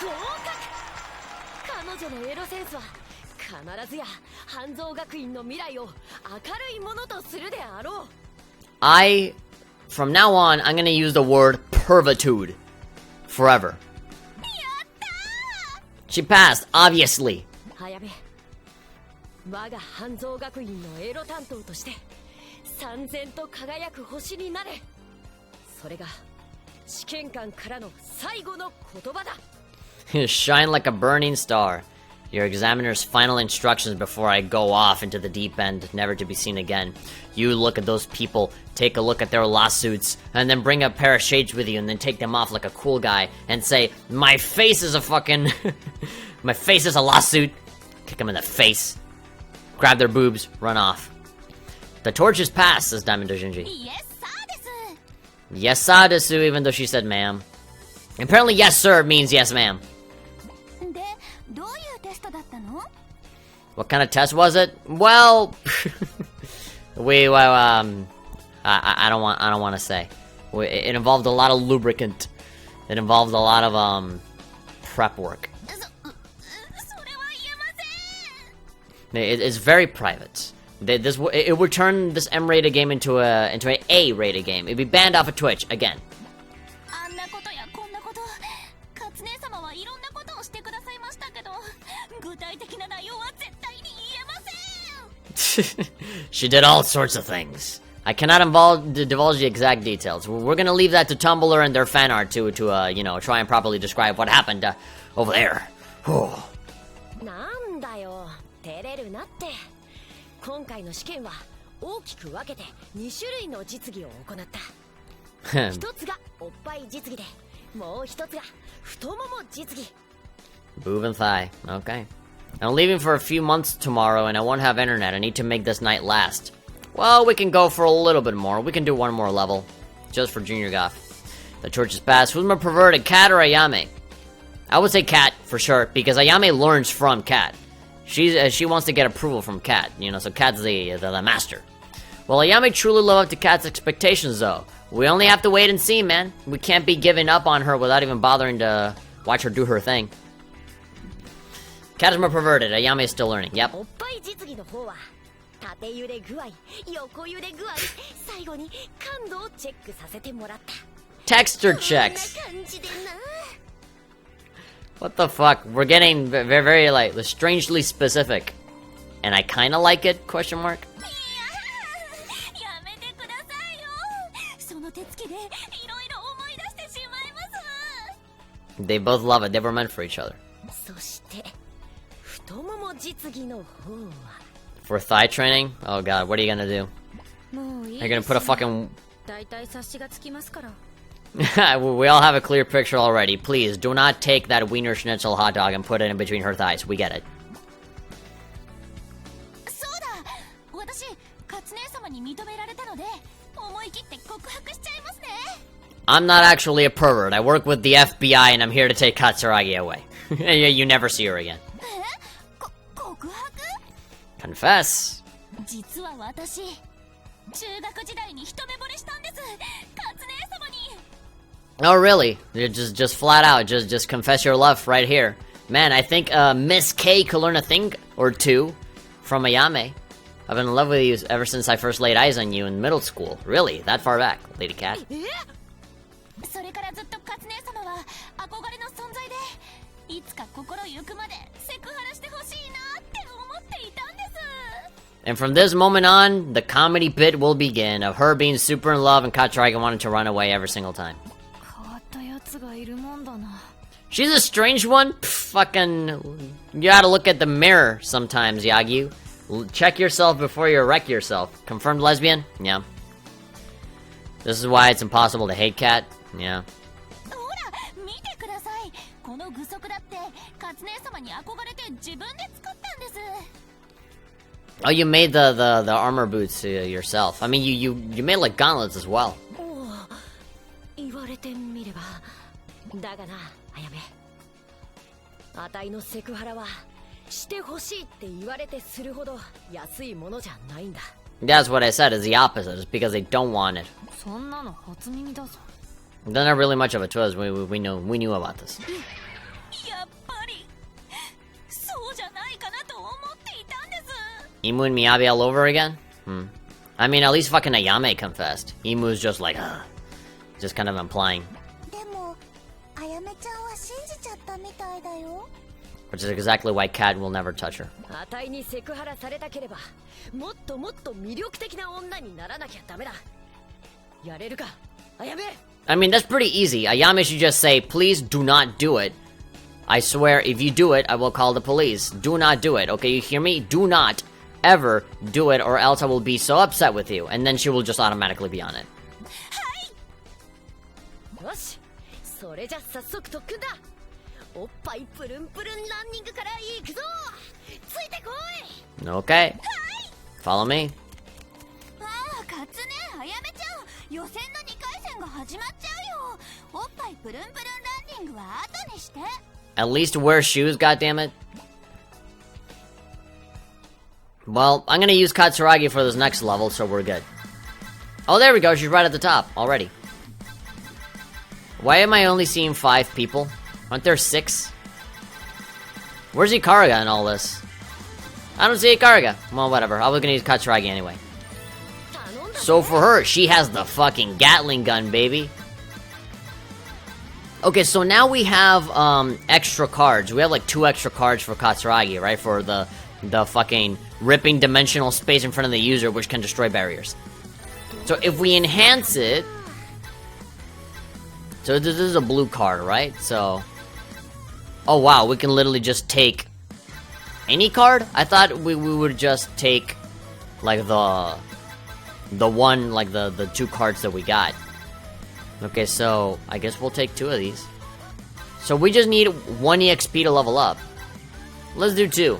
格。彼女のエロセンスは必ずや半蔵学院の未来を明るいものとするであろう。From now on, I'm gonna use the word pervitude. Forever. She passed, obviously. あやめ、我が半蔵学院のエロ担当として燦然と輝く星になれ。それが試験官からの最後の言葉だ。Shine like a burning star. Your examiner's final instructions before I go off into the deep end, never to be seen again. You look at those people, take a look at their lawsuits, and then bring a pair of shades with you and then take them off like a cool guy and say, my face is a fucking... my face is a lawsuit. Kick them in the face. Grab their boobs, run off. The torch is passed, says Diamond Dojinji. Yes, sir, desu, even though she said ma'am. Apparently, yes, sir means yes, ma'am. What kind of test was it? Well, I don't want to say. It involved a lot of lubricant. It involved a lot of prep work. It's very private. It would turn this M-rated game into an A-rated game. It'd be banned off of Twitch again. She did all sorts of things. I cannot divulge the exact details. We're gonna leave that to Tumblr and their fan art to you know, try and properly describe what happened over there. なんだよ、照れるなって。今回の試験は大きく分けて2種類の実技を行った。一つがおっぱい実技で、もう一つが太もも実技。Boob and thigh. Okay. I'm leaving for a few months tomorrow and I won't have internet. I need to make this night last. Well, we can go for a little bit more. We can do one more level. Just for Junior Goth. The torch is passed. Who's more perverted, Cat or Ayame? I would say Cat, for sure, because Ayame learns from Cat. She wants to get approval from Cat, you know, so Cat's the master. Will Ayame truly live up to Cat's expectations, though? We only have to wait and see, man. We can't be giving up on her without even bothering to watch her do her thing. Cat is more perverted. Ayame is still learning. Yep. Texture checks. What the fuck? We're getting very, very, like, strangely specific. And I kinda like it, question mark. They both love it. They were meant for each other. For thigh training? Oh god, what are you gonna do? You're gonna put a fucking... We all have a clear picture already. Please, do not take that Wiener Schnitzel hot dog and put it in between her thighs. We get it. に認められたので思い切って告白しちゃいますね。 I'm not actually a pervert. I work with the FBI and I'm here to take Katsuragi away. You never see her again. 告白？ Confess. 実は私中学時代に一目惚れしたんです、カツ姉様に。 Oh, really? Just flat out, just confess your love right here. Man, I think Miss K could learn a thing or two from Ayame. I've been in love with you ever since I first laid eyes on you in middle school. Really? That far back, Lady Cat? それからずっとカツ姉様は憧れの存在で、いつか心ゆくまでセクハラしてほしいなって思っていたんです。 And from this moment on, the comedy bit will begin of her being super in love and Katsuragi wanting to run away every single time. 変わったやつがいるもんだな。 She's a strange one? Pff, fucking... You gotta look at the mirror sometimes, Yagyu. Check yourself before you wreck yourself. Confirmed lesbian? Yeah. This is why it's impossible to hate Cat? Yeah. ほら見てください、この具足だってカツ姉様に憧れて自分で作ったんです。 Oh, you made the armor boots yourself. I mean, you made like gauntlets as well. 言われてみれば。だがな、あやめ。あたいのセクハラはしてほしいって言われてするほど安いものじゃないんだ。 That's what I said, is the opposite. It's because they don't want it. そんなの初耳だぞ。 They're not really much of a twist. We knew about this. やっぱりそうじゃないかなと思っていたんです。 Imu and Miyabi all over again? I mean, at least fucking Ayame confessed. Imu's just like, just kind of implying. でもあやめちゃんは信じちゃったみたいだよ。 Which is exactly why Cat will never touch her. あたいにセクハラされたければ、もっともっと魅力的な女にならなきゃダメだ。やれるか、あやめ。 I mean, that's pretty easy. Ayame should just say, please do not do it. I swear, if you do it, I will call the police. Do not do it, okay? You hear me? Do not ever do it, or else I will be so upset with you. And then she will just automatically be on it. よし、それじゃ早速特訓だ。おっぱいプルンプルンランニングから行くぞ。ついてこい。 Okay. Follow me. ああ、カツネ、あやめちゃん、予選の2回戦が始まっちゃうよ。おっぱいプルンプルンランニングは後にして。 At least wear shoes, goddammit. Well, I'm gonna use Katsuragi for this next level, so we're good. Oh, there we go. She's right at the top already. Why am I only seeing 5 people? Aren't there 6? Where's Ikaraga in all this? I don't see Ikaraga. Well, whatever. I was gonna use Katsuragi anyway. So for her, she has the fucking Gatling gun, baby. Okay, so now we have extra cards. We have like 2 extra cards for Katsuragi, right? For the fucking ripping dimensional space in front of the user, which can destroy barriers. So if we enhance it... So this is a blue card, right? So... Oh wow, we can literally just take... any card? I thought we would just take... like the one, like the 2 cards that we got. Okay, so I guess we'll take 2 of these. So we just need 1 EXP to level up. Let's do 2.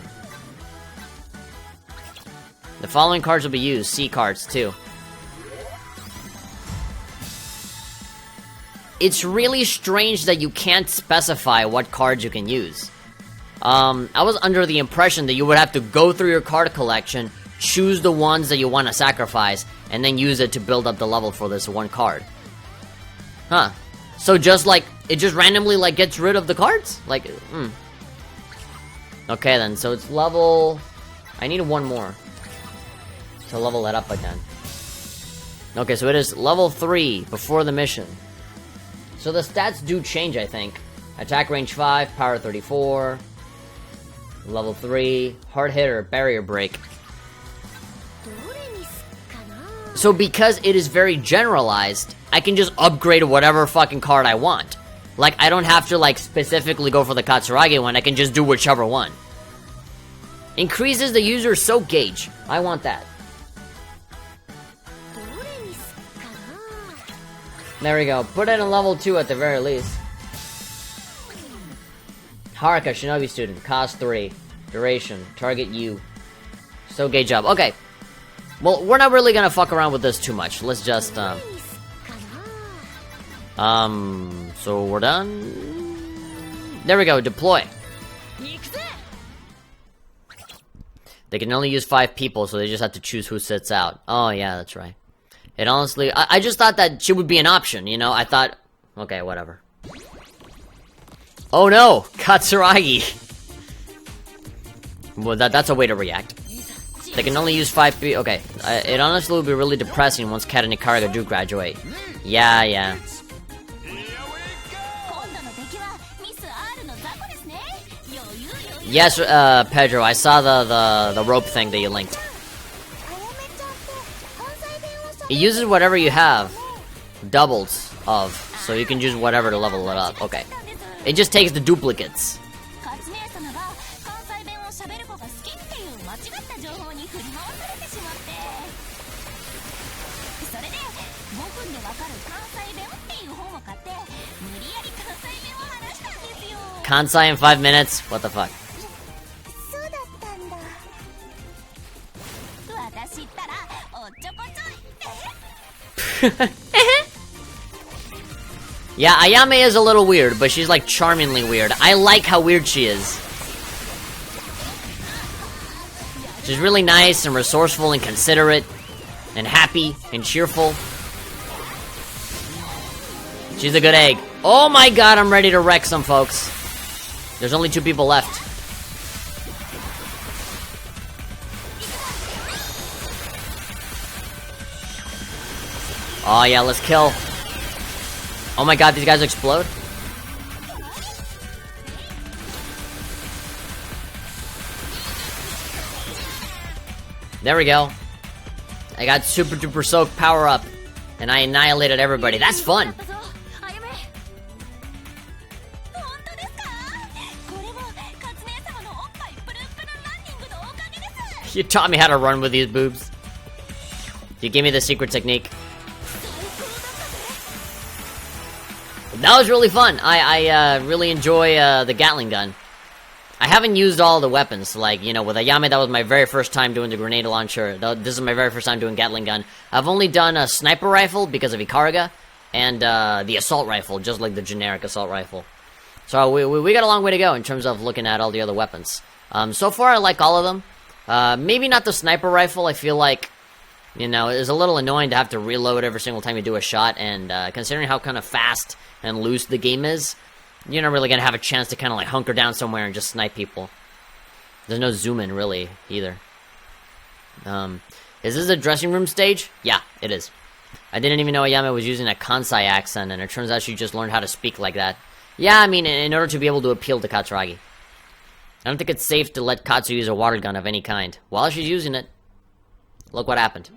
The following cards will be used. C cards, too. It's really strange that you can't specify what cards you can use. I was under the impression that you would have to go through your card collection, choose the ones that you want to sacrifice, and then use it to build up the level for this 1 card. Huh. So just like, it just randomly like gets rid of the cards? Like, Okay then, so it's level... I need 1 more to level it up again. Okay, so it is level 3 before the mission. So the stats do change, I think. Attack range 5, power 34. Level 3, hard hitter, barrier break. So because it is very generalized, I can just upgrade whatever fucking card I want. Like, I don't have to, like, specifically go for the Katsuragi one, I can just do whichever one. Increases the user's soak gauge. I want that. There we go. Put it in level 2 at the very least. Haruka, Shinobi student. Cost 3. Duration. Target you. Soak gauge up. Okay. Well, we're not really gonna fuck around with this too much. Let's just, so we're done. There we go, deploy. They can only use 5 people, so they just have to choose who sits out. Oh, yeah, that's right. It honestly, I just thought that she would be an option, you know? I thought, okay, whatever. Oh no, Katsuragi. Well, that's a way to react. They can only use 5 people. Okay, it honestly would be really depressing once Kat and Ikaraga do graduate. Yeah, yeah. Yes, Pedro, I saw the rope thing that you linked. It uses whatever you have. Doubles of. So you can use whatever to level it up. Okay. It just takes the duplicates. Kansai in 5 minutes? What the fuck? Yeah, Ayame is a little weird, but she's like charmingly weird. I like how weird she is. She's really nice and resourceful and considerate and happy and cheerful. She's a good egg. Oh my god, I'm ready to wreck some folks. There's only 2 people left. Oh yeah, let's kill. Oh my god, these guys explode? There we go. I got super duper soak power up. And I annihilated everybody. That's fun! You taught me how to run with these boobs. You gave me the secret technique. That was really fun. I really enjoy the Gatling gun. I haven't used all the weapons. Like, you know, with Ayame, that was my very first time doing the grenade launcher. This is my very first time doing Gatling gun. I've only done a sniper rifle because of Ikaraga, and the assault rifle, just like the generic assault rifle. So we got a long way to go in terms of looking at all the other weapons. So far, I like all of them. Maybe not the sniper rifle. I feel like, you know, it's a little annoying to have to reload every single time you do a shot, and considering how kind of fast and loose the game is, you're not really gonna have a chance to kind of like hunker down somewhere and just snipe people. There's no zoom in really either. Is this a dressing room stage? Yeah, it is. I didn't even know Ayame was using a Kansai accent, and it turns out she just learned how to speak like that. Yeah, I mean, in order to be able to appeal to Katsuragi. I don't think it's safe to let Katsu use a water gun of any kind. While she's using it, look what happened.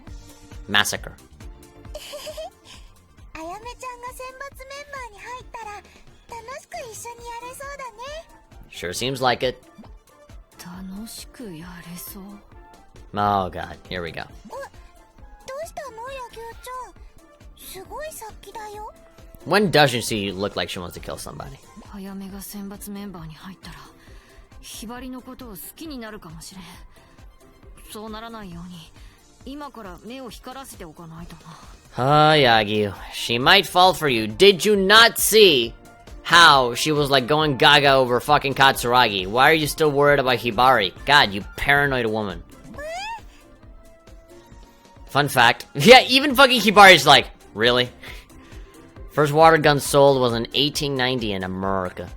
Massacre. Sure seems like it. Oh god, here we go. When doesn't she look like she wants to kill somebody? Yagi, she might fall for you. Did you not see how she was like going gaga over fucking Katsuragi? Why are you still worried about Hibari? God, you paranoid woman. Fun fact. Yeah, even fucking Hibari's like, really? First water gun sold was in 1890 in America.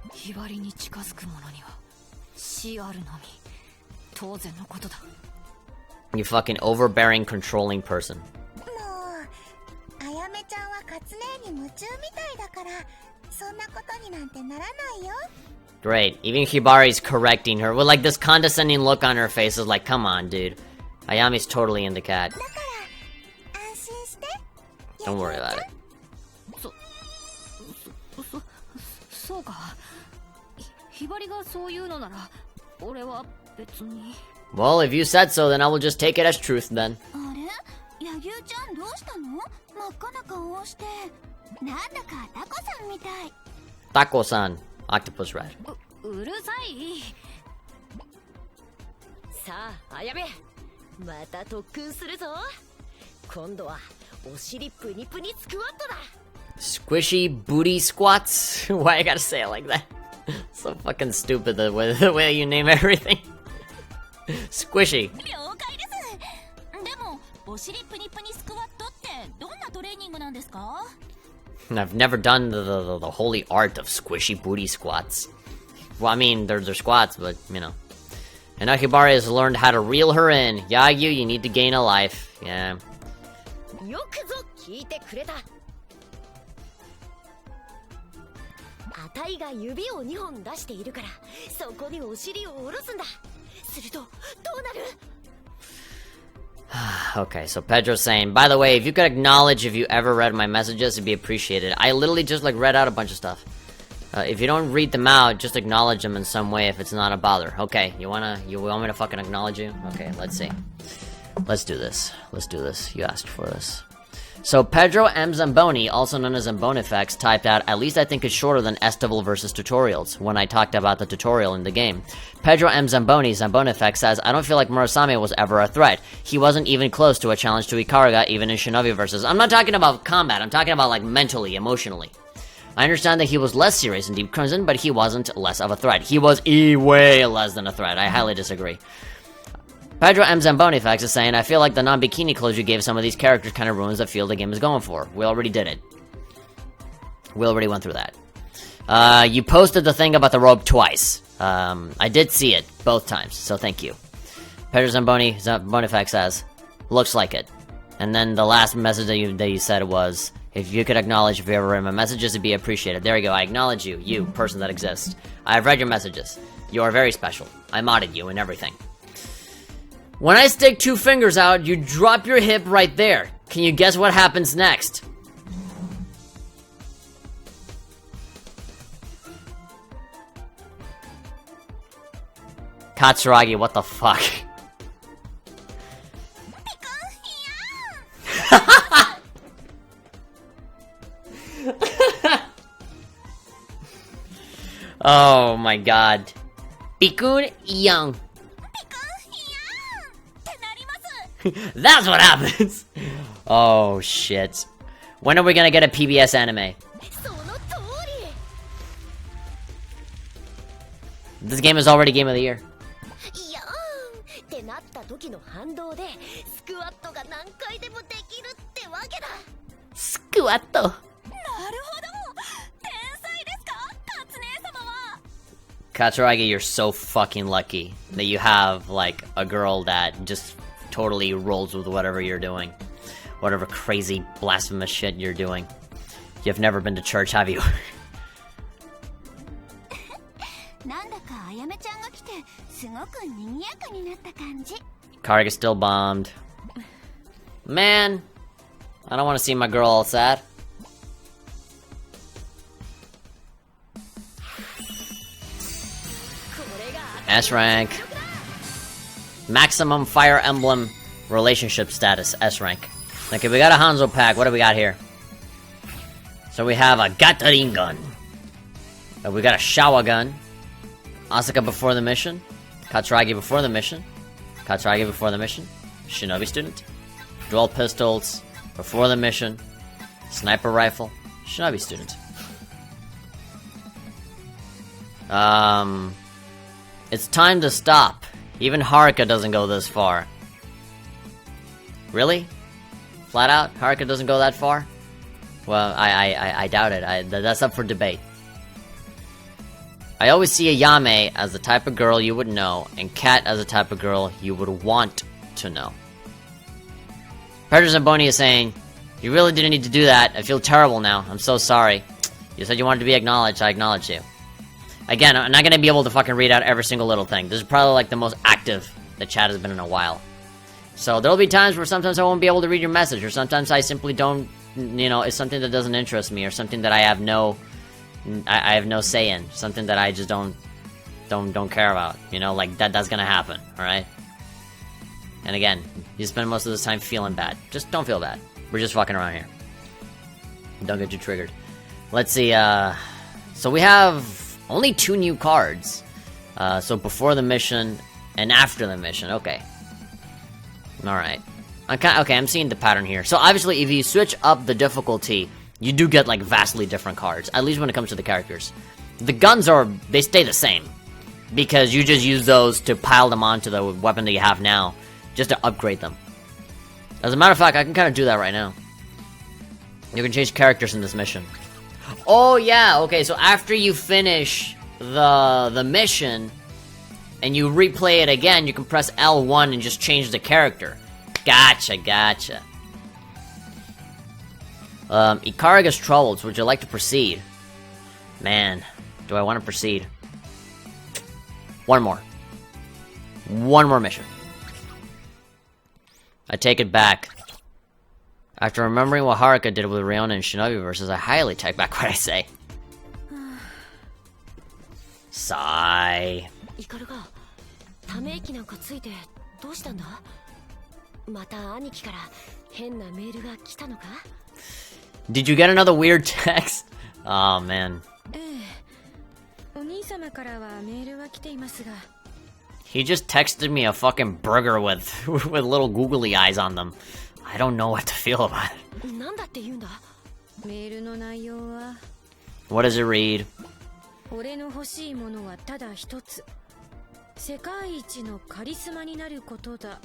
You fucking overbearing, controlling person. Great. Even Hibari's correcting her with like this condescending look on her face is like, come on, dude. Ayame's totally into cat. Don't worry about it. Well, if you said so, then I will just take it as truth then. Taco-san, octopus red. また特訓するぞ。今度はお尻プニプニスクワットだ。 Squishy booty squats? Why you gotta say it like that? So fucking stupid the way you name everything. Squishy. 了解です。でもお尻プニプニスクワットってどんなトレーニングなんですか？ I've never done the holy art of squishy booty squats. Well, I mean, they're squats, but, you know. And Akibara has learned how to reel her in. Yagyu, you need to gain a life. Yeah. よくぞ聞いてくれた。あたいが指を2本出しているから、そこにお尻を下ろすんだ。するとどうなる？ Okay, so Pedro's saying, by the way, if you could acknowledge if you ever read my messages, it'd be appreciated. I literally just, like, read out a bunch of stuff. If you don't read them out, just acknowledge them in some way if it's not a bother. Okay, you want me to fucking acknowledge you? Okay, let's see. Let's do this. Let's do this. You asked for this. So Pedro M. Zamboni, also known as Zambonifex, typed out, at least I think it's shorter than Estival versus Tutorials, when I talked about the tutorial in the game. Pedro M. Zamboni, Zambonifex, says, I don't feel like Murasame was ever a threat. He wasn't even close to a challenge to Ikaraga, even in Shinobi versus. I'm not talking about combat, I'm talking about, like, mentally, emotionally. I understand that he was less serious in Deep Crimson, but he wasn't less of a threat. He was way less than a threat. I highly disagree. Pedro M. Zambonifax is saying, I feel like the non-bikini clothes you gave some of these characters kind of ruins the feel the game is going for. We already did it. We already went through that. You posted the thing about the robe twice. I did see it both times, so thank you. Pedro Zambonifax says, looks like it. And then the last message that you said was, if you could acknowledge if you ever read my messages, it'd be appreciated. There you go, I acknowledge you, you, person that exists. I've read your messages. You are very special. I modded you and everything. When I stick 2 fingers out, you drop your hip right there. Can you guess what happens next? Katsuragi, what the fuck? Oh my god. Pikun Young. That's what happens! Oh shit. When are we gonna get a PBS anime? This game is already Game of the Year. ってなった時の反動でスクワットが何回でもできるってわけだ。スクワット。なるほど。天才ですか、カツ姉様は。Katsuragi, you're so fucking lucky that you have, like, a girl that just totally rolls with whatever you're doing. Whatever crazy, blasphemous shit you're doing. You've never been to church, have you? なんだかあやめちゃんが来てすごく賑やかになった感じ。 Kariga still bombed. Man, I don't want to see my girl all sad. S rank. Maximum Fire Emblem relationship status, S rank. Okay, we got a Hanzo pack. What do we got here? So we have a Gatling gun. We got a Showa gun. Asuka before the mission. Katsuragi before the mission. Katsuragi before the mission. Shinobi student. Dual pistols before the mission. Sniper rifle. Shinobi student. It's time to stop. Even Haruka doesn't go this far. Really? Flat out? Haruka doesn't go that far? Well, I doubt it. That's up for debate. I always see Ayame as the type of girl you would know, and Kat as the type of girl you would want to know. Pedro Zamboni is saying, you really didn't need to do that. I feel terrible now. I'm so sorry. You said you wanted to be acknowledged. I acknowledge you. Again, I'm not gonna be able to fucking read out every single little thing. This is probably like the most active the chat has been in a while. So there'll be times where sometimes I won't be able to read your message, or sometimes I simply don't, you know, it's something that doesn't interest me, or something that I have no say in, something that I just don't care about, you know, like that's gonna happen, alright? And again, you spend most of this time feeling bad. Just don't feel bad. We're just fucking around here. Don't get too triggered. Let's see, so we have only 2 new cards. So before the mission and after the mission, okay. Alright. Okay, I'm seeing the pattern here. So obviously, if you switch up the difficulty, you do get, like, vastly different cards. At least when it comes to the characters. The guns they stay the same. Because you just use those to pile them onto the weapon that you have now. Just to upgrade them. As a matter of fact, I can kind of do that right now. You can change characters in this mission. Oh, yeah, okay, so after you finish the mission, and you replay it again, you can press L1 and just change the character. Gotcha. Ikaraga's troubles. Would you like to proceed? Man, do I want to proceed? One more mission. I take it back. After remembering what Haruka did with Riona and Shinobi versus, I highly take back what I say. Sigh. イカルがため息なんかついてどうしたんだ？また兄貴から変なメールが来たのか？ Did you get another weird text? Oh man. お兄様からはメールは来ていますが。He just texted me a fucking burger with little googly eyes on them. I don't know what to feel about it. なんだって言うんだ？メールの内容は What does it read? 俺の欲しいものはただ一つ。世界一のカリスマになることだ。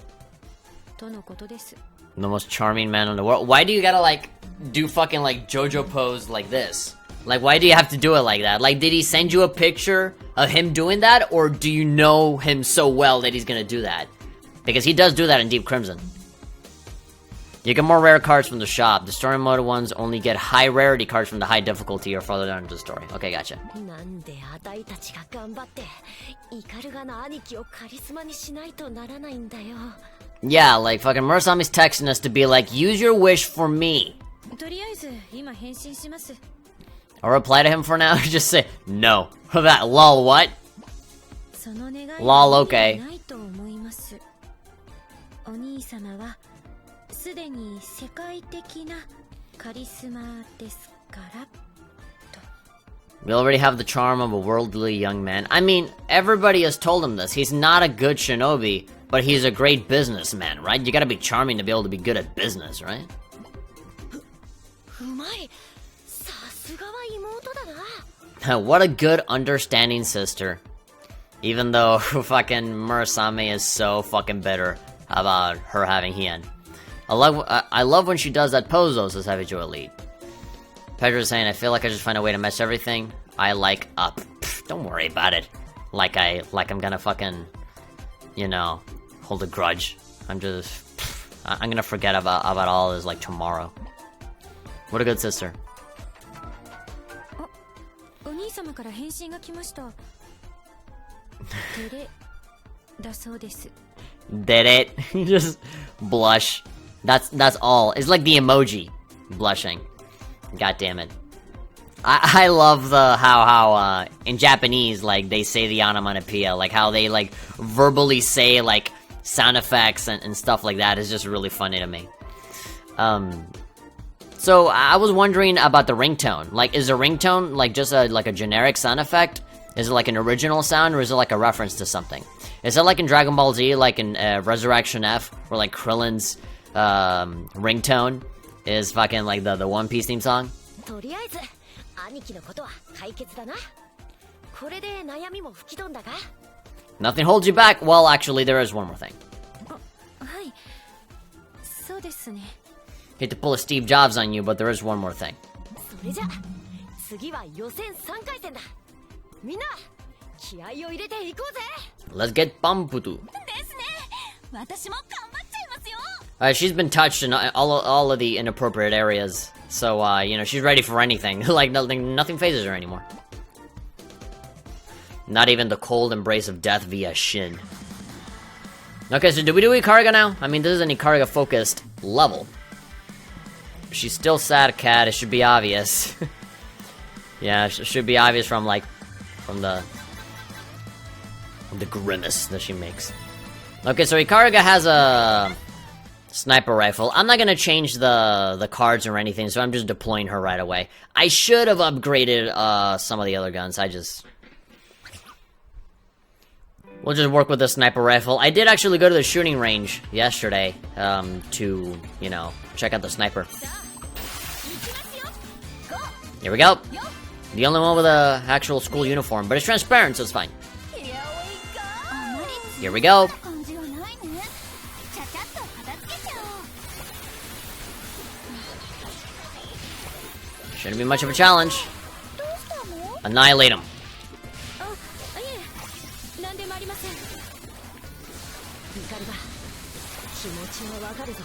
とのことです。 The most charming man in the world. Why do you gotta like do fucking like JoJo pose like this? Like why do you have to do it like that? Like did he send you a picture of him doing that, or do you know him so well that he's gonna do that? Because he does do that in Deep Crimson. You get more rare cards from the shop. The story mode ones only get high rarity cards from the high difficulty or further down into the story. Okay, gotcha. なんであたいたちが頑張ってイカルガの兄貴をカリスマにしないとならないんだよ。 Yeah, like fucking Murasami's texting us to be like, use your wish for me. とりあえず今返信します。 I'll reply to him for now. Just say no. That lol. What? その願い Lol. Okay. ないと思います。お兄様はすでに世界的なカリスマですから。 We already have the charm of a worldly young man. I mean, everybody has told him this. He's not a good shinobi, but he's a great businessman, right? You gotta be charming to be able to be good at business, right? うまい。さすがは妹だな。 What a good, understanding sister. Even though fucking Murasame is so fucking bitter about her having Hien. I love when she does that pose though, says Heavy Joe Elite. Pedro's saying, I feel like I just find a way to mess everything. I like up. Pfft, don't worry about it. Like I'm gonna fucking, you know, hold a grudge. I'm gonna forget about all this like tomorrow. What a good sister. お兄様から返信が来ました。照れだそうです。 Did it? Just blush. That's all. It's like the emoji blushing. God damn it. I love the how in Japanese like they say the onomatopoeia, like how they like verbally say like sound effects and stuff like that is just really funny to me. So I was wondering about the ringtone. Like, is the ringtone like just like a generic sound effect? Is it like an original sound, or is it like a reference to something? Is it like in Dragon Ball Z, like in Resurrection F, where like Krillin's ringtone is fucking like the One Piece theme song? とりあえず兄貴のことは解決だな。これで悩みも吹き飛んだか？ Nothing holds you back. Well, actually, there is one more thing. はい。そうですね。 Hate to pull a Steve Jobs on you, but there is one more thing. それじゃ次は予選3回戦だ。みんな気合を入れていこうぜ。 Let's get Bamputu. ですね。私も頑張っちゃいますよ。She's been touched in all of the inappropriate areas, so you know she's ready for anything. Like nothing phases her anymore. Not even the cold embrace of death via Shin. Okay, so do we do Ikariga now? I mean, this is an Ikariga focused level. She's still sad cat. It should be obvious. Yeah, it should be obvious from the grimace that she makes. Okay, so Ikariga has a sniper rifle. I'm not gonna change the cards or anything, so I'm just deploying her right away. I should have upgraded some of the other guns. We'll just work with the sniper rifle. I did actually go to the shooting range yesterday, to, you know, check out the sniper. Here we go. The only one with a actual school uniform, but it's transparent, so it's fine. Here we go. Shouldn't be much of a challenge. Annihilate him. 何でもありません。イカルだ。気持ちはわかるぞ。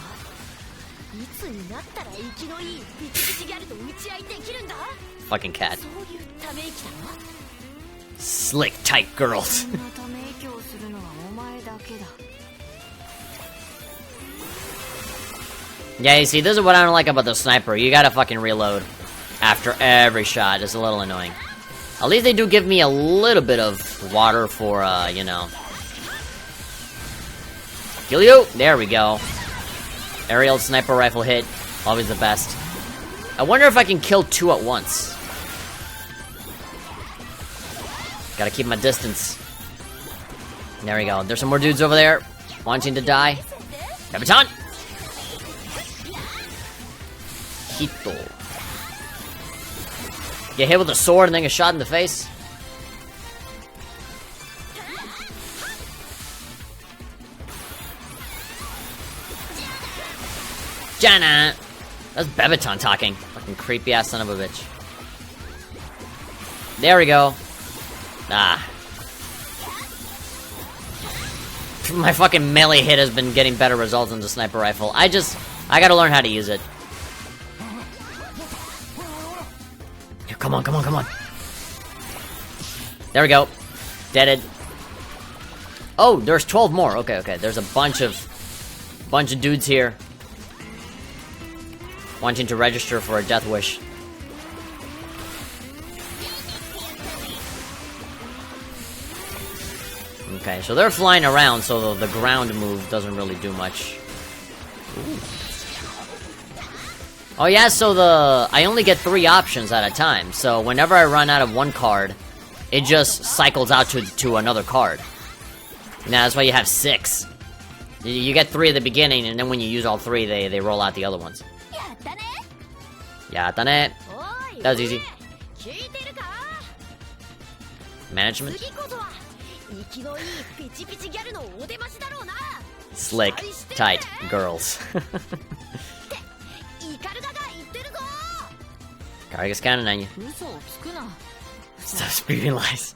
いつになったら生きのいいピチピチギャルと打ち合いできるんだ。 Fucking cat. そういうため息だろ。 Slick tight girls. そんなため息をするのはお前だけだ。 Yeah, you see, this is what I don't like about the sniper. You gotta fucking reload after every shot. It's a little annoying. At least they do give me a little bit of water for, you know. Kill you! There we go. Aerial sniper rifle hit. Always the best. I wonder if I can kill two at once. Gotta keep my distance. There we go. There's some more dudes over there wanting to die. Kapitan! Hito. Get hit with a sword and then get shot in the face. Jana! That's Bebeton talking. Fucking creepy ass son of a bitch. There we go. Ah. My fucking melee hit has been getting better results than the sniper rifle. I gotta learn how to use it. Come on, come on, come on. There we go. Deaded. Oh, there's 12 more. Okay, okay. There's a bunch of dudes here wanting to register for a death wish. Okay, so they're flying around, so the ground move doesn't really do much. Ooh. Oh yeah, so I only get 3 options at a time, so whenever I run out of one card, it just cycles out to another card. Now that's why you have 6. You get 3 at the beginning, and then when you use all 3, they roll out the other ones. Yattane. That was easy. Management. Slick, tight girls. Kariga's counting on you. Stop speaking lies.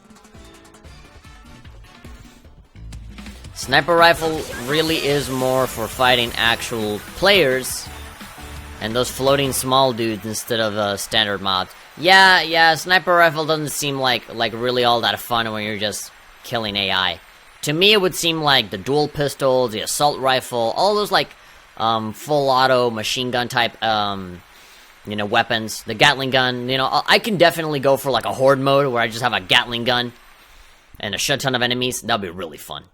Sniper rifle really is more for fighting actual players and those floating small dudes instead of standard mobs. Yeah, sniper rifle doesn't seem like really all that fun when you're just killing AI. To me, it would seem like the dual pistols, the assault rifle, all those like full auto machine gun type you know, weapons, the Gatling gun, you know, I can definitely go for like a horde mode where I just have a Gatling gun and a shit ton of enemies. That'd be really fun.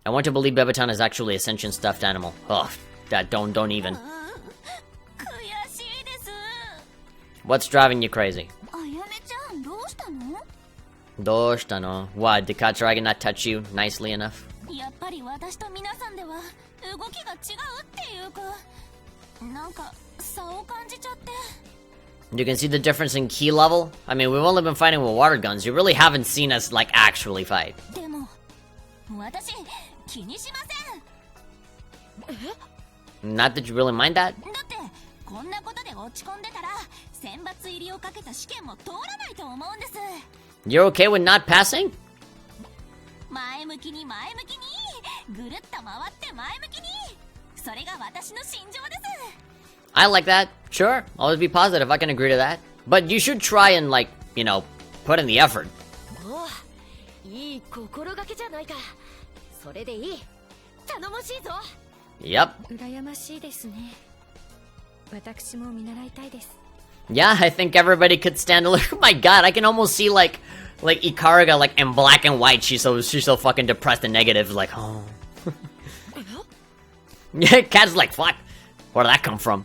I want to believe Bebeton is actually a sentient stuffed animal. Ugh, that don't even. What's driving you crazy? Doshitano? What, did Katsuragi not touch you nicely enough? You can see the difference in key level? I mean, we've only been fighting with water guns. You really haven't seen us, like, actually fight. Not that you really mind that? You're okay with not passing? I like that. Sure, always be positive. I can agree to that. But you should try and, like, you know, put in the effort. Yep. Yeah, I think everybody could stand a look. Oh my god, I can almost see like Ikaruga like in black and white. She's so fucking depressed and negative, like, oh. Yeah, Cat's like, fuck. Where did that come from?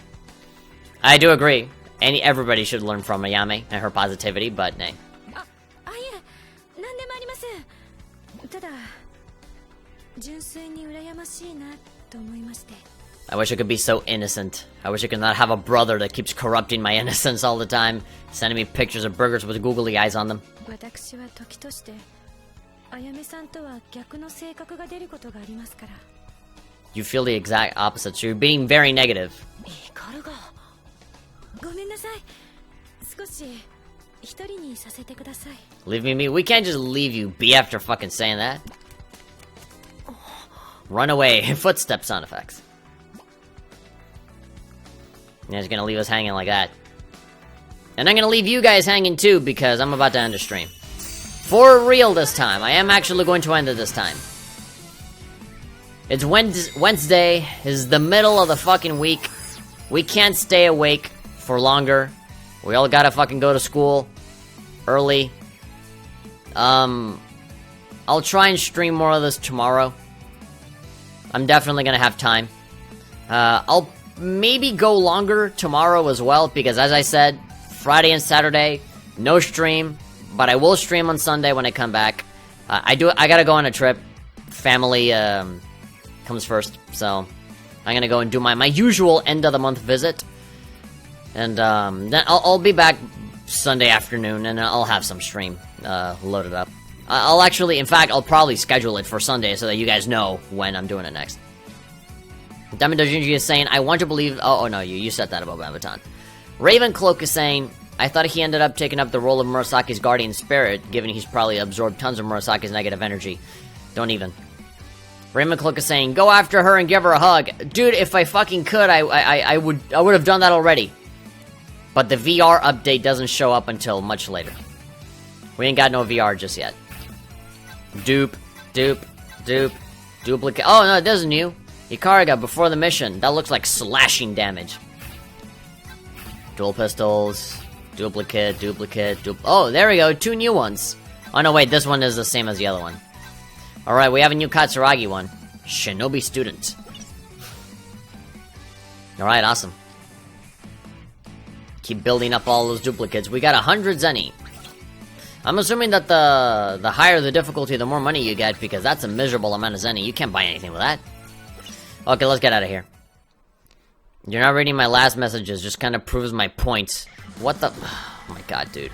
I do agree. Everybody should learn from Ayame and her positivity, but nay. 純粋に羨ましいなと思いまして。 I wish I could be so innocent. I wish I could not have a brother that keeps corrupting my innocence all the time, sending me pictures of burgers with googly eyes on them. 私は時としてあやめさんとは逆の性格が出ることがありますから。 You feel the exact opposite, so you're being very negative. イカルが。ごめんなさい。少し一人にさせてください。 Leave me be. We can't just leave you be after fucking saying that. Run away. Footstep sound effects. Yeah, he's gonna leave us hanging like that. And I'm gonna leave you guys hanging too, because I'm about to end the stream. For real this time. I am actually going to end it this time. It's Wednesday. Is the middle of the fucking week. We can't stay awake for longer. We all gotta fucking go to school early. I'll try and stream more of this tomorrow. I'm definitely gonna have time. I'll maybe go longer tomorrow as well, because as I said, Friday and Saturday, no stream, but I will stream on Sunday when I come back. I gotta go on a trip. Family, comes first, so I'm gonna go and do my usual end of the month visit. And, then I'll be back Sunday afternoon, and I'll have some stream, loaded up. I'll actually, in fact, I'll probably schedule it for Sunday so that you guys know when I'm doing it next. Diamond Dojinji is saying, I want to believe... Oh, no, you said that about Babaton. Ravencloak is saying, I thought he ended up taking up the role of Murasaki's guardian spirit, given he's probably absorbed tons of Murasaki's negative energy. Don't even. Ravencloak is saying, go after her and give her a hug. Dude, if I fucking could, I would have done that already. But the VR update doesn't show up until much later. We ain't got no VR just yet. Dupe. Duplicate. Oh, no, it isn't new. Ikariga before the mission. That looks like slashing damage. Dual pistols. Duplicate. Oh, there we go. 2 new ones. Oh, no, wait. This one is the same as the other one. Alright, we have a new Katsuragi one. Shinobi student. Alright, awesome. Keep building up all those duplicates. We got 100 Zenny. I'm assuming that the higher the difficulty, the more money you get, because that's a miserable amount of Zenny. You can't buy anything with that. Okay, let's get out of here. You're not reading my last messages, just kind of proves my point. What the... Oh my god, dude.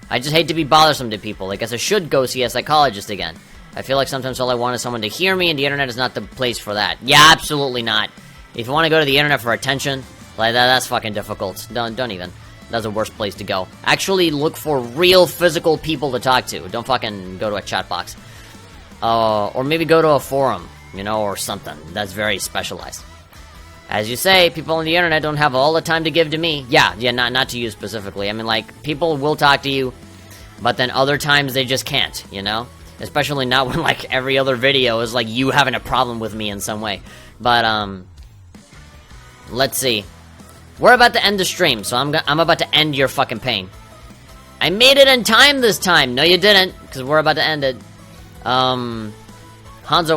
I just hate to be bothersome to people. I guess I should go see a psychologist again. I feel like sometimes all I want is someone to hear me, and the internet is not the place for that. Yeah, absolutely not. If you want to go to the internet for attention, like that's fucking difficult. Don't even. That's the worst place to go. Actually, look for real physical people to talk to. Don't fucking go to a chat box. Or maybe go to a forum, you know, or something that's very specialized. As you say, people on the internet don't have all the time to give to me. Yeah, not to you specifically. I mean, like, people will talk to you, but then other times they just can't, you know? Especially not when, like, every other video is, like, you having a problem with me in some way. But, let's see. We're about to end the stream, so I'm about to end your fucking pain. I made it in time this time! No, you didn't, because we're about to end it. Hanzo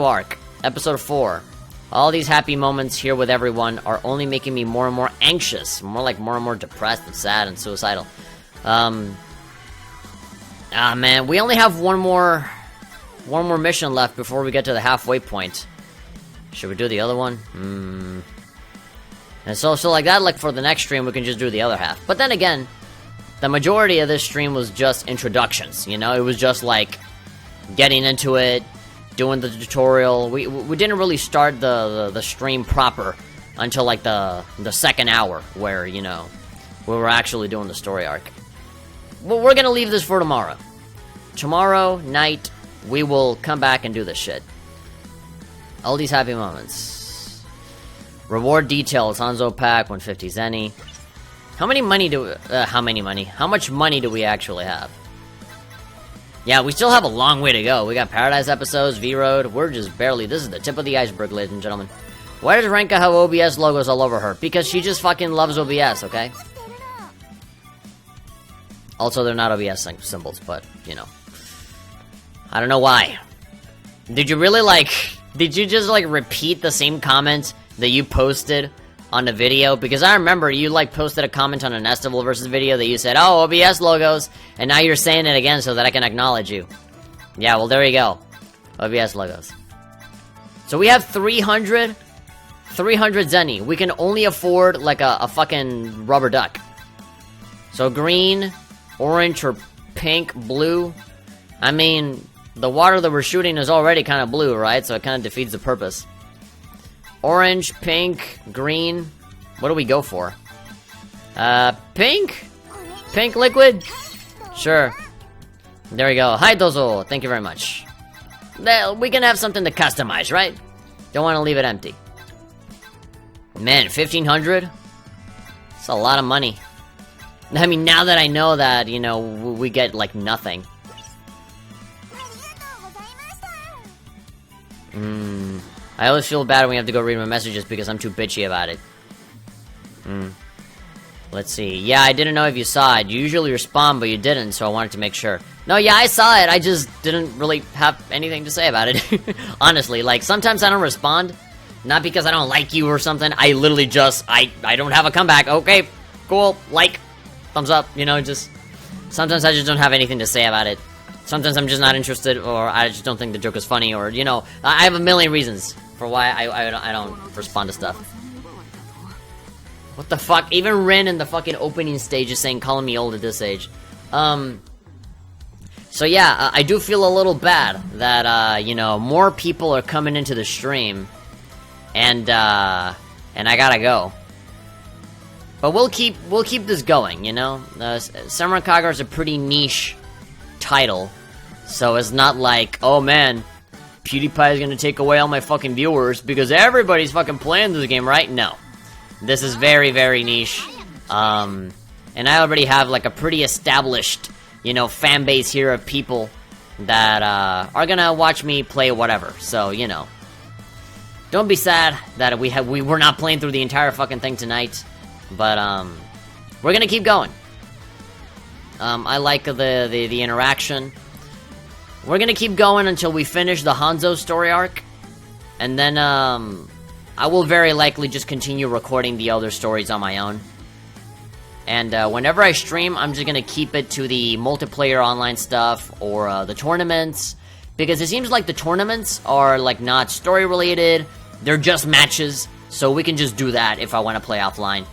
Arc, Episode 4. All these happy moments here with everyone are only making me more and more anxious. More and more depressed and sad and suicidal. Ah, man, we only have one more mission left before we get to the halfway point. Should we do the other one? And so like that, like for the next stream, we can just do the other half. But then again, the majority of this stream was just introductions, you know? It was just like getting into it, doing the tutorial. We didn't really start the stream proper until like the second hour, where, you know, we were actually doing the story arc. Well, we're gonna leave this for tomorrow. Tomorrow night, we will come back and do this shit. All these happy moments. Reward details, Hanzo pack, 150 Zenny. How much money do we actually have? Yeah, we still have a long way to go. We got Paradise episodes, V-Road. We're just barely... This is the tip of the iceberg, ladies and gentlemen. Why does Renka have OBS logos all over her? Because she just fucking loves OBS, okay? Also, they're not OBS symbols, but, you know. I don't know why. Did you really, like... Did you just, like, repeat the same comment that you posted on the video? Because I remember you, like, posted a comment on an Estival versus video that you said, oh, OBS logos, and now you're saying it again so that I can acknowledge you. Yeah, well, there you go. OBS logos. So we have 300 zenny. We can only afford like a fucking rubber duck. So green, orange, or pink, blue. I mean, the water that we're shooting is already kind of blue, right? So it kind of defeats the purpose. Orange, pink, green. What do we go for? Pink? Pink liquid? Sure. There we go. Hi, Dozo. Thank you very much. We can have something to customize, right? Don't want to leave it empty. Man, 1,500? It's a lot of money. I mean, now that I know that, you know, we get, like, nothing. I always feel bad when we have to go read my messages because I'm too bitchy about it. Let's see. Yeah, I didn't know if you saw it. You usually respond, but you didn't, so I wanted to make sure. No, yeah, I saw it. I just didn't really have anything to say about it. Honestly, like, sometimes I don't respond. Not because I don't like you or something. I literally just, I don't have a comeback. Okay, cool, like, thumbs up, you know, just... Sometimes I just don't have anything to say about it. Sometimes I'm just not interested, or I just don't think the joke is funny, or, you know, I have a million reasons for why I don't respond to stuff. What the fuck? Even Rin in the fucking opening stage is saying, calling me old at this age. So yeah, I do feel a little bad that, you know, more people are coming into the stream, and I gotta go. But we'll keep this going, you know? Senran Kagura is a pretty niche title, so it's not like, oh man, PewDiePie is gonna take away all my fucking viewers because everybody's fucking playing this game, right? No. This is very, very niche. And I already have like a pretty established, you know, fan base here of people that are gonna watch me play whatever. So, you know, don't be sad that we were not playing through the entire fucking thing tonight. But we're gonna keep going. I like the interaction. We're gonna keep going until we finish the Hanzo story arc, and then I will very likely just continue recording the other stories on my own. And whenever I stream, I'm just gonna keep it to the multiplayer online stuff or the tournaments, because it seems like the tournaments are like not story related. They're just matches, so we can just do that if I want to play offline.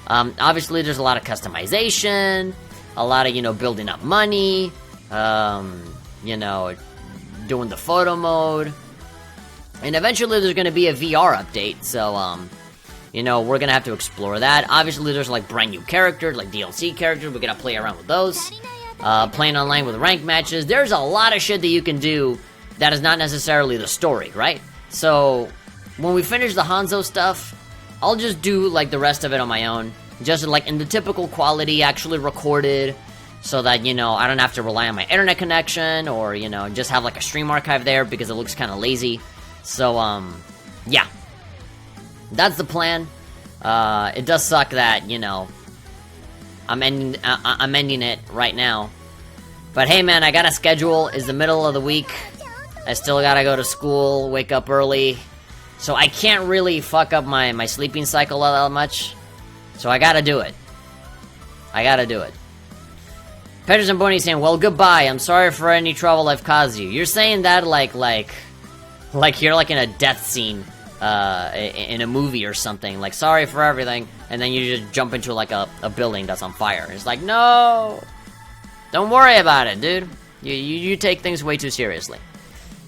Obviously, there's a lot of customization, a lot of, you know, building up money, you know, doing the photo mode, and eventually there's going to be a VR update, so, you know, we're going to have to explore that. Obviously, there's, like, brand new characters, like DLC characters, we're going to play around with those, playing online with ranked matches. There's a lot of shit that you can do that is not necessarily the story, right? So, when we finish the Hanzo stuff, I'll just do, like, the rest of it on my own. Just, like, in the typical quality, actually recorded, so that, you know, I don't have to rely on my internet connection, or, you know, just have, like, a stream archive there, because it looks kind of lazy. So, yeah. That's the plan. It does suck that, you know, I'm ending it right now. But hey, man, I got a schedule. It's the middle of the week. I still gotta go to school, wake up early. So I can't really fuck up my sleeping cycle all that much. So I gotta do it. I gotta do it. Peterson Boney saying, well, goodbye. I'm sorry for any trouble I've caused you. You're saying that like you're like in a death scene in a movie or something. Like, sorry for everything. And then you just jump into like a building that's on fire. It's like, no! Don't worry about it, dude. You take things way too seriously.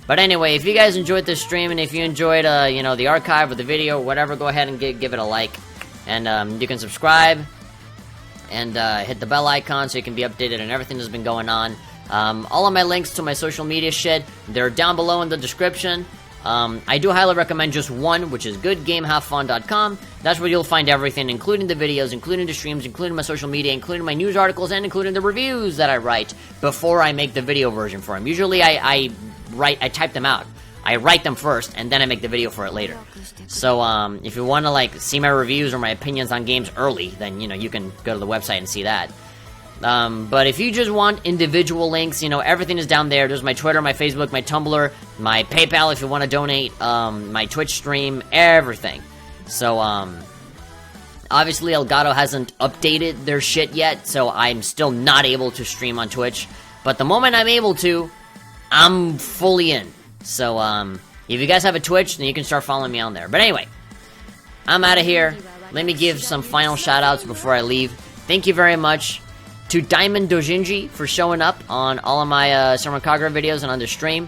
But anyway, if you guys enjoyed this stream, and if you enjoyed, you know, the archive or the video, or whatever, go ahead and give it a like. And, you can subscribe, and, hit the bell icon so you can be updated on everything that's been going on. All of my links to my social media shit, they're down below in the description. I do highly recommend just one, which is goodgamehavefun.com. That's where you'll find everything, including the videos, including the streams, including my social media, including my news articles, and including the reviews that I write before I make the video version for them. Usually I type them out. I write them first, and then I make the video for it later. So, if you want to, like, see my reviews or my opinions on games early, then, you know, you can go to the website and see that. But if you just want individual links, you know, everything is down there. There's my Twitter, my Facebook, my Tumblr, my PayPal if you want to donate, my Twitch stream, everything. So, obviously Elgato hasn't updated their shit yet, so I'm still not able to stream on Twitch. But the moment I'm able to, I'm fully in. So, If you guys have a Twitch, then you can start following me on there. But anyway, I'm out of here. Let me give some final shout-outs before I leave. Thank you very much to Diamond Dojinji for showing up on all of my Senran Kagura videos and on the stream.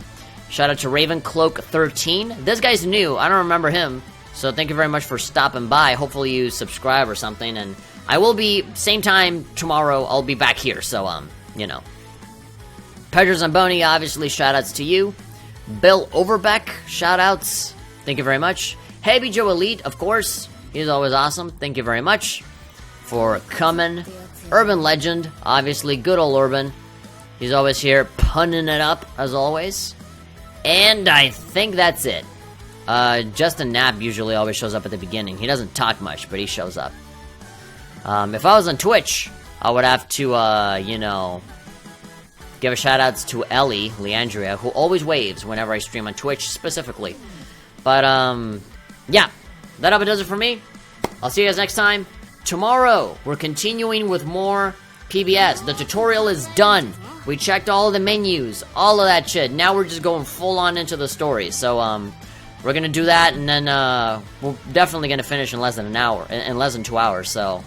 Shout out to Ravencloak13. This guy's new. I don't remember him. So thank you very much for stopping by. Hopefully you subscribe or something. And I will be, same time tomorrow, I'll be back here. So, you know. Pedro Zamboni, obviously, shout-outs to you. Bill Overbeck, shout-outs. Thank you very much. Heavy Joe Elite, of course. He's always awesome. Thank you very much for coming. Urban Legend, obviously, good old Urban. He's always here, punning it up, as always. And I think that's it. Justin Knapp usually always shows up at the beginning. He doesn't talk much, but he shows up. If I was on Twitch, I would have to, you know, give a shout-outs to Ellie, Leandria, who always waves whenever I stream on Twitch, specifically. But, yeah. That about does it for me. I'll see you guys next time. Tomorrow, we're continuing with more PBS. The tutorial is done. We checked all of the menus, all of that shit. Now we're just going full on into the story. So, we're gonna do that, and then, we're definitely gonna finish in less than an hour, in less than 2 hours, so.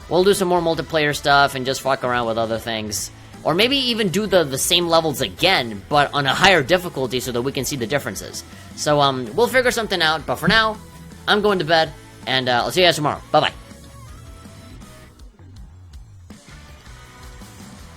We'll do some more multiplayer stuff and just fuck around with other things. Or maybe even do the same levels again, but on a higher difficulty so that we can see the differences. So, we'll figure something out, but for now, I'm going to bed, and I'll see you guys tomorrow. Bye-bye.